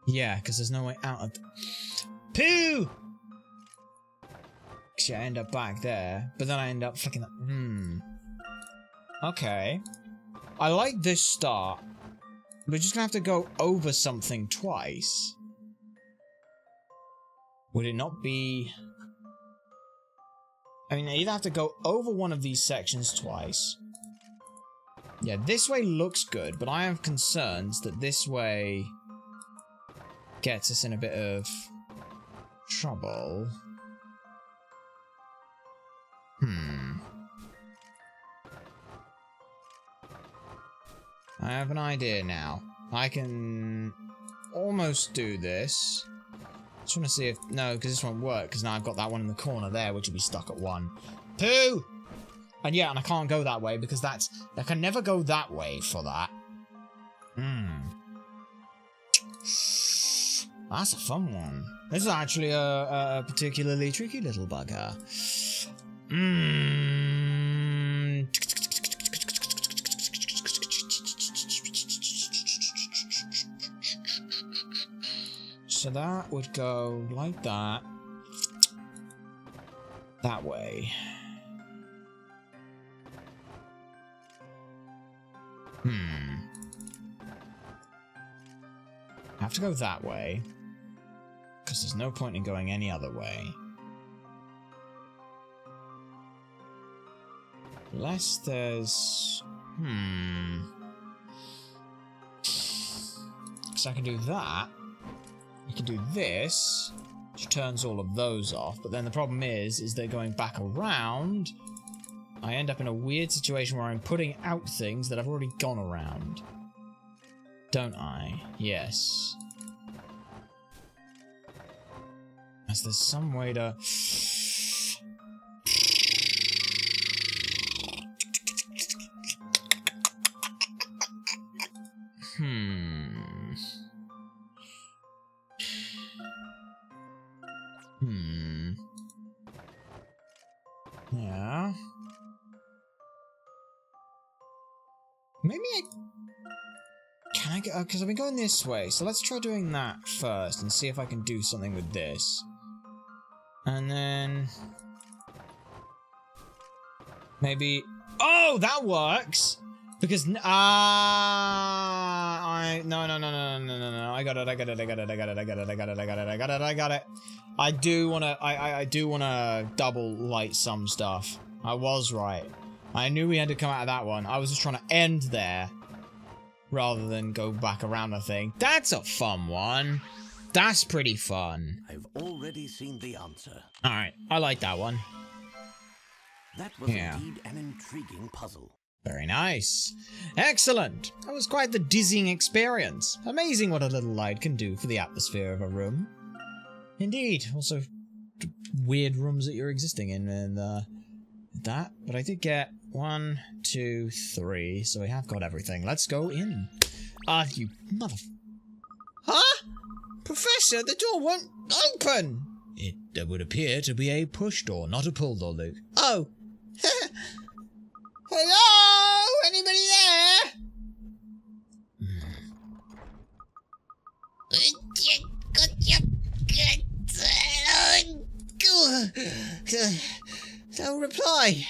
Yeah, because there's no way out of... Pooh! Actually, I end up back there, but then I end up flicking that... Okay. I like this start. We're just going to have to go over something twice. Would it not be... I mean, I either have to go over one of these sections twice. Yeah, this way looks good, but I have concerns that this way gets us in a bit of trouble. I have an idea now. I can almost do this. Just want to see if... No, because this won't work, because now I've got that one in the corner there, which will be stuck at 1. Pooh! And yeah, and I can't go that way, because that's... I can never go that way for that. That's a fun one. This is actually a particularly tricky little bugger. So that would go like that. That way. I have to go that way. Because there's no point in going any other way. Unless there's... Because I can do that. I can do this, which turns all of those off, but then the problem is they're going back around. I end up in a weird situation where I'm putting out things that I've already gone around. Don't I? Yes. As there's some way to... can I go? Because I've been going this way, so let's try doing that first and see if I can do something with this. And then maybe. Oh, that works. Because no. I got it. I do wanna double light some stuff. I was right. I knew we had to come out of that one. I was just trying to end there rather than go back around the thing. That's a fun one. That's pretty fun. I've already seen the answer. Alright, I like that one. That was indeed an intriguing puzzle. Very nice. Excellent. That was quite the dizzying experience. Amazing what a little light can do for the atmosphere of a room. Indeed. Also, weird rooms that you're existing in and that. But I did get 1, 2, 3. So we have got everything. Let's go in. You mother... Huh? Professor, the door won't open. It would appear to be a push door, not a pull door, Luke. Oh. Hello? Anybody there? No reply.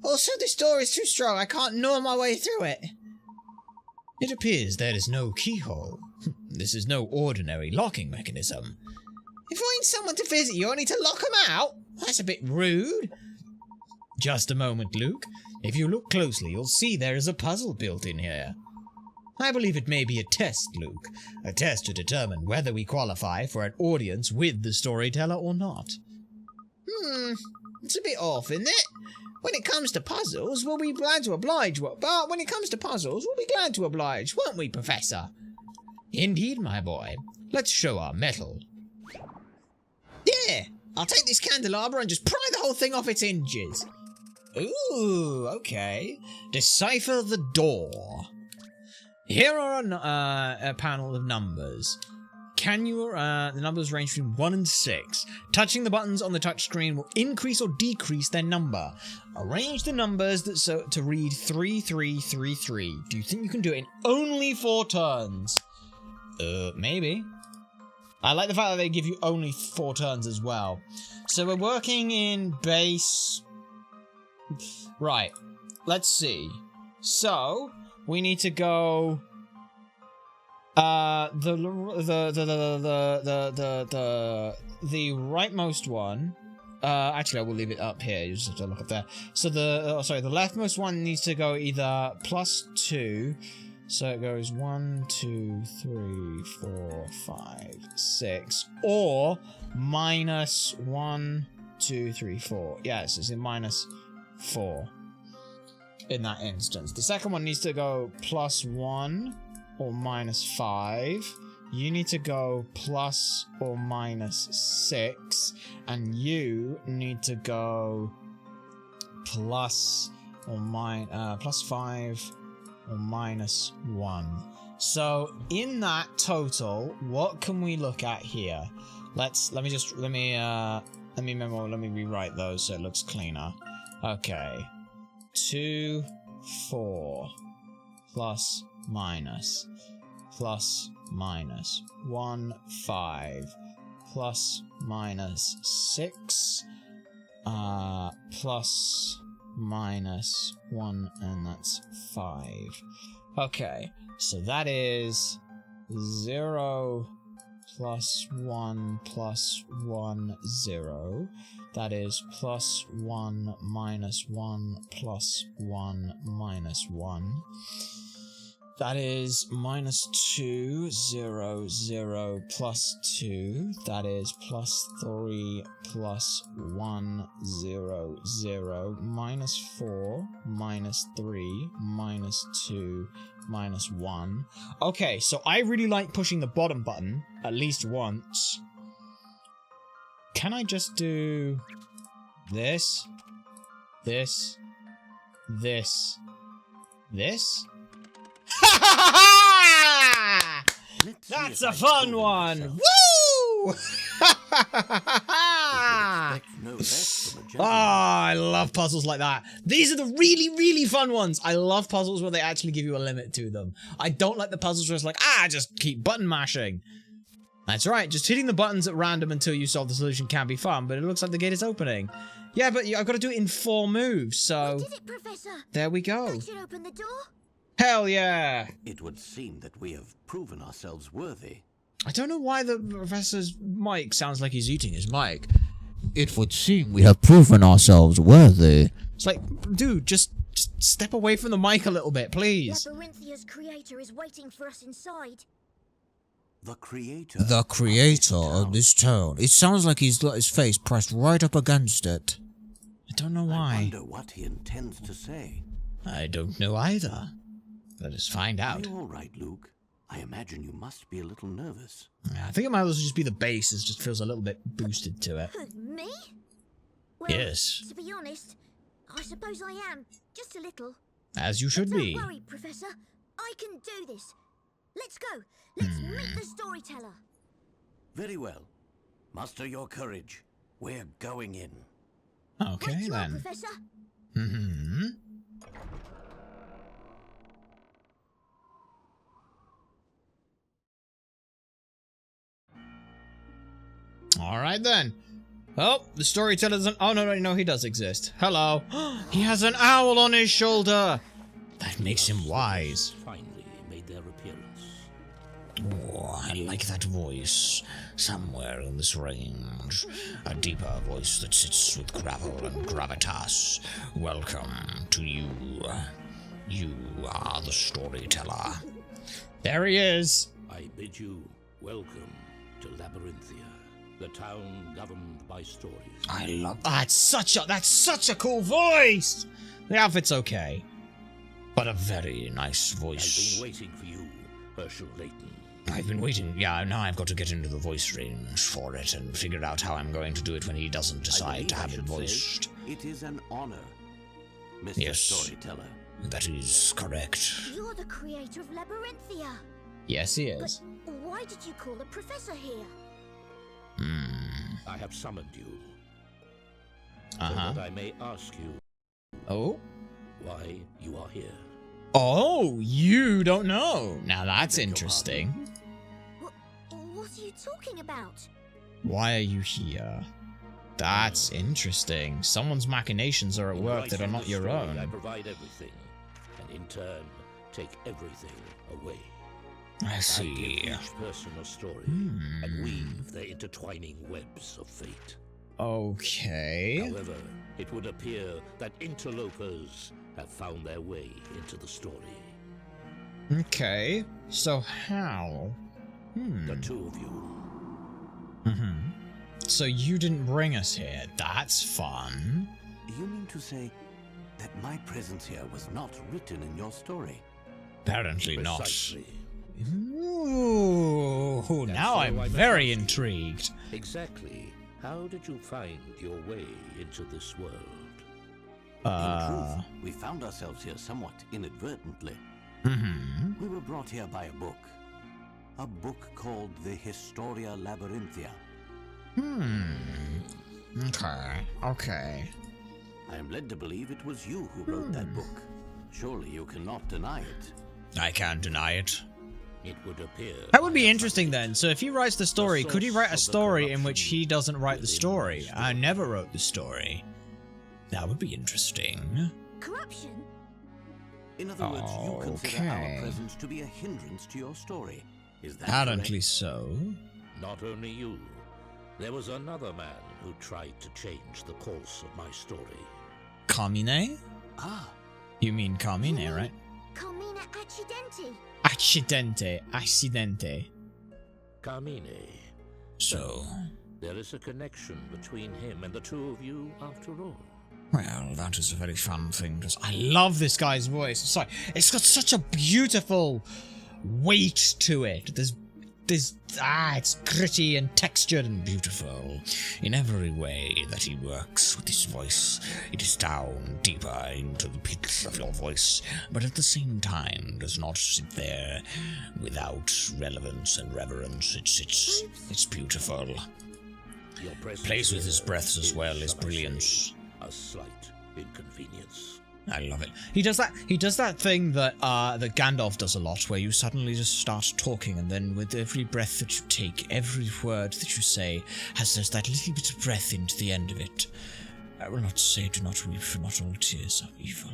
Also, this door is too strong. I can't gnaw my way through it. It appears there is no keyhole. This is no ordinary locking mechanism. Inviting someone to visit you only to lock them out? That's a bit rude. Just a moment, Luke. If you look closely, you'll see there is a puzzle built in here. I believe it may be a test, Luke. A test to determine whether we qualify for an audience with the storyteller or not. It's a bit off, isn't it? When it comes to puzzles, we'll be glad to oblige. But when it comes to puzzles, we'll be glad to oblige, won't we, Professor? Indeed, my boy. Let's show our mettle. Yeah, I'll take this candelabra and just pry the whole thing off its hinges. Ooh, okay. Decipher the door. Here are a panel of numbers. Can you, the numbers range between 1 and 6. Touching the buttons on the touchscreen will increase or decrease their number. Arrange the numbers to read 3333. Do you think you can do it in only 4 turns? Maybe. I like the fact that they give you only 4 turns as well. So we're working in base... Right. Let's see. So, we need to go... the rightmost one. Actually, I will leave it up here. You just have to look up there. So the leftmost one needs to go either +2. So it goes 1, 2, 3, 4, 5, 6, or -1, 2, 3, 4. Yes, it's in -4 in that instance. The second one needs to go +1 or -5. You need to go +6, and you need to go +5 or -1. So in that total, what can we look at here? Let me rewrite those so it looks cleaner. Okay. 2, 4 plus minus 1, 5 plus minus 6 plus minus 1, and that's 5. Okay, so that is 0 plus 1 plus 1, 0. That is +1 minus 1 plus 1 minus 1. That is -2, 0, 0, +2. That is +3, +1, 0, 0, -4, -3, -2, -1. Okay, so I really like pushing the bottom button at least once. Can I just do this, this, this, this? That's a fun one! Woo! Expect no less from a Oh, I love puzzles like that. These are the really, really fun ones. I love puzzles where they actually give you a limit to them. I don't like the puzzles where it's like, just keep button mashing. That's right, just hitting the buttons at random until you solve the solution can be fun, but it looks like the gate is opening. Yeah, but I've got to do it in 4 moves, so... What did it, Professor? There we go. That should open the door? Hell yeah! It would seem that we have proven ourselves worthy. I don't know why the professor's mic sounds like he's eating his mic. It would seem we have proven ourselves worthy. It's like, dude, just step away from the mic a little bit, please. Labyrinthia's creator is waiting for us inside. The creator? The creator of this town. It sounds like he's got his face pressed right up against it. I don't know I why. wonder what he intends to say. I don't know either. Let us find Are out. you all right, Luke? I imagine you must be a little nervous. Yeah, I think it might as well just be the bass. It just feels a little bit boosted to it. Who, me? Well, Yes. to be honest, I suppose I am. Just a little. As you should Don't be. worry, Professor. I can do this. Let's go. Let's meet the storyteller. Very well. Muster your courage. We're going in. Okay, Right you are, then. Professor. Mm-hmm. Alright then. Oh, the storyteller doesn't... Oh, no, he does exist. Hello. He has an owl on his shoulder. That makes him wise. Finally made their appearance. Oh, I like that voice. Somewhere in this range. A deeper voice that sits with gravel and gravitas. Welcome to you. You are the storyteller. There he is. I bid you welcome to Labyrinthia, the town governed by stories. I love That's such a cool voice. The outfit's okay. but a very nice I've voice. been waiting for you, Herschel Layton. I've been waiting. Yeah, now I've got to get into the voice range for it and figure out how I'm going to do it when he doesn't I decide believe to I have it should say voiced. It is an honor, Mr. Yes. Storyteller. That is correct. You're the creator of Labyrinthia. Yes, he But is. why did you call the professor here? I have summoned you so Uh-huh. that I may ask you Oh. why you are here. Oh, you don't know. Now that's Beg your interesting. What are you talking about? Why are you here? That's interesting. Someone's machinations are at In work that are writing not the your story, I own. provide everything, and in turn, take everything away. I I give see. each person a story and weave their intertwining webs of fate. Okay. However, it would appear that interlopers have found their way into the story. Okay. So how? The two of you, So you didn't bring us here. That's fun. You mean to say that my presence here was not written in your story? Apparently not. precisely. Ooh, now so I'm I must very ask you. intrigued. Exactly. How did you find your way into this world? In truth, we found ourselves here somewhat inadvertently. We were brought here by a book. A book called the Historia Labyrinthia. Okay. I am led to believe it was you who wrote that book. Surely you cannot deny it. I can't deny it. It would appear That would be interesting then. So if he writes the story, could he write a story in which he doesn't write the story? I never wrote the story. That would be interesting. Corruption? In other words, you consider Okay. our presence to be a hindrance to your story. Is that Apparently correct? so. not only you. There was another man who tried to change the course of my story. Carmine? Ah, You mean Carmine, right? Carmina Accidenti. Accidente. Carmine. So, There is a connection between him and the two of you after all. well, that is a very fun thing to say. I love this guy's voice. Sorry, it's got such a beautiful weight to it. It's gritty and textured and Beautiful. In every way that he works with his voice, it is down deeper into the pits of your voice, but at the same time does not sit there without relevance and reverence. It's beautiful. Your presence Plays with here his breaths as is well as shall I say, brilliance. a slight inconvenience. I love it. He does that thing that that Gandalf does a lot, where you suddenly just start talking, and then with every breath that you take, every word that you say there's that little bit of breath into the end of it. I will not say, do not weep, for not all tears are evil.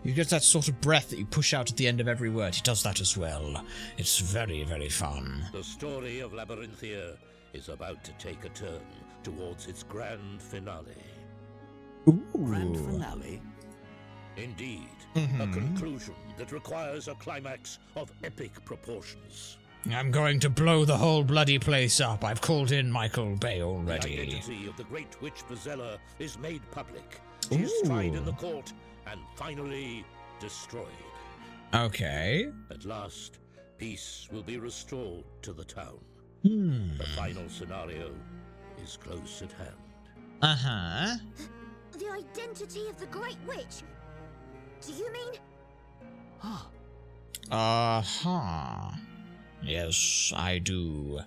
You get that sort of breath that you push out at the end of every word. He does that as well. It's very, very fun. The story of Labyrinthia is about to take a turn towards its grand finale. Ooh. Grand finale? Indeed, a conclusion that requires a climax of epic proportions. I'm going to blow the whole bloody place up. I've called in Michael Bay already. The identity of the great witch Brizella is made public. She is tried in the court and finally destroyed. Okay. At last, peace will be restored to the town. The final scenario is close at hand. Uh-huh. The identity of the Great Witch? Do you mean? Uh-huh. Yes, I do.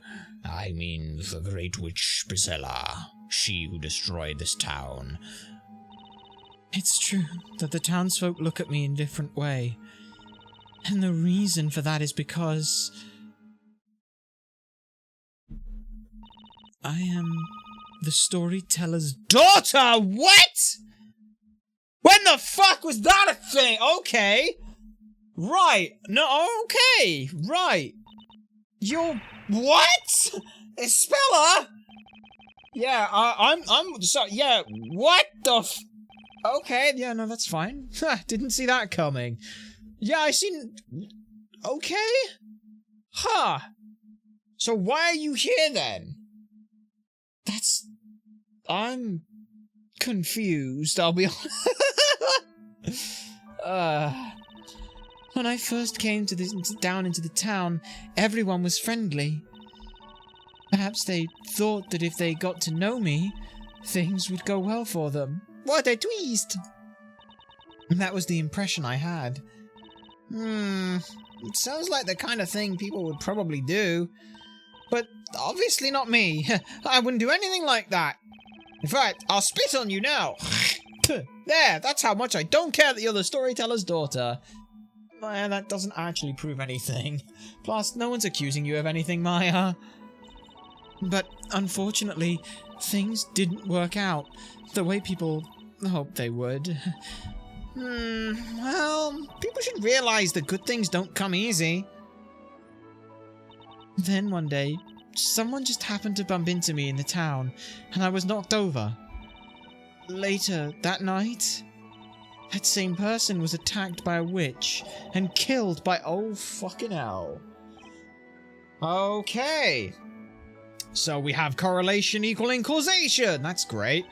I mean the Great Witch Brizella. She who destroyed this town. It's true that the townsfolk look at me in a different way. And the reason for that is because I am the storyteller's daughter. What? When the fuck was that a thing? Okay. Right. No, okay. Right. You're... What? Speller? Yeah, I'm sorry. Yeah, what the Okay, yeah, no, that's fine. Didn't see that coming. Yeah, I seen... Okay? Huh. So why are you here then? I'm confused, I'll be honest. When I first came down into the town, everyone was friendly. Perhaps they thought that if they got to know me, things would go well for them. What a twist! That was the impression I had. It sounds like the kind of thing people would probably do. But obviously not me. I wouldn't do anything like that. In fact, I'll spit on you now. There, that's how much I don't care that you're the storyteller's daughter. Maya, that doesn't actually prove anything. Plus, no one's accusing you of anything, Maya. But unfortunately, things didn't work out the way people hoped they would. Well, people should realize that good things don't come easy. Then one day, someone just happened to bump into me in the town, and I was knocked over. Later that night, that same person was attacked by a witch and killed by... Oh, fucking hell. Okay. So we have correlation equaling causation. That's great.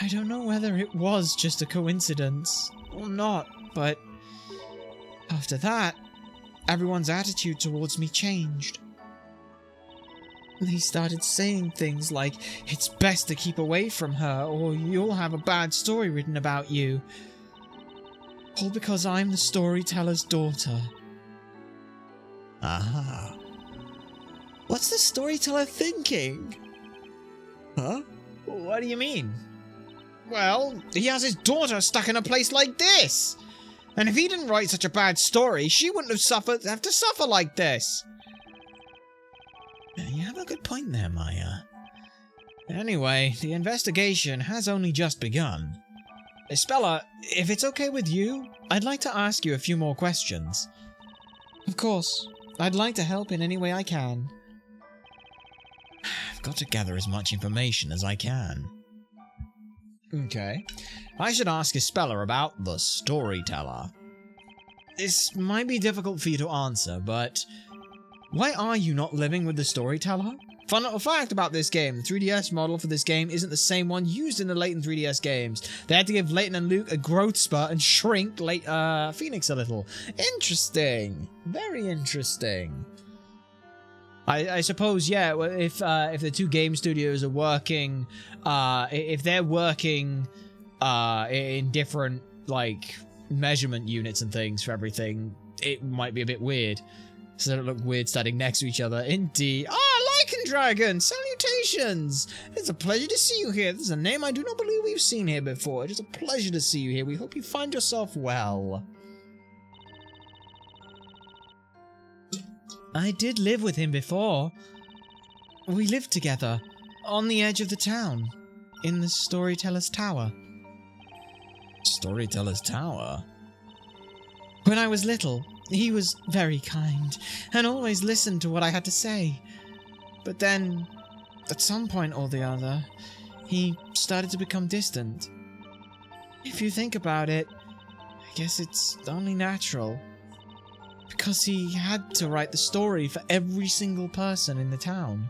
I don't know whether it was just a coincidence or not, but after that, everyone's attitude towards me changed. They started saying things like, it's best to keep away from her or you'll have a bad story written about you. All because I'm the storyteller's daughter. Aha. What's the storyteller thinking? Huh? What do you mean? Well, he has his daughter stuck in a place like this. And if he didn't write such a bad story, she wouldn't have to suffer like this. You have a good point there, Maya. Anyway, the investigation has only just begun. Speller, if it's okay with you, I'd like to ask you a few more questions. Of course, I'd like to help in any way I can. I've got to gather as much information as I can. Okay. I should ask Speller about the storyteller. This might be difficult for you to answer, but why are you not living with the storyteller? Fun little fact about this game, the 3DS model for this game isn't the same one used in the Layton 3DS games. They had to give Layton and Luke a growth spurt and shrink Phoenix a little. Interesting. Very interesting. I suppose, yeah, if the two game studios are working, if they're working in different, like, measurement units and things for everything, it might be a bit weird. So they don't look weird standing next to each other. Indeed. Ah, Lichen Dragon, salutations! It's a pleasure to see you here. This is a name I do not believe we've seen here before. It is a pleasure to see you here. We hope you find yourself well. I did live with him before. We lived together, on the edge of the town, in the Storyteller's Tower. Storyteller's Tower? When I was little, he was very kind, and always listened to what I had to say. But then, at some point or the other, he started to become distant. If you think about it, I guess it's only natural. Because he had to write the story for every single person in the town.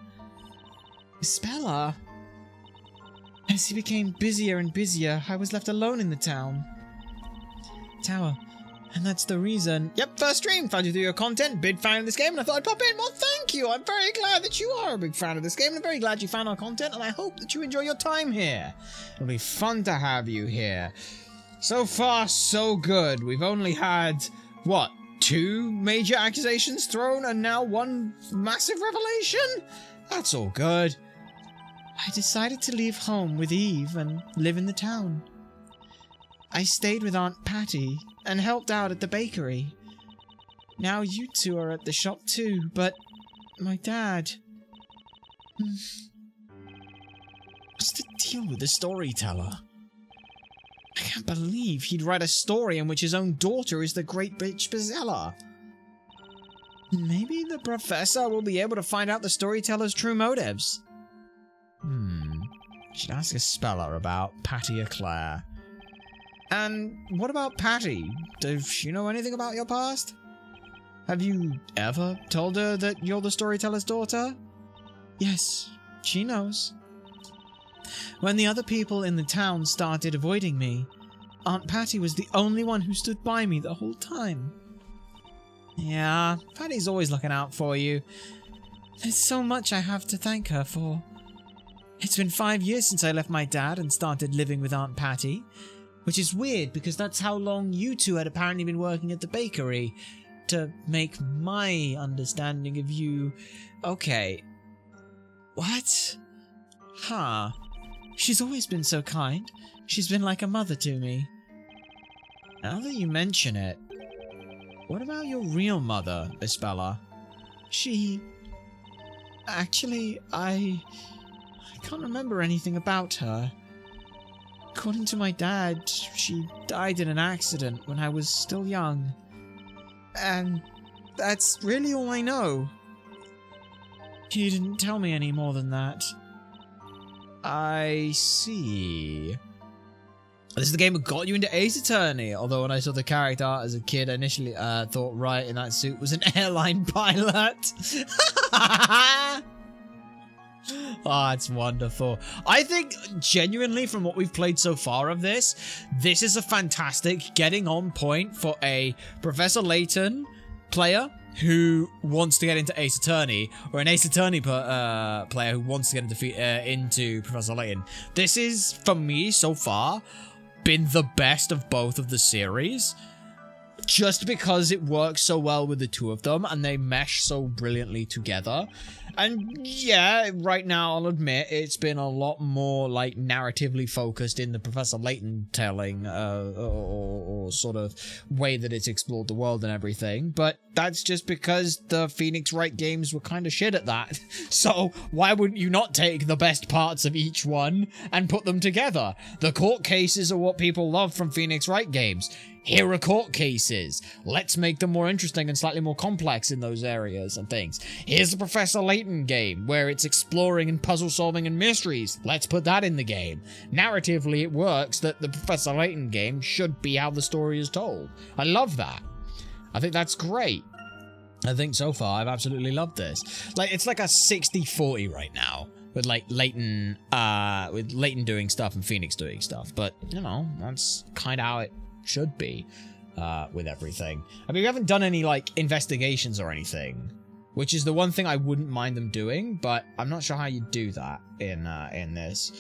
Isabella. As he became busier and busier, I was left alone in the tower. And that's the reason. Yep, first stream. Found you through your content. Big fan of this game, and I thought I'd pop in. Well, thank you. I'm very glad that you are a big fan of this game, and I'm very glad you found our content, and I hope that you enjoy your time here. It'll be fun to have you here. So far, so good. We've only had, what, 2 major accusations thrown, and now 1 massive revelation? That's all good. I decided to leave home with Eve and live in the town. I stayed with Aunt Patty and helped out at the bakery. Now you 2 are at the shop too, but my dad... What's the deal with the storyteller? I can't believe he'd write a story in which his own daughter is the great bitch Bezella. Maybe the professor will be able to find out the storyteller's true motives. Should ask a speller about Patty Eclair. And what about Patty? Does she know anything about your past? Have you ever told her that you're the storyteller's daughter? Yes, she knows. When the other people in the town started avoiding me, Aunt Patty was the only one who stood by me the whole time. Yeah, Patty's always looking out for you. There's so much I have to thank her for. It's been 5 years since I left my dad and started living with Aunt Patty, which is weird because that's how long you 2 had apparently been working at the bakery. To make my understanding of you... Okay. What? Huh. She's always been so kind. She's been like a mother to me. Now that you mention it, what about your real mother, Isabella? She... Actually, I can't remember anything about her. According to my dad, she died in an accident when I was still young. And that's really all I know. He didn't tell me any more than that. I see. This is the game that got you into Ace Attorney, although when I saw the character art as a kid, I initially thought Wright in that suit was an airline pilot. Oh, it's wonderful. I think, genuinely, from what we've played so far of this is a fantastic getting on point for a Professor Layton player who wants to get into Ace Attorney, or an Ace Attorney player who wants to get into Professor Layton. This is, for me, so far, been the best of both of the series. Just because it works so well with the 2 of them, and they mesh so brilliantly together. And yeah, right now, I'll admit, it's been a lot more, like, narratively focused in the Professor Layton telling, or sort of way that it's explored the world and everything. But that's just because the Phoenix Wright games were kind of shit at that. So why wouldn't you not take the best parts of each one and put them together? The court cases are what people love from Phoenix Wright games. Here are court cases. Let's make them more interesting and slightly more complex in those areas and things. Here's the Professor Layton game, where it's exploring and puzzle solving and mysteries. Let's put that in the game. Narratively, it works that the Professor Layton game should be how the story is told. I love that. I think that's great. I think so far I've absolutely loved this. Like, it's like a 60-40 right now. With like Layton doing stuff and Phoenix doing stuff. But, you know, that's kind of how it should be with everything. I mean, we haven't done any like investigations or anything, which is the one thing I wouldn't mind them doing, but I'm not sure how you do that in this.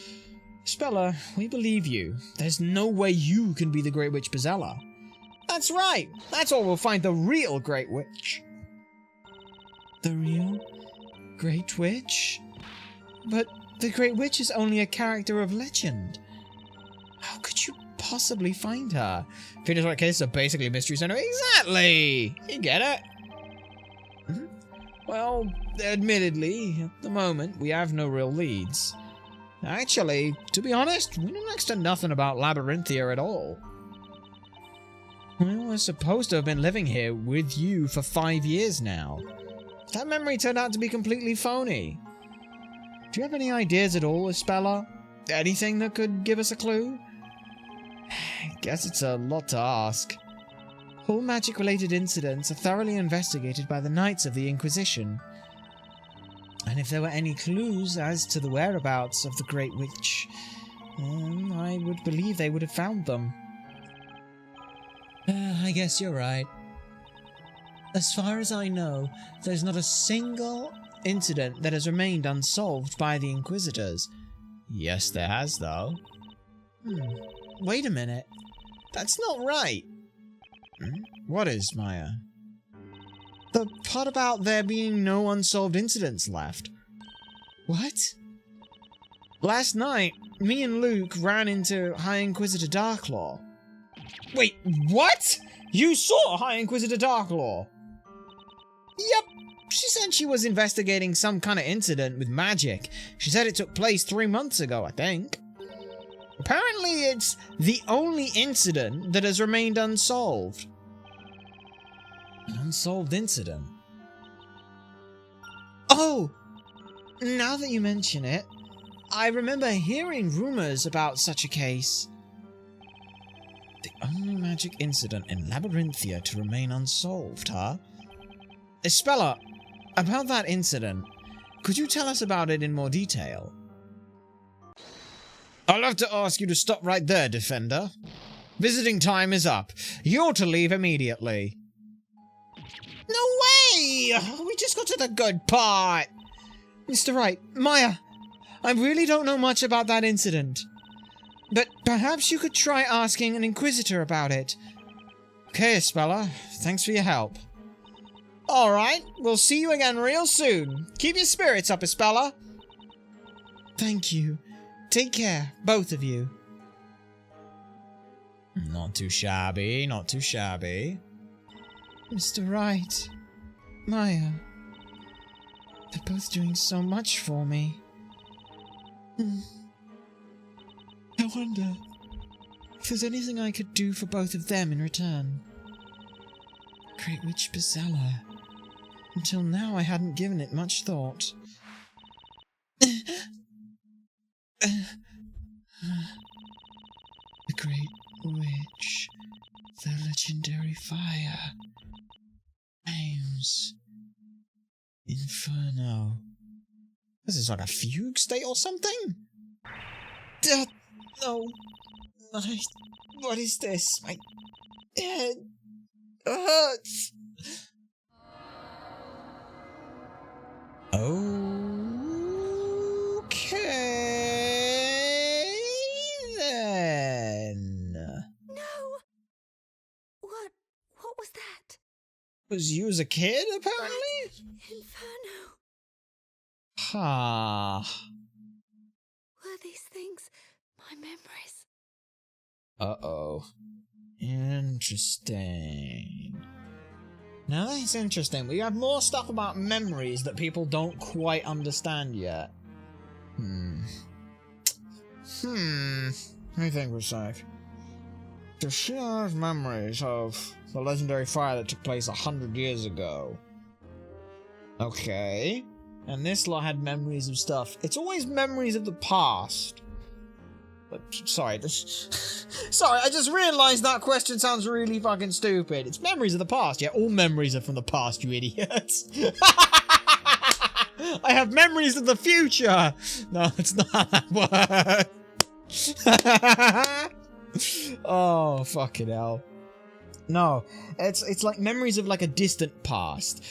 Speller, we believe you. There's no way you can be the Great Witch Bezella. That's right. That's all. We'll find the real Great Witch. The real Great Witch? But the Great Witch is only a character of legend. How could you possibly find her? Phoenix Wright case, so basically a mystery center. Exactly! You get it? Well, admittedly, at the moment, we have no real leads. Actually, to be honest, we know next to nothing about Labyrinthia at all. Well, we're supposed to have been living here with you for 5 years now. That memory turned out to be completely phony. Do you have any ideas at all, Espella? Anything that could give us a clue? I guess it's a lot to ask. All magic-related incidents are thoroughly investigated by the Knights of the Inquisition. And if there were any clues as to the whereabouts of the Great Witch, I would believe they would have found them. I guess you're right. As far as I know, there's not a single incident that has remained unsolved by the Inquisitors. Yes, there has, though. Wait a minute. That's not right. What is, Maya? The part about there being no unsolved incidents left. What? Last night, me and Luke ran into High Inquisitor Darklaw. Wait, what? You saw High Inquisitor Darklaw? Yep. She said she was investigating some kind of incident with magic. She said it took place 3 months ago, I think. Apparently, it's the only incident that has remained unsolved. An unsolved incident? Oh! Now that you mention it, I remember hearing rumors about such a case. The only magic incident in Labyrinthia to remain unsolved, huh? Espella, about that incident, could you tell us about it in more detail? I'll have to ask you to stop right there, Defender. Visiting time is up. You're to leave immediately. No way! We just got to the good part. Mr. Wright, Maya, I really don't know much about that incident. But perhaps you could try asking an Inquisitor about it. Okay, Espella, thanks for your help. Alright, we'll see you again real soon. Keep your spirits up, Espella. Thank you. Take care, both of you. Not too shabby, not too shabby. Mr. Wright, Maya, they're both doing so much for me. I wonder if there's anything I could do for both of them in return. Great Witch Bezella. Until now, I hadn't given it much thought. The Great Witch, the legendary fire, flames, inferno. This is like a fugue state or something? No. What is this? My head hurts. Okay, then. No! What was that? Was you as a kid, apparently? Inferno. Ha. Were these things my memories? Uh-oh. Interesting. Now that's interesting. We have more stuff about memories that people don't quite understand yet. Let me think for a sec. Does she have memories of the legendary fire that took place 100 years ago? Okay. And this lot had memories of stuff. It's always memories of the past. But, sorry, sorry, I just realised that question sounds really fucking stupid. It's memories of the past. Yeah, all memories are from the past, you idiots. I have memories of the future. No, it's not how that works. Oh, fucking hell. No, it's like memories of like a distant past,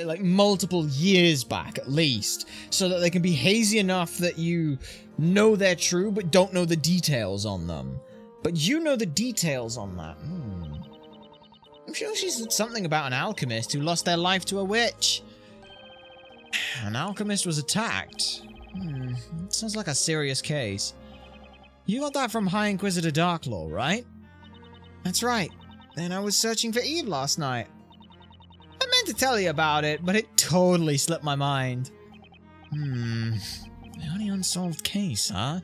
like multiple years back at least, so that they can be hazy enough that you know they're true but don't know the details on them. But you know the details on that. I'm sure she said something about an alchemist who lost their life to a witch. An alchemist was attacked. Sounds like a serious case. You got that from High Inquisitor Darklaw, right? That's right. And I was searching for Eve last night. I meant to tell you about it, but it totally slipped my mind. The only unsolved case, huh?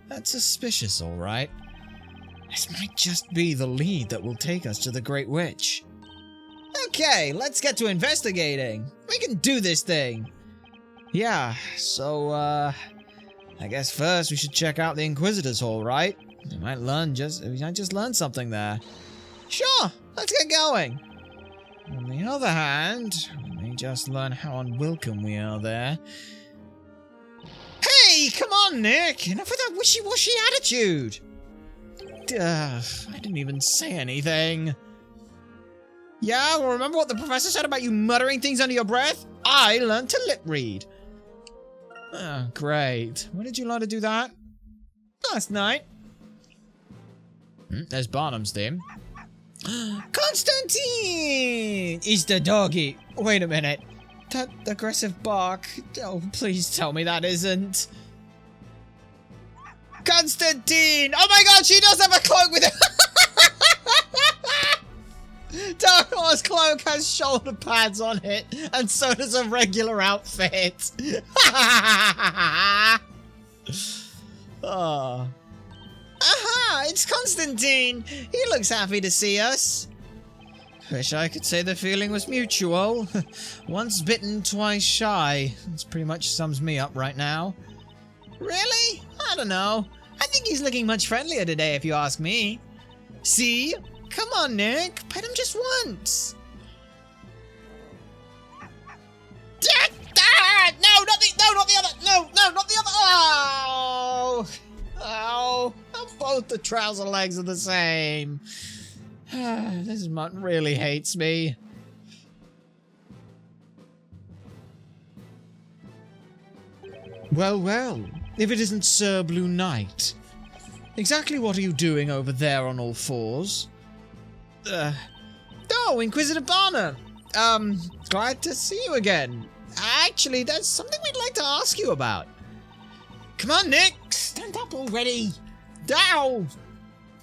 That's suspicious, alright. This might just be the lead that will take us to the Great Witch. Okay, let's get to investigating. We can do this thing. Yeah, so, I guess first we should check out the Inquisitor's Hall, right? We might just learn something there. Sure, let's get going. On the other hand, we may just learn how unwelcome we are there. Hey, come on, Nick! Enough with that wishy-washy attitude! I didn't even say anything. Yeah, well, remember what the professor said about you muttering things under your breath? I learned to lip read. Oh, great. When did you learn to do that? Last night. There's Barnum's theme. Constantine! Is the doggy. Wait a minute. That aggressive bark. Oh, please tell me that isn't. Constantine! Oh my god, she does have a cloak with it! Darklaw's cloak has shoulder pads on it, and so does a regular outfit. Oh. Aha! It's Constantine! He looks happy to see us. Wish I could say the feeling was mutual. Once bitten, twice shy. This pretty much sums me up right now. Really? I don't know. I think he's looking much friendlier today, if you ask me. See? Come on, Nick. Pet him just once. No, not the other. No, not the other. Oh, both the trouser legs are the same. This mutt really hates me. Well, if it isn't Sir Blue Knight. Exactly what are you doing over there on all fours? Oh, Inquisitor Barnum. Glad to see you again. Actually, there's something we'd like to ask you about. Come on, Nick, stand up already. Ow!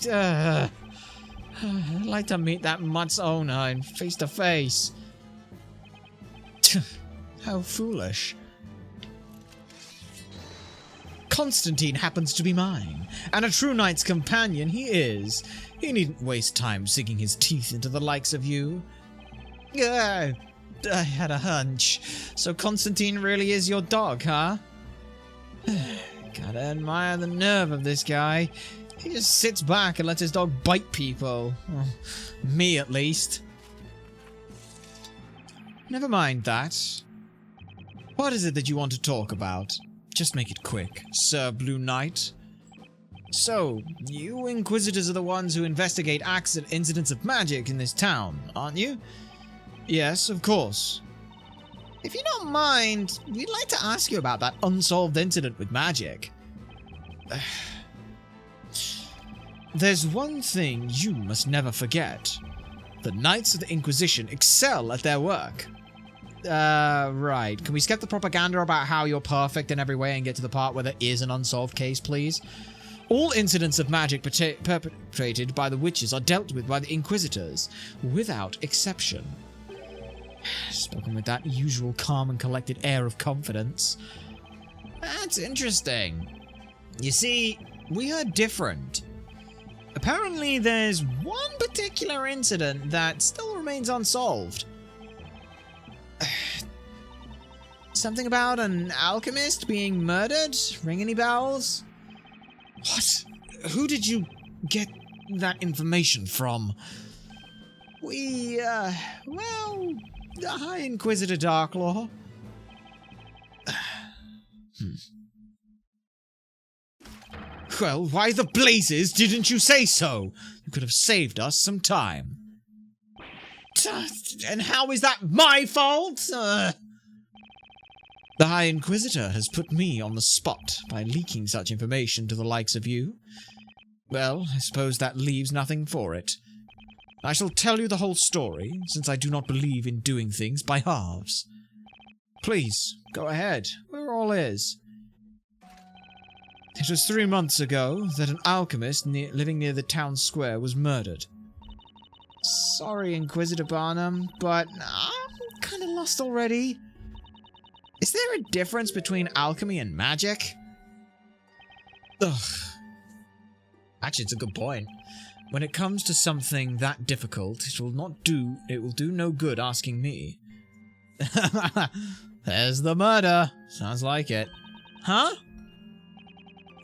I'd like to meet that mutt's owner in face to face. How foolish. Constantine happens to be mine, and a true knight's companion he is. He needn't waste time sinking his teeth into the likes of you. I had a hunch. So Constantine really is your dog, huh? Gotta admire the nerve of this guy. He just sits back and lets his dog bite people. Well, me, at least. Never mind that. What is it that you want to talk about? Just make it quick, Sir Blue Knight. So, you Inquisitors are the ones who investigate incidents of magic in this town, aren't you? Yes, of course. If you don't mind, we'd like to ask you about that unsolved incident with magic. There's one thing you must never forget. The Knights of the Inquisition excel at their work. Right. Can we skip the propaganda about how you're perfect in every way and get to the part where there is an unsolved case, please? All incidents of magic perpetrated by the witches are dealt with by the Inquisitors, without exception. Spoken with that usual calm and collected air of confidence. That's interesting. You see, we are different. Apparently there's one particular incident that still remains unsolved. Something about an alchemist being murdered? Ring any bells? What? Who did you get that information from? Well, the High Inquisitor Darklaw. Well, why the blazes didn't you say so? You could have saved us some time. And how is that my fault? The High Inquisitor has put me on the spot by leaking such information to the likes of you. Well, I suppose that leaves nothing for it. I shall tell you the whole story, since I do not believe in doing things by halves. Please, go ahead. We're all ears. It was 3 months ago that an alchemist living near the town square was murdered. Sorry, Inquisitor Barnum, but I'm kind of lost already. Is there a difference between alchemy and magic? Ugh. Actually, it's a good point. When it comes to something that difficult, it will do no good asking me. There's the murder. Sounds like it. Huh?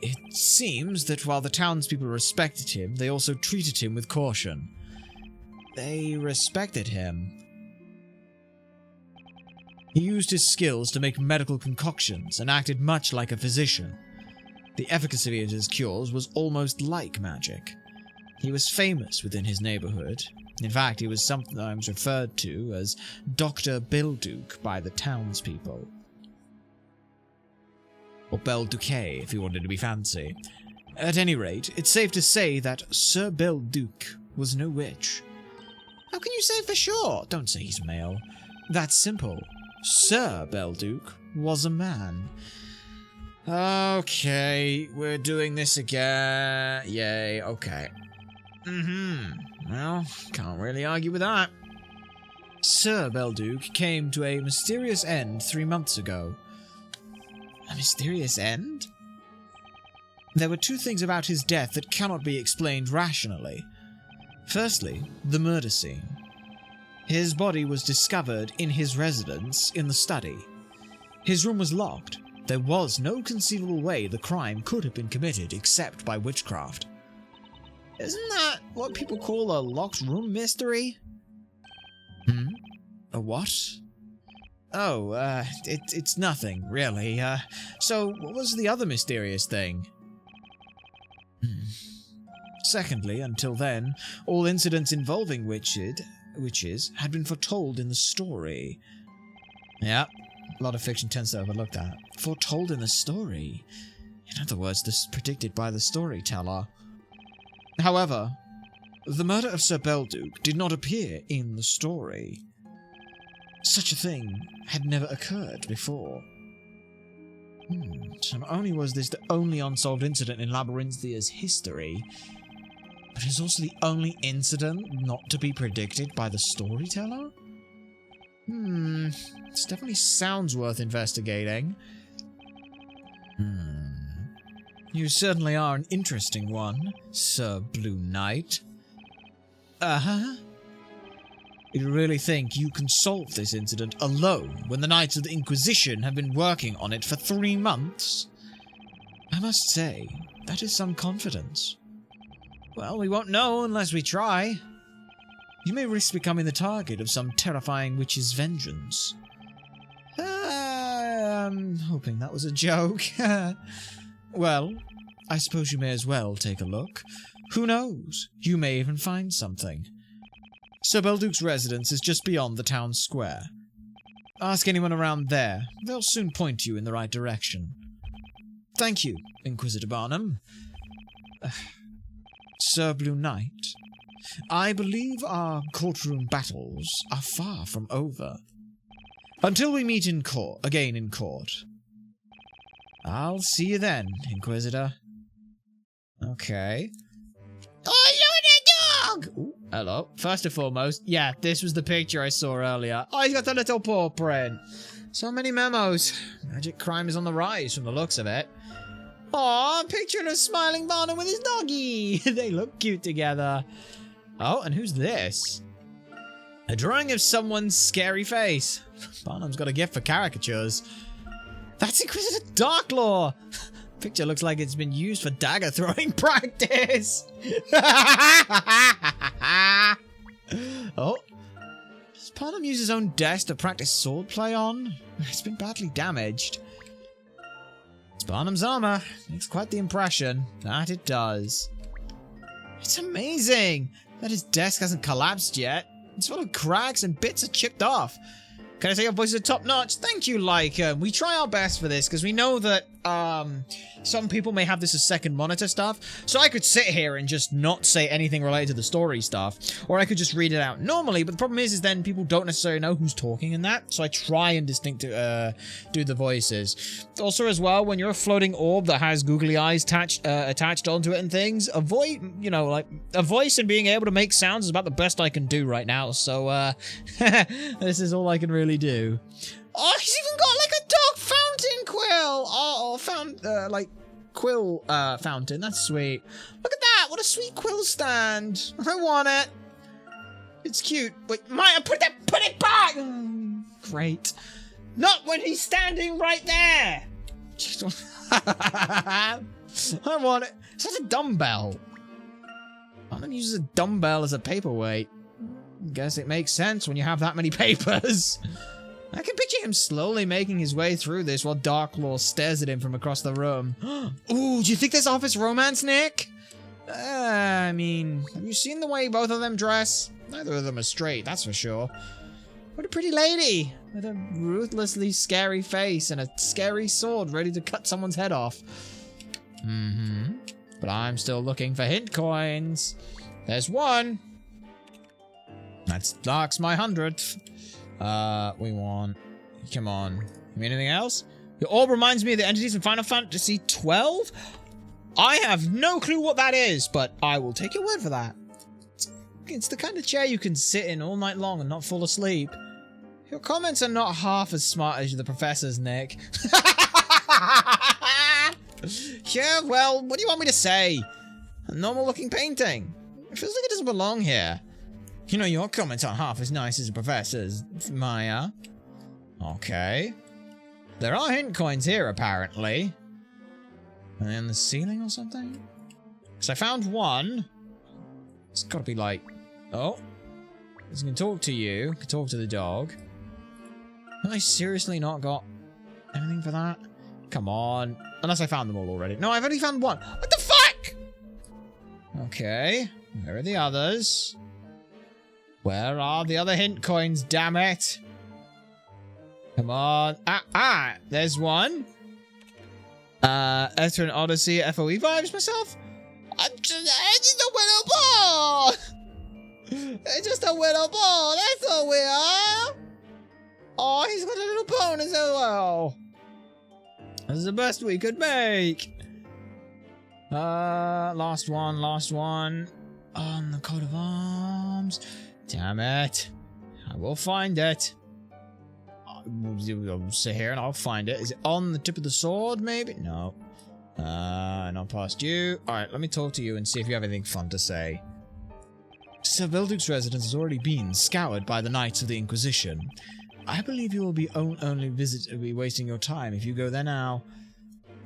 It seems that while the townspeople respected him, they also treated him with caution. They respected him. He used his skills to make medical concoctions and acted much like a physician. The efficacy of his cures was almost like magic. He was famous within his neighborhood. In fact, he was sometimes referred to as Dr. Belduc by the townspeople. Or Belduque, if you wanted to be fancy. At any rate, it's safe to say that Sir Belduc was no witch. How can you say for sure? Don't say he's male. That's simple. Sir Belduc was a man. Okay, we're doing this again. Yay, okay. Well, can't really argue with that. Sir Belduc came to a mysterious end 3 months ago. A mysterious end? There were 2 things about his death that cannot be explained rationally. Firstly, the murder scene. His body was discovered in his residence in the study. His room was locked. There was no conceivable way the crime could have been committed except by witchcraft. Isn't that what people call a locked room mystery? A what? Oh, it's nothing, really. So what was the other mysterious thing? Secondly, until then, all incidents involving witches had been foretold in the story. Yeah, a lot of fiction tends to overlook that. Foretold in the story. In other words, this is predicted by the storyteller. However, the murder of Sir Belduc did not appear in the story. Such a thing had never occurred before. So not only was this the only unsolved incident in Labyrinthia's history, but it's also the only incident not to be predicted by the storyteller? This definitely sounds worth investigating. You certainly are an interesting one, Sir Blue Knight. You really think you can solve this incident alone when the Knights of the Inquisition have been working on it for 3 months? I must say, that is some confidence. Well, we won't know unless we try. You may risk becoming the target of some terrifying witch's vengeance. I'm hoping that was a joke. Well, I suppose you may as well take a look. Who knows? You may even find something. Sir Belduc's residence is just beyond the town square. Ask anyone around there. They'll soon point you in the right direction. Thank you, Inquisitor Barnum. Sir Blue Knight, I believe our courtroom battles are far from over. Until we meet again in court. I'll see you then, Inquisitor. Okay. Oh, look at the dog! Ooh, hello. First and foremost, yeah, this was the picture I saw earlier. Oh, he's got a little paw print. So many memos. Magic crime is on the rise from the looks of it. Aw, picture of smiling Barnum with his doggy. They look cute together. Oh, and who's this? A drawing of someone's scary face. Barnum's got a gift for caricatures. That's Inquisitor Darklaw. Picture looks like it's been used for dagger throwing practice. Oh. Does Barnum use his own desk to practice swordplay on? It's been badly damaged. It's Barnum's armor. Makes quite the impression. That it does. It's amazing that his desk hasn't collapsed yet. It's full of cracks and bits are chipped off. Can I say your voices are top notch? Thank you, Layton. We try our best for this because we know that some people may have this as second monitor stuff. So I could sit here and just not say anything related to the story stuff, or I could just read it out normally. But the problem is then people don't necessarily know who's talking in that. So I try and do the voices. Also, as well, when you're a floating orb that has googly eyes attached onto it and things, a voice and being able to make sounds is about the best I can do right now. So this is all I can really do. Oh, he's even got like a dog fountain quill. Quill fountain. That's sweet. Look at that. What a sweet quill stand. I want it. It's cute. Wait, Maya, put it back. Great. Not when he's standing right there. I want it. It's like a dumbbell. I'm gonna use a dumbbell as a paperweight. Guess it makes sense when you have that many papers. I can picture him slowly making his way through this while Darklaw stares at him from across the room. Ooh, do you think there's office romance, Nick? I mean, have you seen the way both of them dress? Neither of them are straight, that's for sure. What a pretty lady, with a ruthlessly scary face and a scary sword ready to cut someone's head off. But I'm still looking for hint coins. There's one. That's Dark's my 100th. We want... Come on. You mean anything else? Your orb reminds me of the entities in Final Fantasy 12? I have no clue what that is, but I will take your word for that. It's the kind of chair you can sit in all night long and not fall asleep. Your comments are not half as smart as the professor's, Nick. Yeah, well, what do you want me to say? A normal-looking painting. It feels like it doesn't belong here. You know, your comments aren't half as nice as the professor's, Maya. Okay. There are hint coins here, apparently. Are they on the ceiling or something? Because I found one. It's got to be like... Oh. It's going to talk to you. Can talk to the dog. Have I seriously not got anything for that? Come on. Unless I found them all already. No, I've only found one. What the fuck? Okay. Where are the others? Where are the other hint coins, damn it? Come on. There's one. Enter an Odyssey FOE vibes myself? It's just a little ball! It's just a little ball, that's all we are! Oh, he's got a little bonus as well. This is the best we could make. Last one. On the coat of arms. Damn it. I will find it. I'll sit here and I'll find it. Is it on the tip of the sword, maybe? No. Not past you. Alright, let me talk to you and see if you have anything fun to say. Sir Belduk's residence has already been scoured by the Knights of the Inquisition. I believe you will be be wasting your time if you go there now.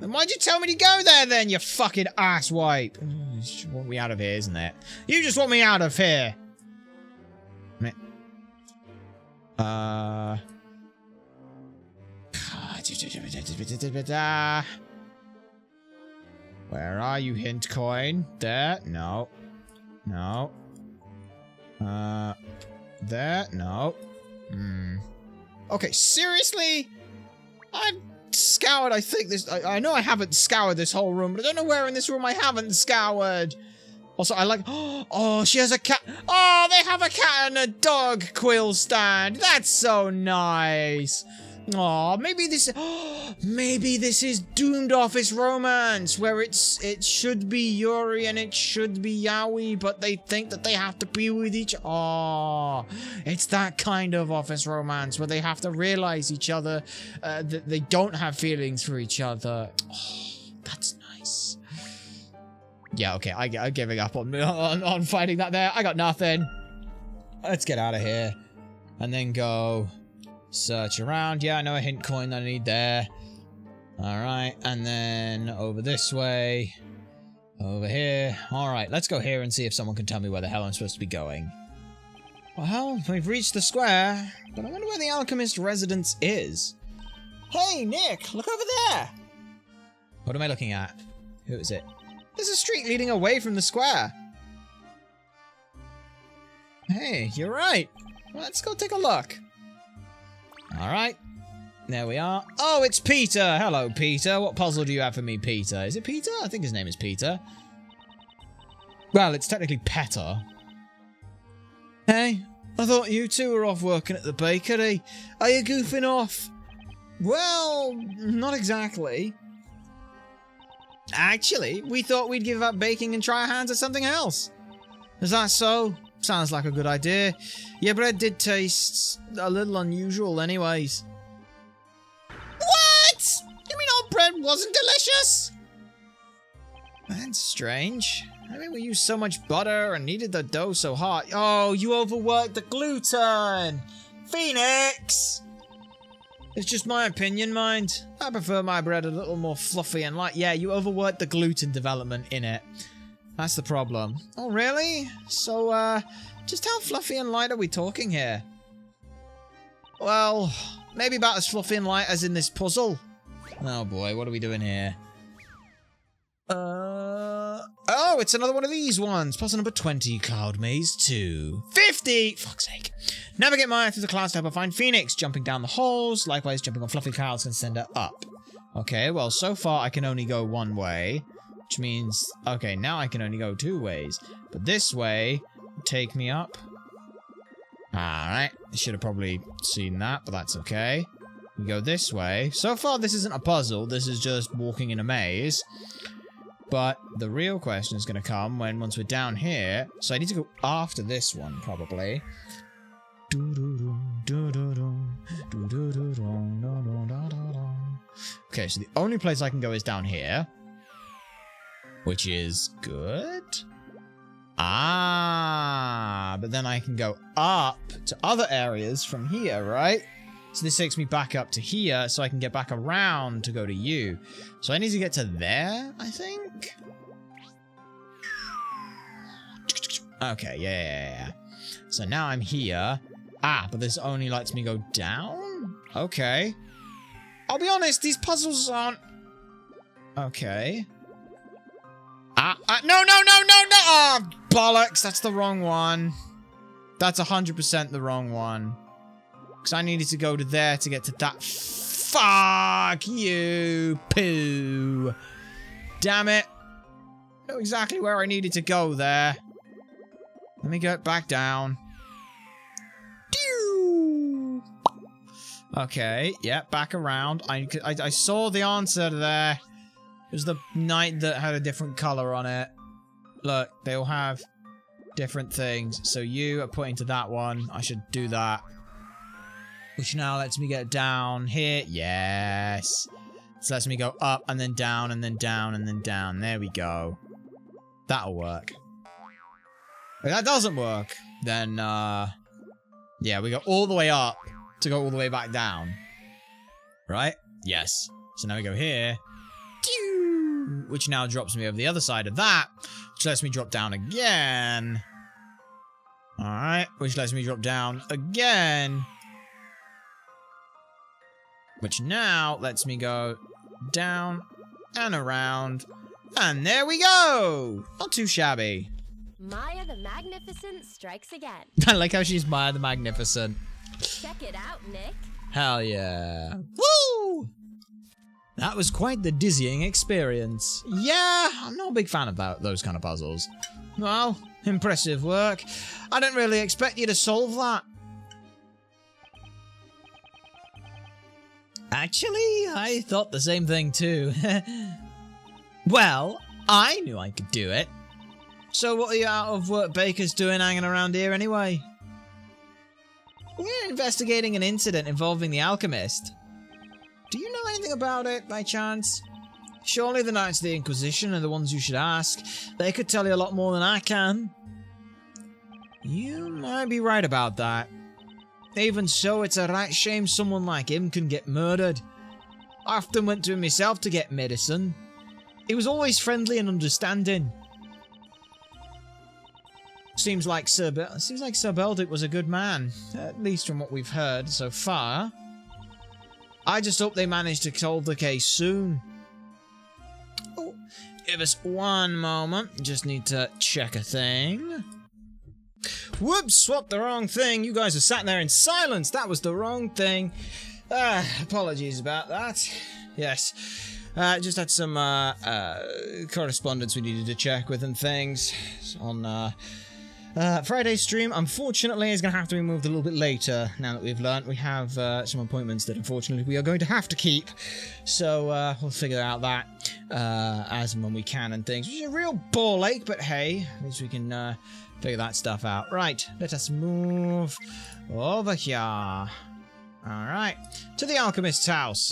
Then why'd you tell me to go there then, you fucking asswipe? You just want me out of here, isn't it? You just want me out of here! Where are you, hint coin? There? No. No. There? No. Okay, seriously? I've scoured, I think this... I know I haven't scoured this whole room, but I don't know where in this room I haven't scoured. Also, I like... Oh, she has a cat... Oh, they have a cat and a dog quill stand. That's so nice. Oh, maybe this is doomed office romance, where it should be Yuri and it should be Yaoi, but they think that they have to be with each... Oh, it's that kind of office romance where they have to realize each other, that they don't have feelings for each other. Oh, that's nice. Yeah, okay, I'm giving up on fighting that there. I got nothing. Let's get out of here. And then go... Search around. Yeah, I know a hint coin that I need there. Alright, and then over this way. Over here. Alright, let's go here and see if someone can tell me where the hell I'm supposed to be going. Well, we've reached the square, but I wonder where the alchemist residence is. Hey, Nick, look over there! What am I looking at? Who is it? There's a street leading away from the square. Hey, you're right. Let's go take a look. Alright. There we are. Oh, it's Peter! Hello, Peter. What puzzle do you have for me, Peter? Is it Peter? I think his name is Peter. Well, it's technically Petter. Hey, I thought you two were off working at the bakery. Are you goofing off? Well, not exactly. Actually, we thought we'd give up baking and try our hands at something else. Is that so? Sounds like a good idea. Your bread did taste a little unusual anyways. What? You mean our bread wasn't delicious? That's strange. I mean, we used so much butter and needed the dough so hot. Oh, you overworked the gluten! Phoenix! It's just my opinion, mind. I prefer my bread a little more fluffy and light. Yeah, you overworked the gluten development in it. That's the problem. Oh, really? So, just how fluffy and light are we talking here? Well, maybe about as fluffy and light as in this puzzle. Oh boy, what are we doing here? Oh, it's another one of these ones. Puzzle number 20, Cloud Maze 2. 50! Fuck's sake. Navigate Maya through the clouds to help her find Phoenix. Jumping down the holes. Likewise, jumping on fluffy clouds can send her up. Okay, well, so far I can only go one way. Which means, okay, now I can only go two ways. But this way will take me up. Alright, I should have probably seen that, but that's okay. We go this way. So far, this isn't a puzzle. This is just walking in a maze. But the real question is going to come once we're down here. So I need to go after this one, probably. Okay, so the only place I can go is down here. Which is good. Ah, but then I can go up to other areas from here, right? So this takes me back up to here, so I can get back around to go to you. So I need to get to there, I think? Okay, yeah. So now I'm here. Ah, but this only lets me go down? Okay. I'll be honest, these puzzles aren't... Okay. No! Oh, bollocks, that's the wrong one. That's 100% the wrong one. Because I needed to go to there to get to that. Fuck you, poo. Damn it. I know exactly where I needed to go there. Let me get back down. Okay, yeah, back around. I saw the answer there. It was the knight that had a different color on it. Look, they all have different things. So you are pointing to that one. I should do that. Which now lets me get down here. Yes. So lets me go up and then down and then down and then down. There we go. That'll work. If that doesn't work, then, yeah, we go all the way up to go all the way back down. Right? Yes. So now we go here. Which now drops me over the other side of that. Which lets me drop down again. Alright. Which lets me drop down again. Which now lets me go down and around. And there we go! Not too shabby. Maya the Magnificent strikes again. I like how she's Maya the Magnificent. Check it out, Nick. Hell yeah. Woo! That was quite the dizzying experience. Yeah, I'm not a big fan of those kind of puzzles. Well, impressive work. I didn't really expect you to solve that. Actually, I thought the same thing too. Well, I knew I could do it. So what are you out of work bakers doing hanging around here anyway? We're investigating an incident involving the alchemist. Do you know anything about it, by chance? Surely the Knights of the Inquisition are the ones you should ask. They could tell you a lot more than I can. You might be right about that. Even so, it's a right shame someone like him can get murdered. I often went to him myself to get medicine. He was always friendly and understanding. Seems like Sir Beldic was a good man, at least from what we've heard so far. I just hope they manage to solve the case soon. Oh, give us one moment. Just need to check a thing. Whoops, swapped the wrong thing. You guys are sat there in silence. That was the wrong thing. Apologies about that. Yes. Just had some correspondence we needed to check with and things on Friday's stream. Unfortunately, is going to have to be moved a little bit later now that we've learnt. We have some appointments that unfortunately we are going to have to keep. So we'll figure out that as and when we can and things. Which is a real ball ache, but hey, at least we can figure that stuff out. Right, let us move over here. Alright, to the alchemist's house.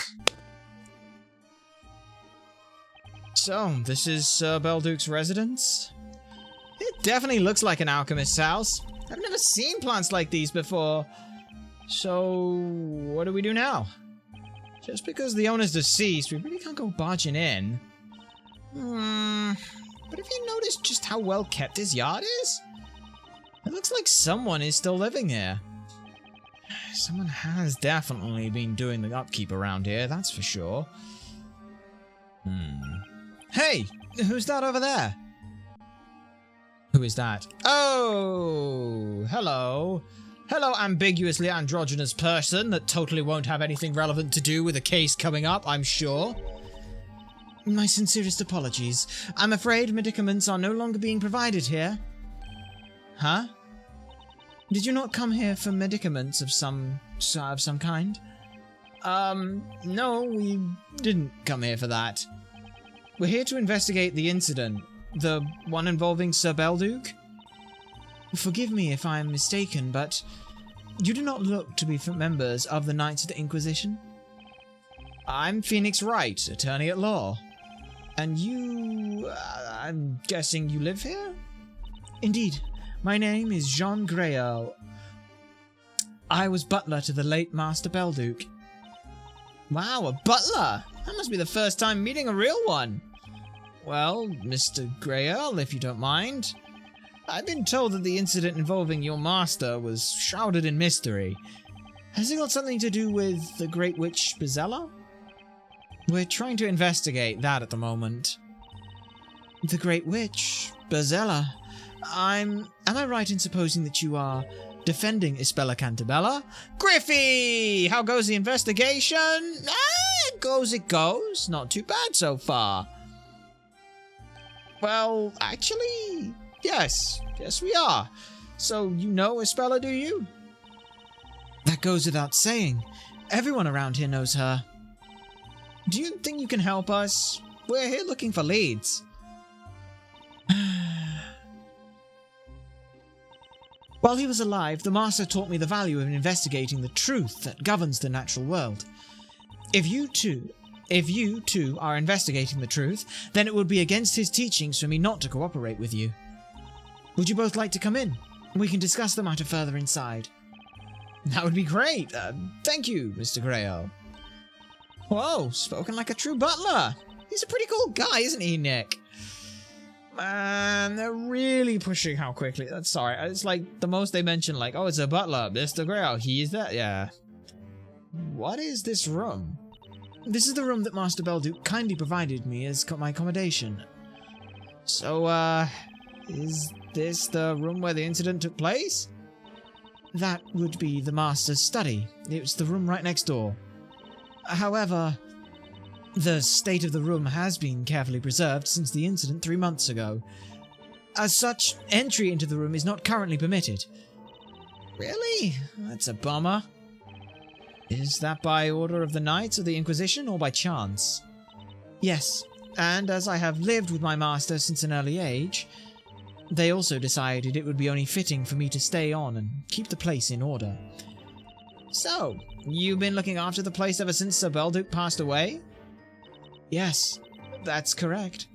So, this is Sir Belduke's residence? It definitely looks like an alchemist's house. I've never seen plants like these before. So, what do we do now? Just because the owner's deceased, we really can't go barging in. But have you noticed just how well kept his yard is? It looks like someone is still living here. Someone has definitely been doing the upkeep around here, that's for sure. Hey, who's that over there? Who is that? Oh, hello. Hello, ambiguously androgynous person that totally won't have anything relevant to do with a case coming up, I'm sure. My sincerest apologies. I'm afraid medicaments are no longer being provided here. Huh? Did you not come here for medicaments of some kind? No, we didn't come here for that. We're here to investigate the incident. The one involving Sir Belduke? Forgive me if I am mistaken, but you do not look to be members of the Knights of the Inquisition. I'm Phoenix Wright, attorney at law. And you... I'm guessing you live here? Indeed. My name is Jean Grael. I was butler to the late Master Belduke. Wow, a butler! That must be the first time meeting a real one. Well, Mr. Grael, if you don't mind. I've been told that the incident involving your master was shrouded in mystery. Has it got something to do with the Great Witch Bezella? We're trying to investigate that at the moment. The Great Witch Bezella? Am I right in supposing that you are defending Isabella Cantabella? Griffey! How goes the investigation? It goes. Not too bad so far. Well, actually, yes. Yes, we are. So, you know Isabella, do you? That goes without saying. Everyone around here knows her. Do you think you can help us? We're here looking for leads. While he was alive, the Master taught me the value of investigating the truth that governs the natural world. If you too are investigating the truth, then it would be against his teachings for me not to cooperate with you. Would you both like to come in? We can discuss the matter further inside. That would be great. Thank you, Mr. Grael. Whoa, spoken like a true butler. He's a pretty cool guy, isn't he, Nick? Man, they're really pushing how quickly. Sorry, it's like the most they mention, like, oh, it's a butler, Mr. Grael. He is that, yeah. What is this room? This is the room that Master Belduke kindly provided me as my accommodation. So, is this the room where the incident took place? That would be the Master's study. It's the room right next door. However, the state of the room has been carefully preserved since the incident 3 months ago. As such, entry into the room is not currently permitted. Really? That's a bummer. Is that by order of the Knights of the Inquisition or by chance? Yes, and as I have lived with my master since an early age, they also decided it would be only fitting for me to stay on and keep the place in order. So, you've been looking after the place ever since Sir Belduke passed away? Yes, that's correct.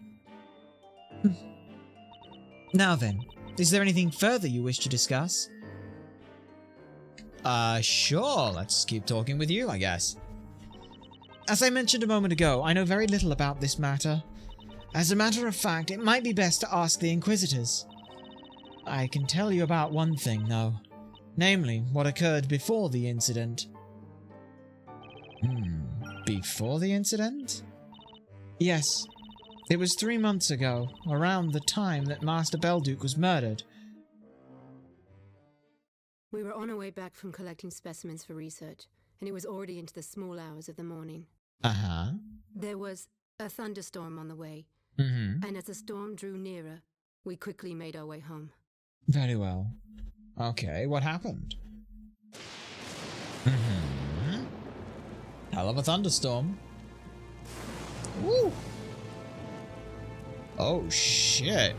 Now then, is there anything further you wish to discuss? Sure, let's keep talking with you, I guess. As I mentioned a moment ago, I know very little about this matter. As a matter of fact, it might be best to ask the Inquisitors. I can tell you about one thing, though. Namely, what occurred before the incident. Before the incident? Yes. It was 3 months ago, around the time that Master Belduke was murdered. We were on our way back from collecting specimens for research, and it was already into the small hours of the morning. Uh-huh. There was a thunderstorm on the way, and as the storm drew nearer, we quickly made our way home. Very well. Okay, what happened? Hell of a thunderstorm. Woo! Oh, shit.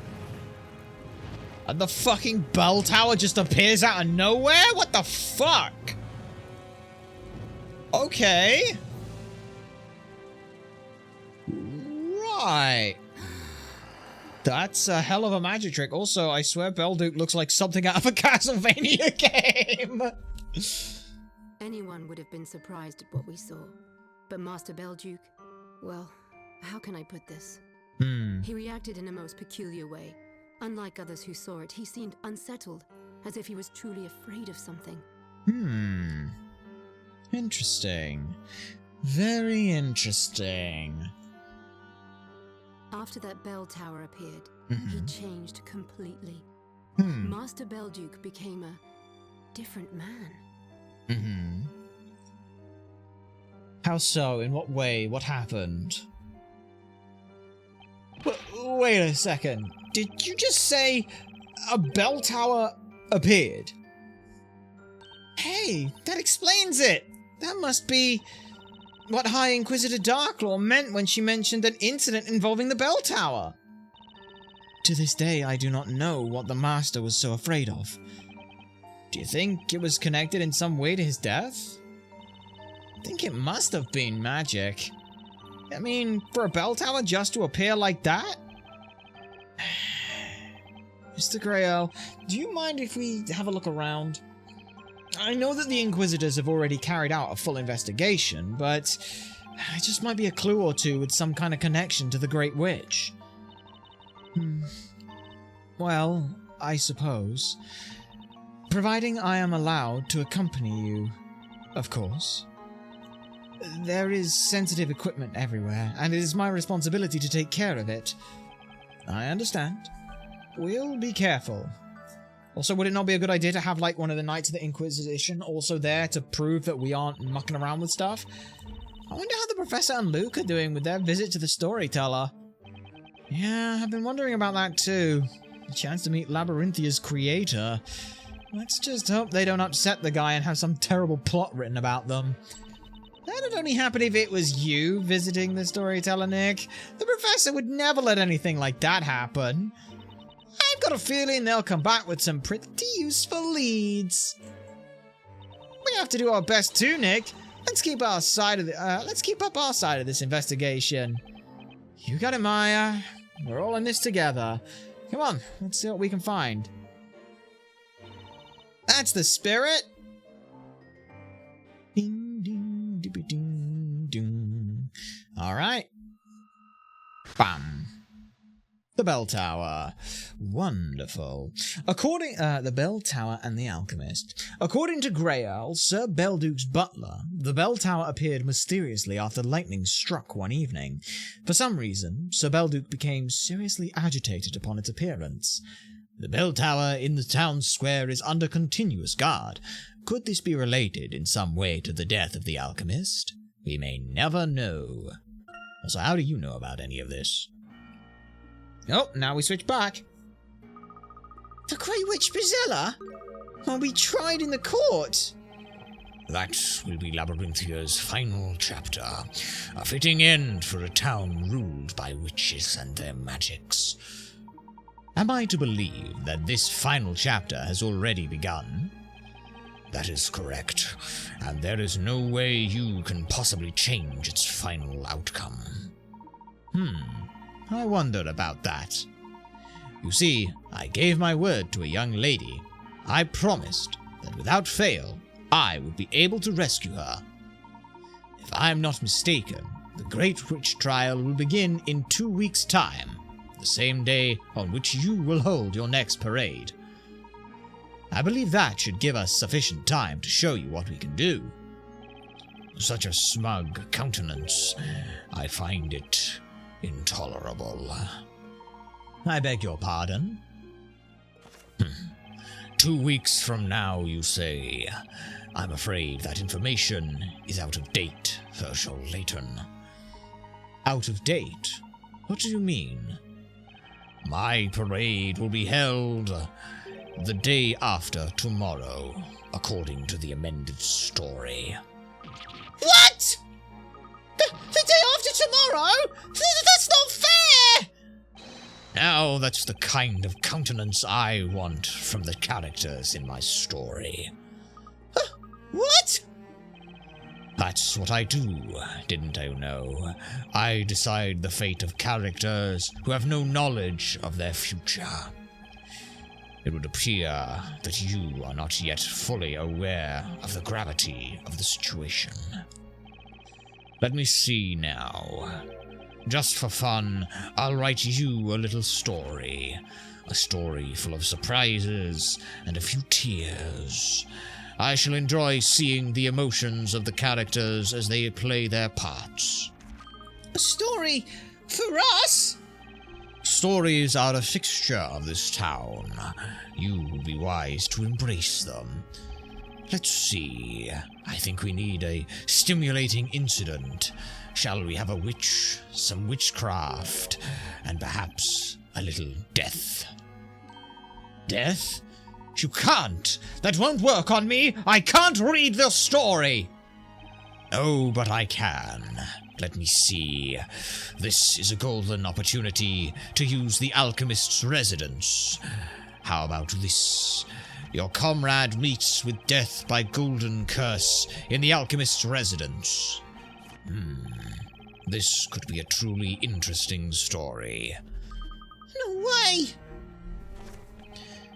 And the fucking bell tower just appears out of nowhere? What the fuck? Okay. Right. That's a hell of a magic trick. Also, I swear Belduke looks like something out of a Castlevania game. Anyone would have been surprised at what we saw. But Master Belduke, well, how can I put this? He reacted in a most peculiar way. Unlike others who saw it, he seemed unsettled, as if he was truly afraid of something. Interesting. Very interesting. After that bell tower appeared, he changed completely. Master Belduke became a different man. How so? In what way? What happened? Wait a second. Did you just say a bell tower appeared? Hey, that explains it. That must be what High Inquisitor Darklaw meant when she mentioned an incident involving the bell tower. To this day, I do not know what the Master was so afraid of. Do you think it was connected in some way to his death? I think it must have been magic. I mean, for a bell tower just to appear like that? Mr. Grail, do you mind if we have a look around? I know that the Inquisitors have already carried out a full investigation, but it just might be a clue or two with some kind of connection to the Great Witch. Well, I suppose. Providing I am allowed to accompany you, of course. There is sensitive equipment everywhere, and it is my responsibility to take care of it. I understand. We'll be careful. Also, would it not be a good idea to have, like, one of the Knights of the Inquisition also there to prove that we aren't mucking around with stuff? I wonder how the Professor and Luke are doing with their visit to the Storyteller. Yeah, I've been wondering about that too. A chance to meet Labyrinthia's creator. Let's just hope they don't upset the guy and have some terrible plot written about them. That'd only happen if it was you visiting the Storyteller, Nick. The Professor would never let anything like that happen. I've got a feeling they'll come back with some pretty useful leads. We have to do our best too, Nick. Let's keep our side of the let's keep up our side of this investigation. You got it, Maya. We're all in this together. Come on, let's see what we can find. That's the spirit. Ding ding ding ding ding. All right. Bam. The Bell Tower. Wonderful. According, the Bell Tower and the Alchemist. According to Grail, Sir Belduke's butler, the Bell Tower appeared mysteriously after lightning struck one evening. For some reason, Sir Belduke became seriously agitated upon its appearance. The Bell Tower in the town square is under continuous guard. Could this be related in some way to the death of the Alchemist? We may never know. Also, how do you know about any of this? Oh, now we switch back. The Great Witch Brizella? Will be tried in the court. That will be Labyrinthia's final chapter, a fitting end for a town ruled by witches and their magics. Am I to believe that this final chapter has already begun? That is correct, and there is no way you can possibly change its final outcome. I wondered about that. You see, I gave my word to a young lady. I promised that without fail, I would be able to rescue her. If I am not mistaken, the Great Witch Trial will begin in 2 weeks' time, the same day on which you will hold your next parade. I believe that should give us sufficient time to show you what we can do. Such a smug countenance, I find it intolerable. I beg your pardon? 2 weeks from now, you say? I'm afraid that information is out of date, Herschel Layton. Out of date? What do you mean? My parade will be held the day after tomorrow, according to the amended story. What? The day after tomorrow? That's not fair! Now that's the kind of countenance I want from the characters in my story. What? That's what I do, didn't I know? I decide the fate of characters who have no knowledge of their future. It would appear that you are not yet fully aware of the gravity of the situation. Let me see now. Just for fun, I'll write you a little story. A story full of surprises and a few tears. I shall enjoy seeing the emotions of the characters as they play their parts. A story for us? Stories are a fixture of this town. You would be wise to embrace them. Let's see. I think we need a stimulating incident. Shall we have a witch, some witchcraft, and perhaps a little death? Death? You can't! That won't work on me! I can't read the story! Oh, but I can. Let me see. This is a golden opportunity to use the alchemist's residence. How about this? Your comrade meets with death by golden curse in the alchemist's residence. This could be a truly interesting story. No way!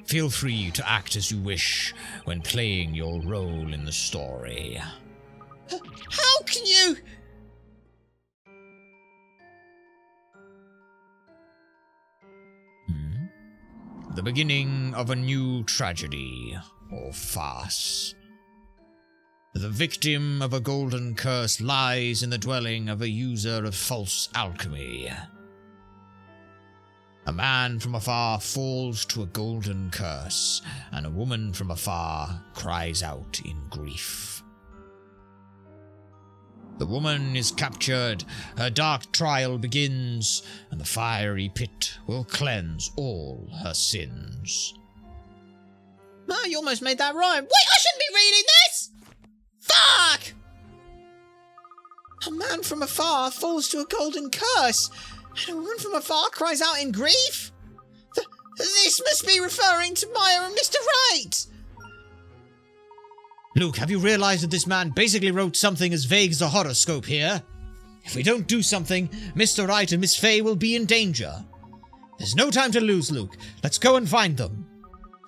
Feel free to act as you wish when playing your role in the story. How can you... The beginning of a new tragedy, or farce. The victim of a golden curse lies in the dwelling of a user of false alchemy. A man from afar falls to a golden curse, and a woman from afar cries out in grief. The woman is captured, her dark trial begins, and the fiery pit will cleanse all her sins. Oh, you almost made that rhyme. Wait, I shouldn't be reading this! Fuck! A man from afar falls to a golden curse, and a woman from afar cries out in grief? This must be referring to Maya and Mr. Wright! Luke, have you realized that this man basically wrote something as vague as a horoscope here? If we don't do something, Mr. Wright and Miss Fay will be in danger. There's no time to lose, Luke. Let's go and find them.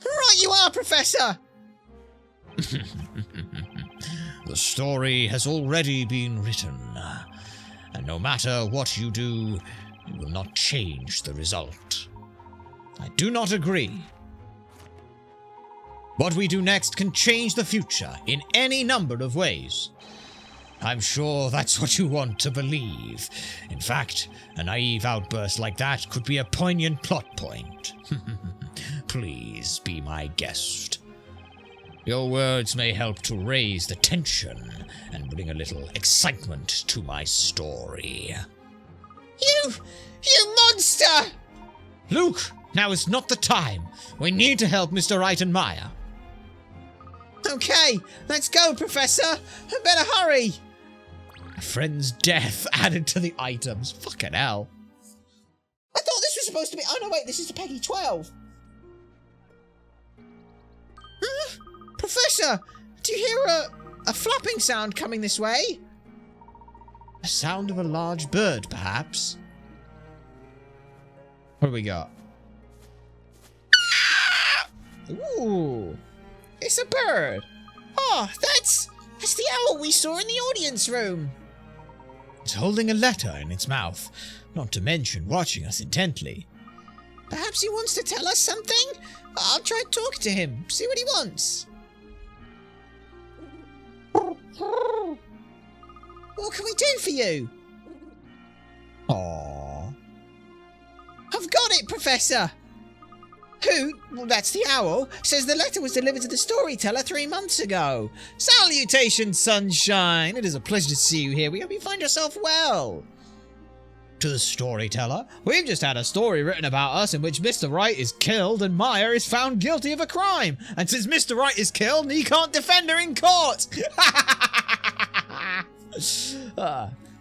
Right you are, Professor! The story has already been written, and no matter what you do, you will not change the result. I do not agree. What we do next can change the future in any number of ways. I'm sure that's what you want to believe. In fact, a naive outburst like that could be a poignant plot point. Please be my guest. Your words may help to raise the tension and bring a little excitement to my story. You monster! Luke, now is not the time. We need to help Mr. Wright and Maya. Okay, let's go, Professor. I better hurry. A friend's death added to the items. Fucking hell. I thought this was supposed to be... Oh, no, wait, this is the Peggy 12. Professor, do you hear a flapping sound coming this way? The sound of a large bird, perhaps. What do we got? Ooh, it's a bird. Oh, that's the owl we saw in the audience room. It's holding a letter in its mouth, not to mention watching us intently. Perhaps he wants to tell us something? I'll try talking to him, see what he wants. What can we do for you? Aww. I've got it, Professor. Hoot, well, that's the owl, says the letter was delivered to the storyteller 3 months ago. Salutations, sunshine. It is a pleasure to see you here. We hope you find yourself well. To the storyteller, we've just had a story written about us in which Mr. Wright is killed and Maya is found guilty of a crime. And since Mr. Wright is killed, he can't defend her in court.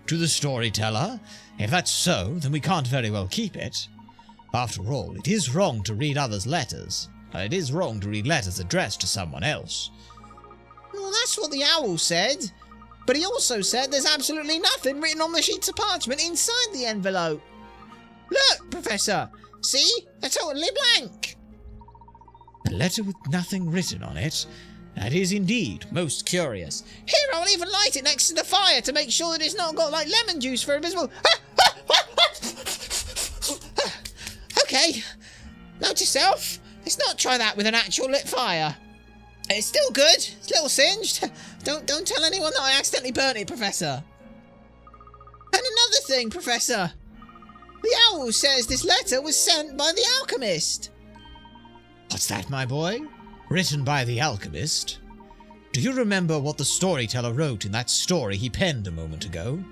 To the storyteller, if that's so, then we can't very well keep it. After all, it is wrong to read others' letters. It is wrong to read letters addressed to someone else. Well, that's what the owl said. But he also said there's absolutely nothing written on the sheets of parchment inside the envelope. Look, Professor. See? They're totally blank. A letter with nothing written on it? That is indeed most curious. Here, I'll even light it next to the fire to make sure that it's not got, like, lemon juice for invisible... Okay. Note yourself. Let's not try that with an actual lit fire. It's still good. It's a little singed. Don't tell anyone that I accidentally burnt it, Professor. And another thing, Professor. The owl says this letter was sent by the alchemist. What's that, my boy? Written by the alchemist? Do you remember what the storyteller wrote in that story he penned a moment ago?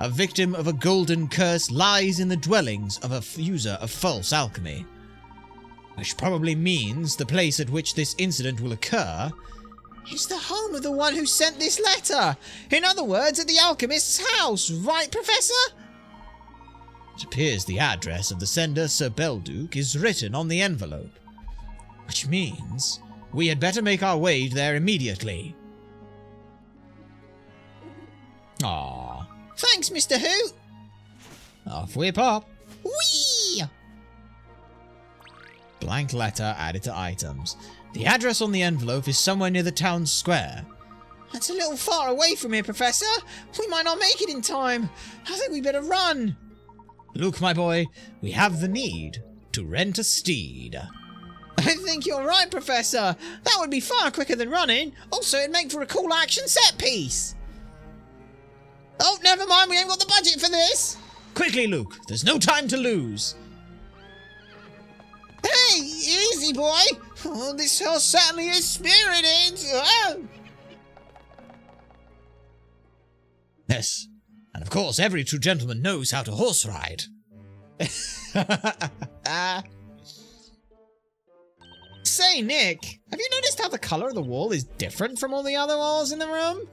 A victim of a golden curse lies in the dwellings of a user of false alchemy. Which probably means the place at which this incident will occur is the home of the one who sent this letter. In other words, at the alchemist's house, right, Professor? It appears the address of the sender, Sir Belduke, is written on the envelope. Which means we had better make our way there immediately. Ah, thanks, Mr. Hoot. Off we pop. Whee! Blank letter added to items. The address on the envelope is somewhere near the town square. That's a little far away from here, Professor. We might not make it in time. I think we better run. Luke, my boy, we have the need to rent a steed. I think you're right, Professor. That would be far quicker than running. Also, it'd make for a cool action set piece. Oh, never mind. We ain't got the budget for this. Quickly, Luke. There's no time to lose. Hey, easy, boy. Oh, this horse certainly is spirited. Oh. Yes. And of course, every true gentleman knows how to horse ride. Say, Nick, have you noticed how the colour of the wall is different from all the other walls in the room?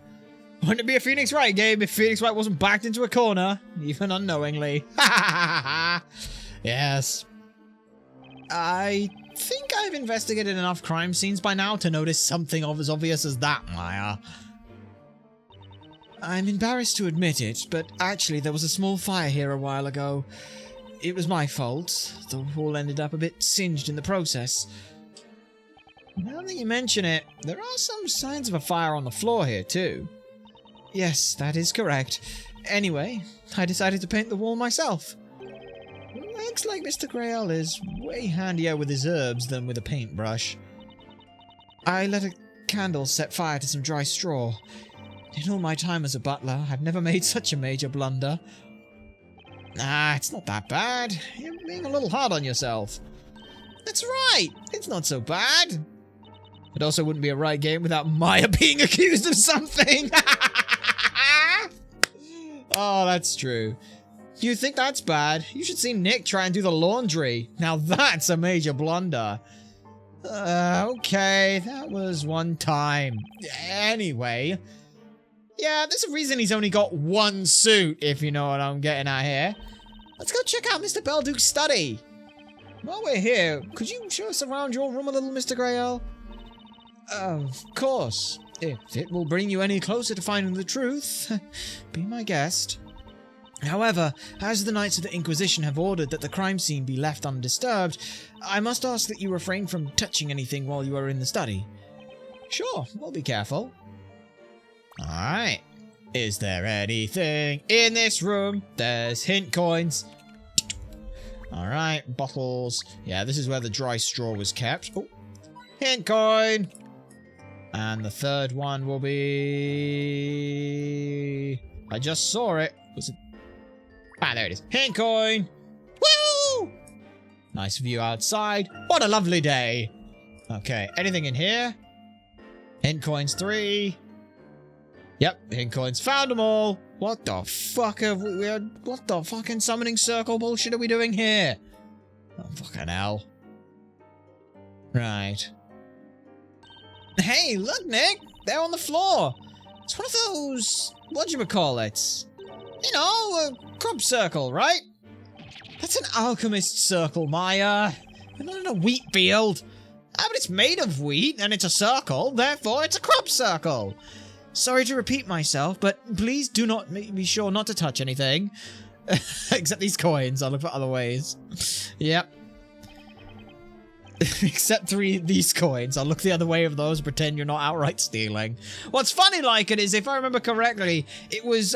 Wouldn't it be a Phoenix Wright game if Phoenix Wright wasn't backed into a corner, even unknowingly? Yes. I think I've investigated enough crime scenes by now to notice something as obvious as that, Maya. I'm embarrassed to admit it, but actually there was a small fire here a while ago. It was my fault. The wall ended up a bit singed in the process. Now that you mention it, there are some signs of a fire on the floor here, too. Yes, that is correct. Anyway, I decided to paint the wall myself. Looks like Mr. Grail is way handier with his herbs than with a paintbrush. I let a candle set fire to some dry straw. In all my time as a butler, I've never made such a major blunder. Ah, it's not that bad. You're being a little hard on yourself. That's right. It's not so bad. It also wouldn't be a right game without Maya being accused of something. Oh, that's true. You think that's bad? You should see Nick try and do the laundry. Now that's a major blunder. Okay, that was one time. Anyway. Yeah, there's a reason he's only got one suit, if you know what I'm getting at here. Let's go check out Mr. Belduke's study. While we're here, could you show us around your room a little, Mr. Grail? Of course. If it will bring you any closer to finding the truth, be my guest. However, as the Knights of the Inquisition have ordered that the crime scene be left undisturbed, I must ask that you refrain from touching anything while you are in the study. Sure, we'll be careful. Alright. Is there anything in this room? There's hint coins. Alright, bottles. Yeah, this is where the dry straw was kept. Oh, hint coin. And the third one will be... I just saw it. Was it? Ah, there it is. Hint coin. Woo! Nice view outside. What a lovely day. Okay, anything in here? Hint coins 3. Yep, hint coins. Found them all. What the fuck have we... What the fucking summoning circle bullshit are we doing here? Oh, fucking hell. Right. Hey, look, Nick. They're on the floor. It's one of those... Whatchamacallits? You know, a crop circle, right? That's an alchemist circle, Maya. You're not in a wheat field. Ah, but it's made of wheat, and it's a circle, therefore it's a crop circle. Sorry to repeat myself, but please do not be sure not to touch anything. Except these coins, I'll look for other ways. Yep. Except these coins. I'll look the other way of those and pretend you're not outright stealing. What's funny like it is, if I remember correctly, it was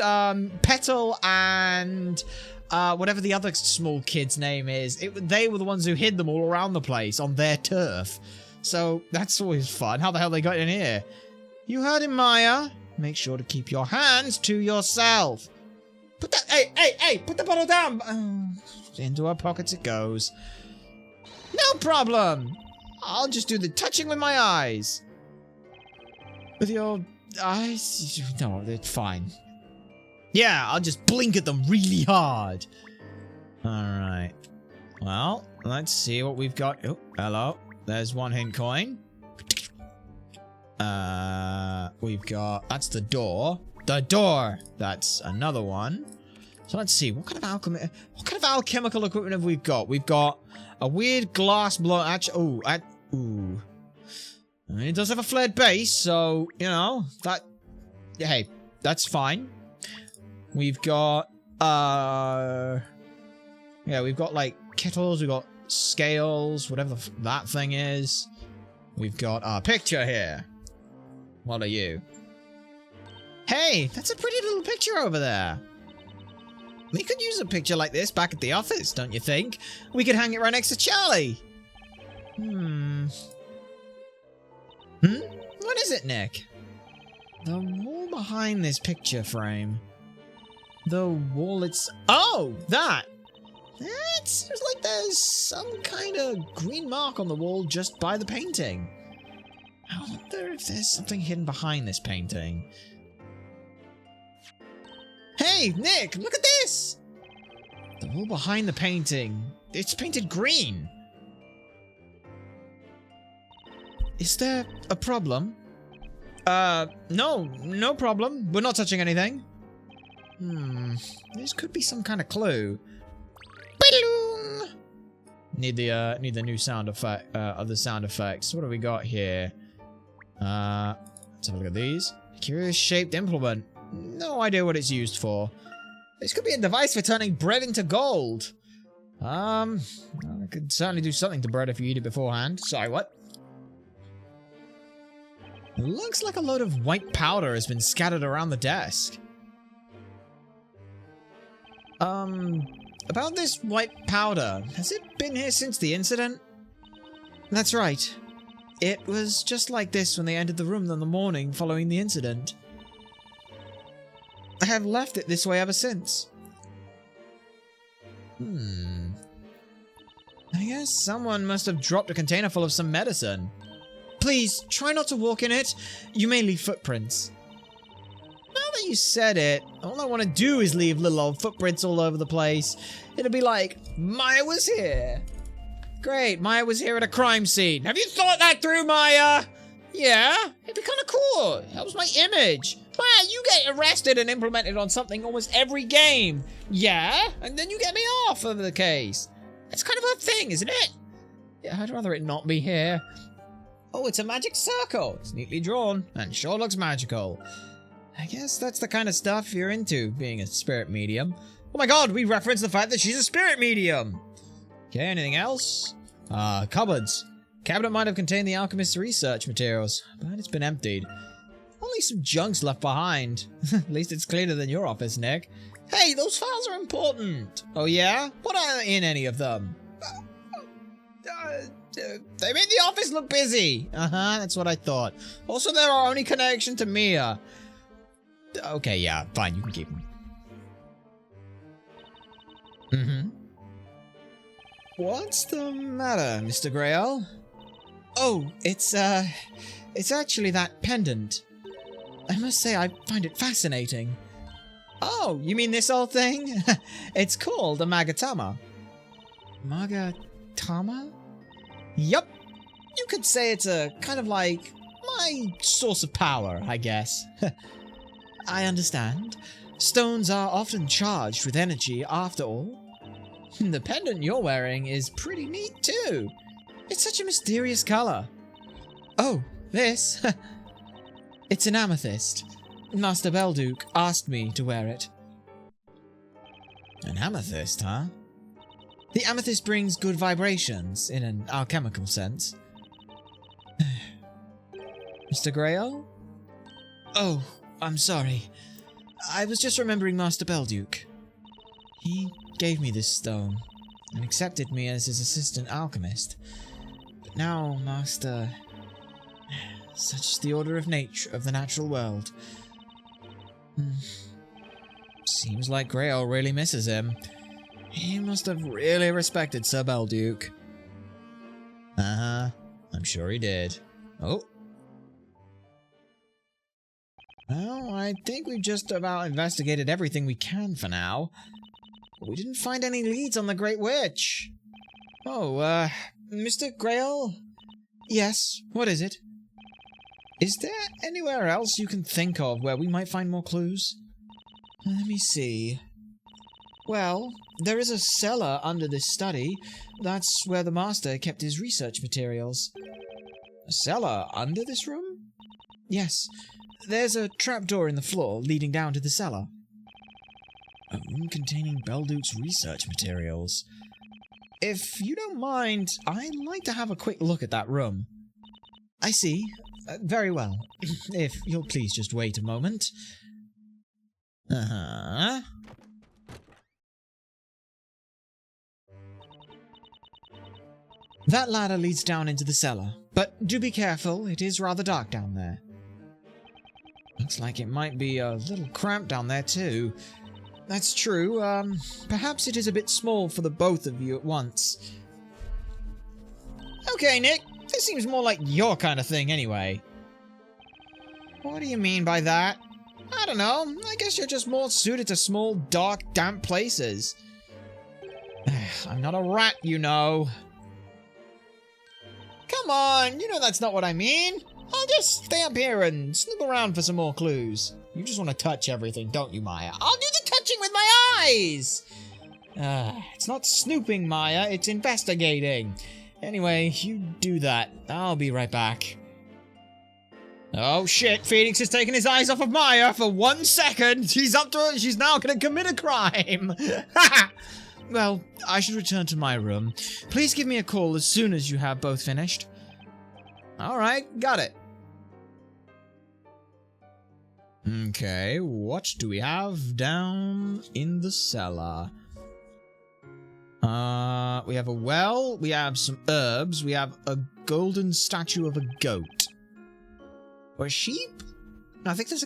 Petal and whatever the other small kid's name is. They were the ones who hid them all around the place on their turf. So that's always fun. How the hell they got in here? You heard him, Maya. Make sure to keep your hands to yourself. Put that... Hey! Put the bottle down! Into our pockets it goes. No problem! I'll just do the touching with my eyes. With your eyes? No, it's fine. Yeah, I'll just blink at them really hard. Alright. Well, let's see what we've got. Oh, hello. There's one hint coin. We've got... That's the door. The door! That's another one. So let's see. What kind of alchemical equipment have we got? We've got a weird glass blow... Ooh. I mean, it does have a flared base, so, you know, that... Hey, that's fine. We've got, yeah, we've got, like, kettles, we've got scales, whatever that thing is. We've got our picture here. What are you? Hey, that's a pretty little picture over there. We could use a picture like this back at the office, don't you think? We could hang it right next to Charlie. What is it, Nick? The wall behind this picture frame. The wall it's... Oh, that! It seems like there's some kind of green mark on the wall just by the painting. I wonder if there's something hidden behind this painting. Hey, Nick, look at this! The wall behind the painting. It's painted green. Is there a problem? No problem. We're not touching anything. This could be some kind of clue. Need the new sound effect, other sound effects. What do we got here? Let's have a look at these. Curious shaped implement. No idea what it's used for. This could be a device for turning bread into gold. I could certainly do something to bread if you eat it beforehand. Sorry, what? It looks like a load of white powder has been scattered around the desk. About this white powder, has it been here since the incident? That's right. It was just like this when they entered the room in the morning following the incident. I have left it this way ever since. I guess someone must have dropped a container full of some medicine. Please, try not to walk in it. You may leave footprints. Now that you said it, all I want to do is leave little old footprints all over the place. It'll be like, Maya was here. Great, Maya was here at a crime scene. Have you thought that through, Maya? Yeah, it'd be kind of cool. It helps my image. Maya, you get arrested and implemented on something almost every game. Yeah, and then you get me off of the case. It's kind of a thing, isn't it? Yeah, I'd rather it not be here. Oh, it's a magic circle. It's neatly drawn and sure looks magical. I guess that's the kind of stuff you're into, being a spirit medium. Oh my god, we referenced the fact that she's a spirit medium. Okay, anything else? Cupboards. Cabinet might have contained the alchemist's research materials, but it's been emptied. Only some junk's left behind. At least it's cleaner than your office, Nick. Hey, those files are important. Oh yeah? What are in any of them? They made the office look busy. That's what I thought. Also, they're our only connection to Mia. Okay, yeah, fine, you can keep them. What's the matter, Mr. Grail? Oh, it's actually that pendant. I must say I find it fascinating. Oh, you mean this old thing? It's called a Magatama. Magatama? Yup. You could say it's a kind of like my source of power, I guess. I understand. Stones are often charged with energy after all. The pendant you're wearing is pretty neat too. It's such a mysterious color. Oh, this? It's an amethyst. Master Belduke asked me to wear it. An amethyst, huh? The amethyst brings good vibrations, in an alchemical sense. Mr. Grail? Oh, I'm sorry. I was just remembering Master Belduke. He gave me this stone, and accepted me as his assistant alchemist. But now, Master... Such is the order of nature of the natural world. Seems like Grail really misses him. He must have really respected Sir Belduke. Uh-huh. I'm sure he did. Oh. Well, I think we've just about investigated everything we can for now. But we didn't find any leads on the Great Witch. Oh, Mr. Grail? Yes, what is it? Is there anywhere else you can think of where we might find more clues? Let me see. Well, there is a cellar under this study. That's where the master kept his research materials. A cellar under this room? Yes. There's a trapdoor in the floor leading down to the cellar. A room containing Belduke's research materials. If you don't mind, I'd like to have a quick look at that room. I see. Very well. If you'll please just wait a moment. Uh-huh. That ladder leads down into the cellar, but do be careful, it is rather dark down there. Looks like it might be a little cramped down there too. That's true, perhaps it is a bit small for the both of you at once. Okay, Nick, this seems more like your kind of thing anyway. What do you mean by that? I don't know, I guess you're just more suited to small, dark, damp places. I'm not a rat, you know. Come on, you know that's not what I mean. I'll just stay up here and snoop around for some more clues. You just want to touch everything, don't you, Maya? I'll do the touching with my eyes! It's not snooping, Maya, it's investigating. Anyway, you do that. I'll be right back. Oh shit, Phoenix has taken his eyes off of Maya for 1 second. She's up to it, she's now gonna commit a crime. Well, I should return to my room. Please give me a call as soon as you have both finished. Alright, got it. Okay, what do we have down in the cellar? We have a well, we have some herbs, we have a golden statue of a goat. Or a sheep? No, I think there's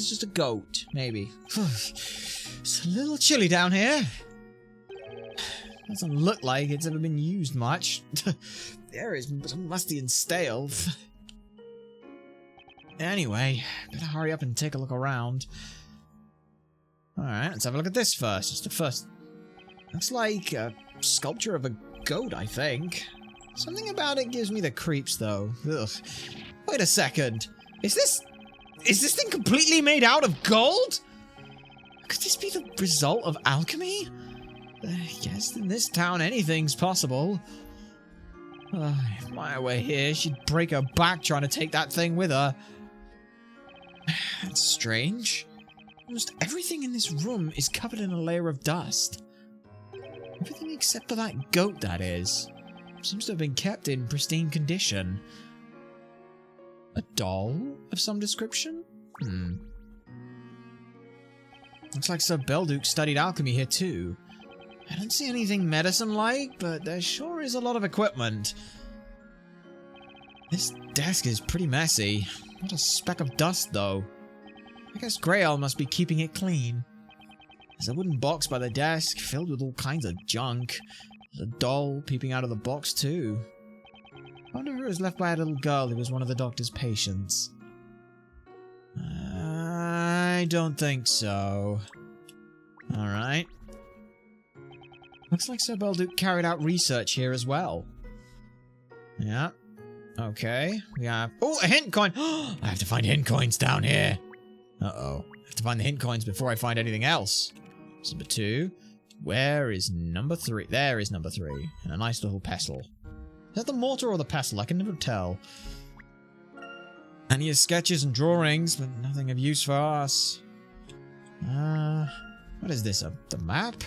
just a goat, maybe. It's a little chilly down here. Doesn't look like it's ever been used much. The air is musty and stale. Anyway, better hurry up and take a look around. Alright, let's have a look at this first. Just the first. Looks like a sculpture of a goat, I think. Something about it gives me the creeps, though. Ugh. Wait a second. Is this thing completely made out of gold? Could this be the result of alchemy? I guess in this town anything's possible. If Maya were here, she'd break her back trying to take that thing with her. That's strange. Almost everything in this room is covered in a layer of dust. Everything except for that goat, that is. Seems to have been kept in pristine condition. A doll of some description? Looks like Sir Belduke studied alchemy here too. I don't see anything medicine-like, but there sure is a lot of equipment. This desk is pretty messy. Not a speck of dust, though. I guess Grail must be keeping it clean. There's a wooden box by the desk, filled with all kinds of junk. There's a doll peeping out of the box too. I wonder if it was left by a little girl who was one of the doctor's patients. I don't think so. Alright. Looks like Sir Belduke carried out research here as well. Yeah. Okay. We have... Oh, a hint coin! I have to find hint coins down here. Uh-oh. I have to find the hint coins before I find anything else. That's number 2. Where is number 3? There is number 3. And a nice little pestle. Is that the mortar or the pestle? I can never tell. And he has sketches and drawings, but nothing of use for us. What is this? The map?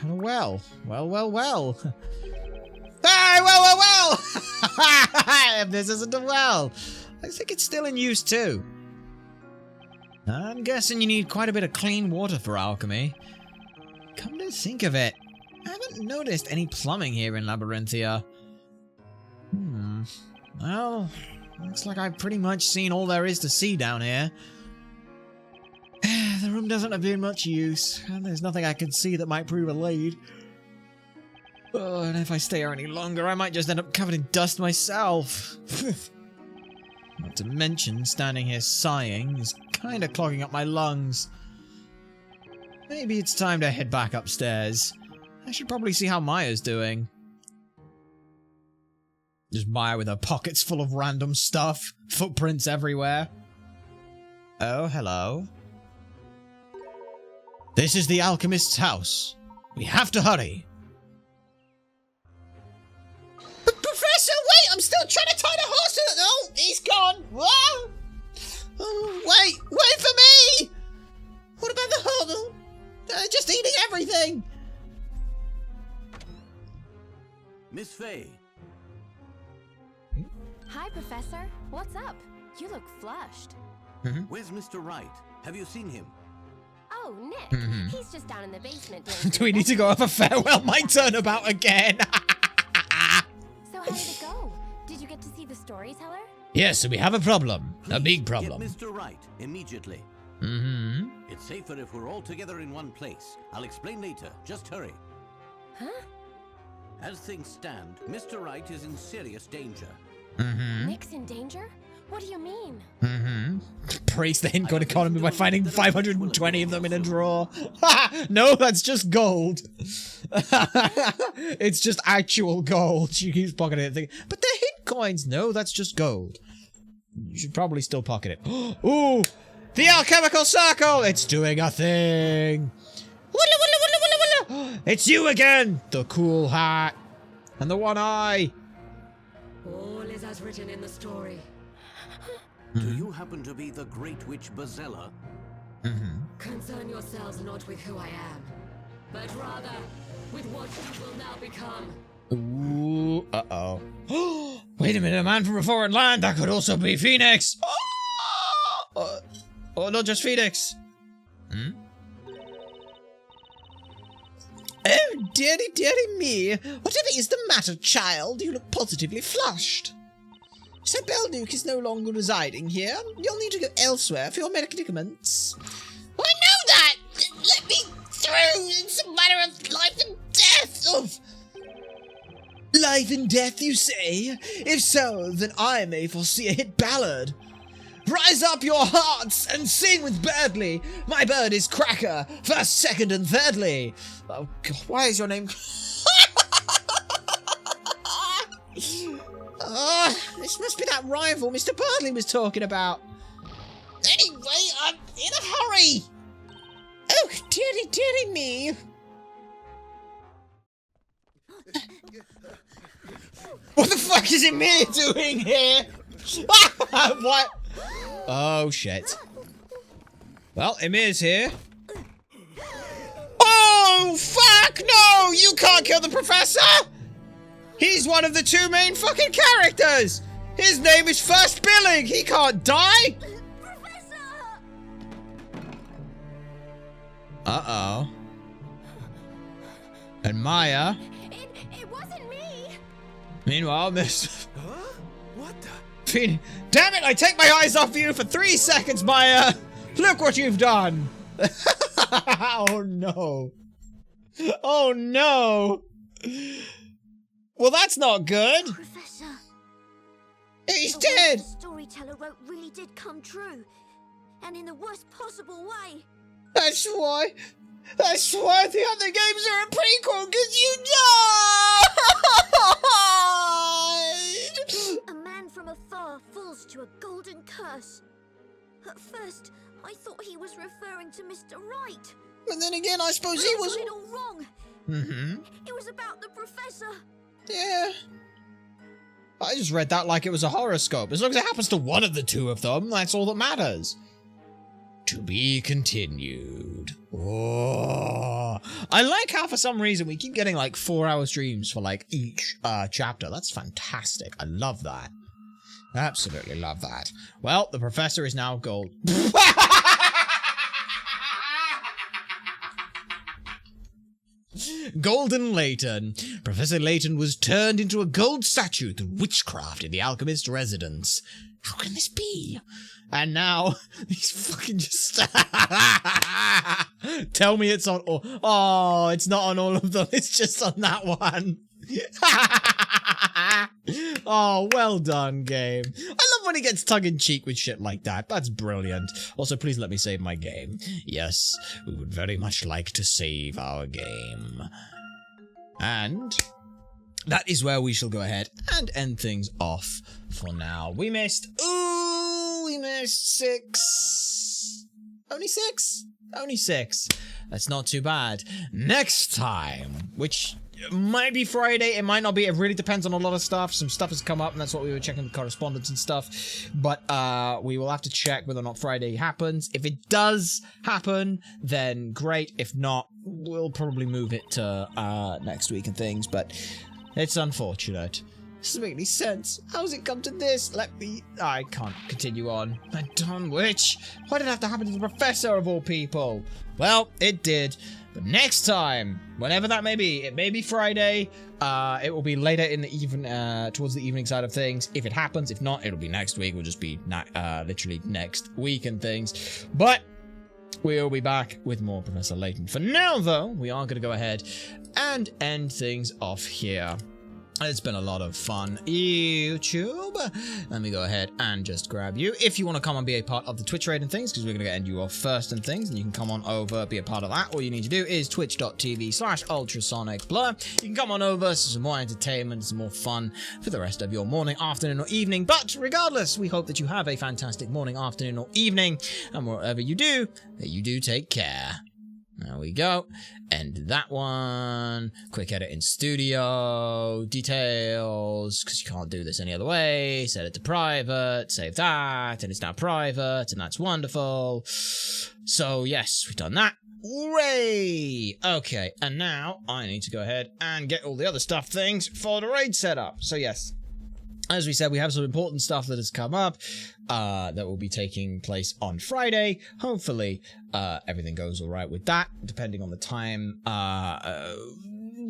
Well. Hey, well! This isn't a well. I think it's still in use too. I'm guessing you need quite a bit of clean water for alchemy. Come to think of it, I haven't noticed any plumbing here in Labyrinthia. Well, looks like I've pretty much seen all there is to see down here. The room doesn't appear much use, and there's nothing I can see that might prove a lead. Oh, and if I stay here any longer, I might just end up covered in dust myself. Not to mention, standing here sighing is kind of clogging up my lungs. Maybe it's time to head back upstairs. I should probably see how Maya's doing. Just Maya with her pockets full of random stuff. Footprints everywhere. Oh, hello. This is the alchemist's house. We have to hurry. Professor, wait! I'm still trying to tie the horse to the... Oh, he's gone! Whoa! Oh, wait for me! What about the whole... just eating everything! Miss Faye. Hi, Professor. What's up? You look flushed. Where's Mr. Wright? Have you seen him? Oh, Nick. He's just down in the basement doing Do we need to go have a farewell? My turnabout again. So how did it go? Did you get to see the storyteller? Yes, we have a problem. A big Get problem. Mr. Wright immediately. It's safer if we're all together in one place. I'll explain later. Just hurry. Huh? As things stand, Mr. Wright is in serious danger. Nick's in danger? What do you mean? Praise the hint code economy by finding 520 of them in a drawer. No, that's just gold. It's just actual gold. She keeps pocketing it thinking, but they're hint coins. No, that's just gold. You should probably still pocket it. Ooh, the alchemical circle. It's doing a thing. It's you again. The cool hat and the one eye. All is as written in the story. Do you happen to be the great witch Bazella? Concern yourselves not with who I am, but rather with what you will now become. Ooh, uh-oh. Wait a minute, a man from a foreign land? That could also be Phoenix! Oh, not just Phoenix. Oh, dearie me. Whatever is the matter, child? You look positively flushed. Sir Belduke is no longer residing here. You'll need to go elsewhere for your medicaments. I know that! Let me through! It's a matter of life and death! Of... Life and death, you say? If so, then I may foresee a hit ballad. Rise up your hearts and sing with Birdly. My bird is Cracker, first, second, and thirdly. Oh, God, why is your name... This must be that rival Mr. Birdly was talking about. Anyway, I'm in a hurry. Oh, dearie me. What the fuck is Emir doing here? What? Oh, shit. Well, Emir's here. Oh, fuck no! You can't kill the professor! He's one of the two main fucking characters! His name is First Billing! He can't die! Professor! Uh-oh. And Maya... It wasn't me. Meanwhile, Miss... Huh? What the? Damn it! I take my eyes off you for 3 seconds, Maya! Look what you've done! Oh no. Oh no! Well, that's not good. Professor. He's The words dead. the storyteller wrote really did come true. And in the worst possible way. That's why the other games are a prequel, because you died! A man from afar falls to a golden curse. At first, I thought he was referring to Mr. Wright. But then again, I suppose But he I was... got it all wrong. Mm-hmm. It was about the professor. Yeah. I just read that like it was a horoscope. As long as it happens to one of the two of them, that's all that matters. To be continued. Oh, I like how for some reason we keep getting like 4-hour streams for like each chapter. That's fantastic. I love that. Absolutely love that. Well, the professor is now gold. Golden Layton. Professor Layton was turned into a gold statue through witchcraft in the alchemist's residence. How can this be? And now he's fucking just tell me it's on all. Oh, it's not on all of them. It's just on that one. Oh, well done, game. I love when he gets tongue-in-cheek with shit like that. That's brilliant. Also, please let me save my game. Yes, we would very much like to save our game. And that is where we shall go ahead and end things off for now. We missed 6. Only 6? Only 6. That's not too bad. Next time, which might be Friday, it might not be. It really depends on a lot of stuff. Some stuff has come up, and that's what we were checking the correspondence and stuff. But we will have to check whether or not Friday happens. If it does happen, then great. If not, we'll probably move it to next week and things. But it's unfortunate. Doesn't make any sense. How's it come to this? I can't continue on. I'm done, witch. Why did it have to happen to the professor of all people? Well, it did. But next time, whenever that may be, it may be Friday. It will be later in the towards the evening side of things. If it happens, if not, it'll be next week. It'll just be literally next week and things. But we'll be back with more Professor Layton. For now, though, we are going to go ahead and end things off here. It's been a lot of fun, YouTube. Let me go ahead and just grab you. If you want to come and be a part of the Twitch raid and things, because we're going to end you off first and things, and you can come on over, be a part of that. All you need to do is twitch.tv/ultrasonicblur. You can come on over for some more entertainment, some more fun for the rest of your morning, afternoon, or evening. But regardless, we hope that you have a fantastic morning, afternoon, or evening. And whatever you do, that you do take care. There we go. End that one. Quick edit in studio. Details, because you can't do this any other way. Set it to private. Save that. And it's now private. And that's wonderful. So, yes, we've done that. Hooray! Okay, and now I need to go ahead and get all the other things for the raid setup. So, yes. As we said, we have some important stuff that has come up that will be taking place on Friday. Hopefully, everything goes all right with that, depending on the time.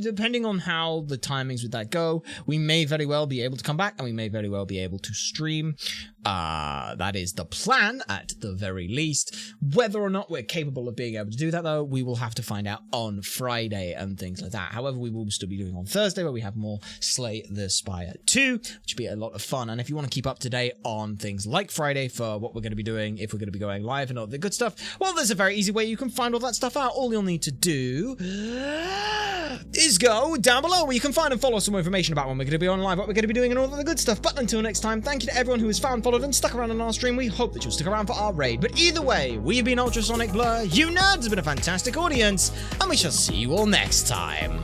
Depending on how the timings with that go, we may very well be able to come back, and we may very well be able to stream. That is the plan, at the very least. Whether or not we're capable of being able to do that, though, we will have to find out on Friday and things like that. However, we will still be doing on Thursday, where we have more Slay the Spire 2, which will be a lot of fun. And if you want to keep up to date on things like Friday for what we're going to be doing, if we're going to be going live and all the good stuff, well, there's a very easy way you can find all that stuff out. All you'll need to do is go down below, where you can find and follow some more information about when we're going to be on live, what we're going to be doing, and all the good stuff. But until next time, thank you to everyone who has found, followed, and stuck around on our stream. We hope that you'll stick around for our raid. But either way, we've been Ultrasonic Blur, you nerds have been a fantastic audience, and we shall see you all next time.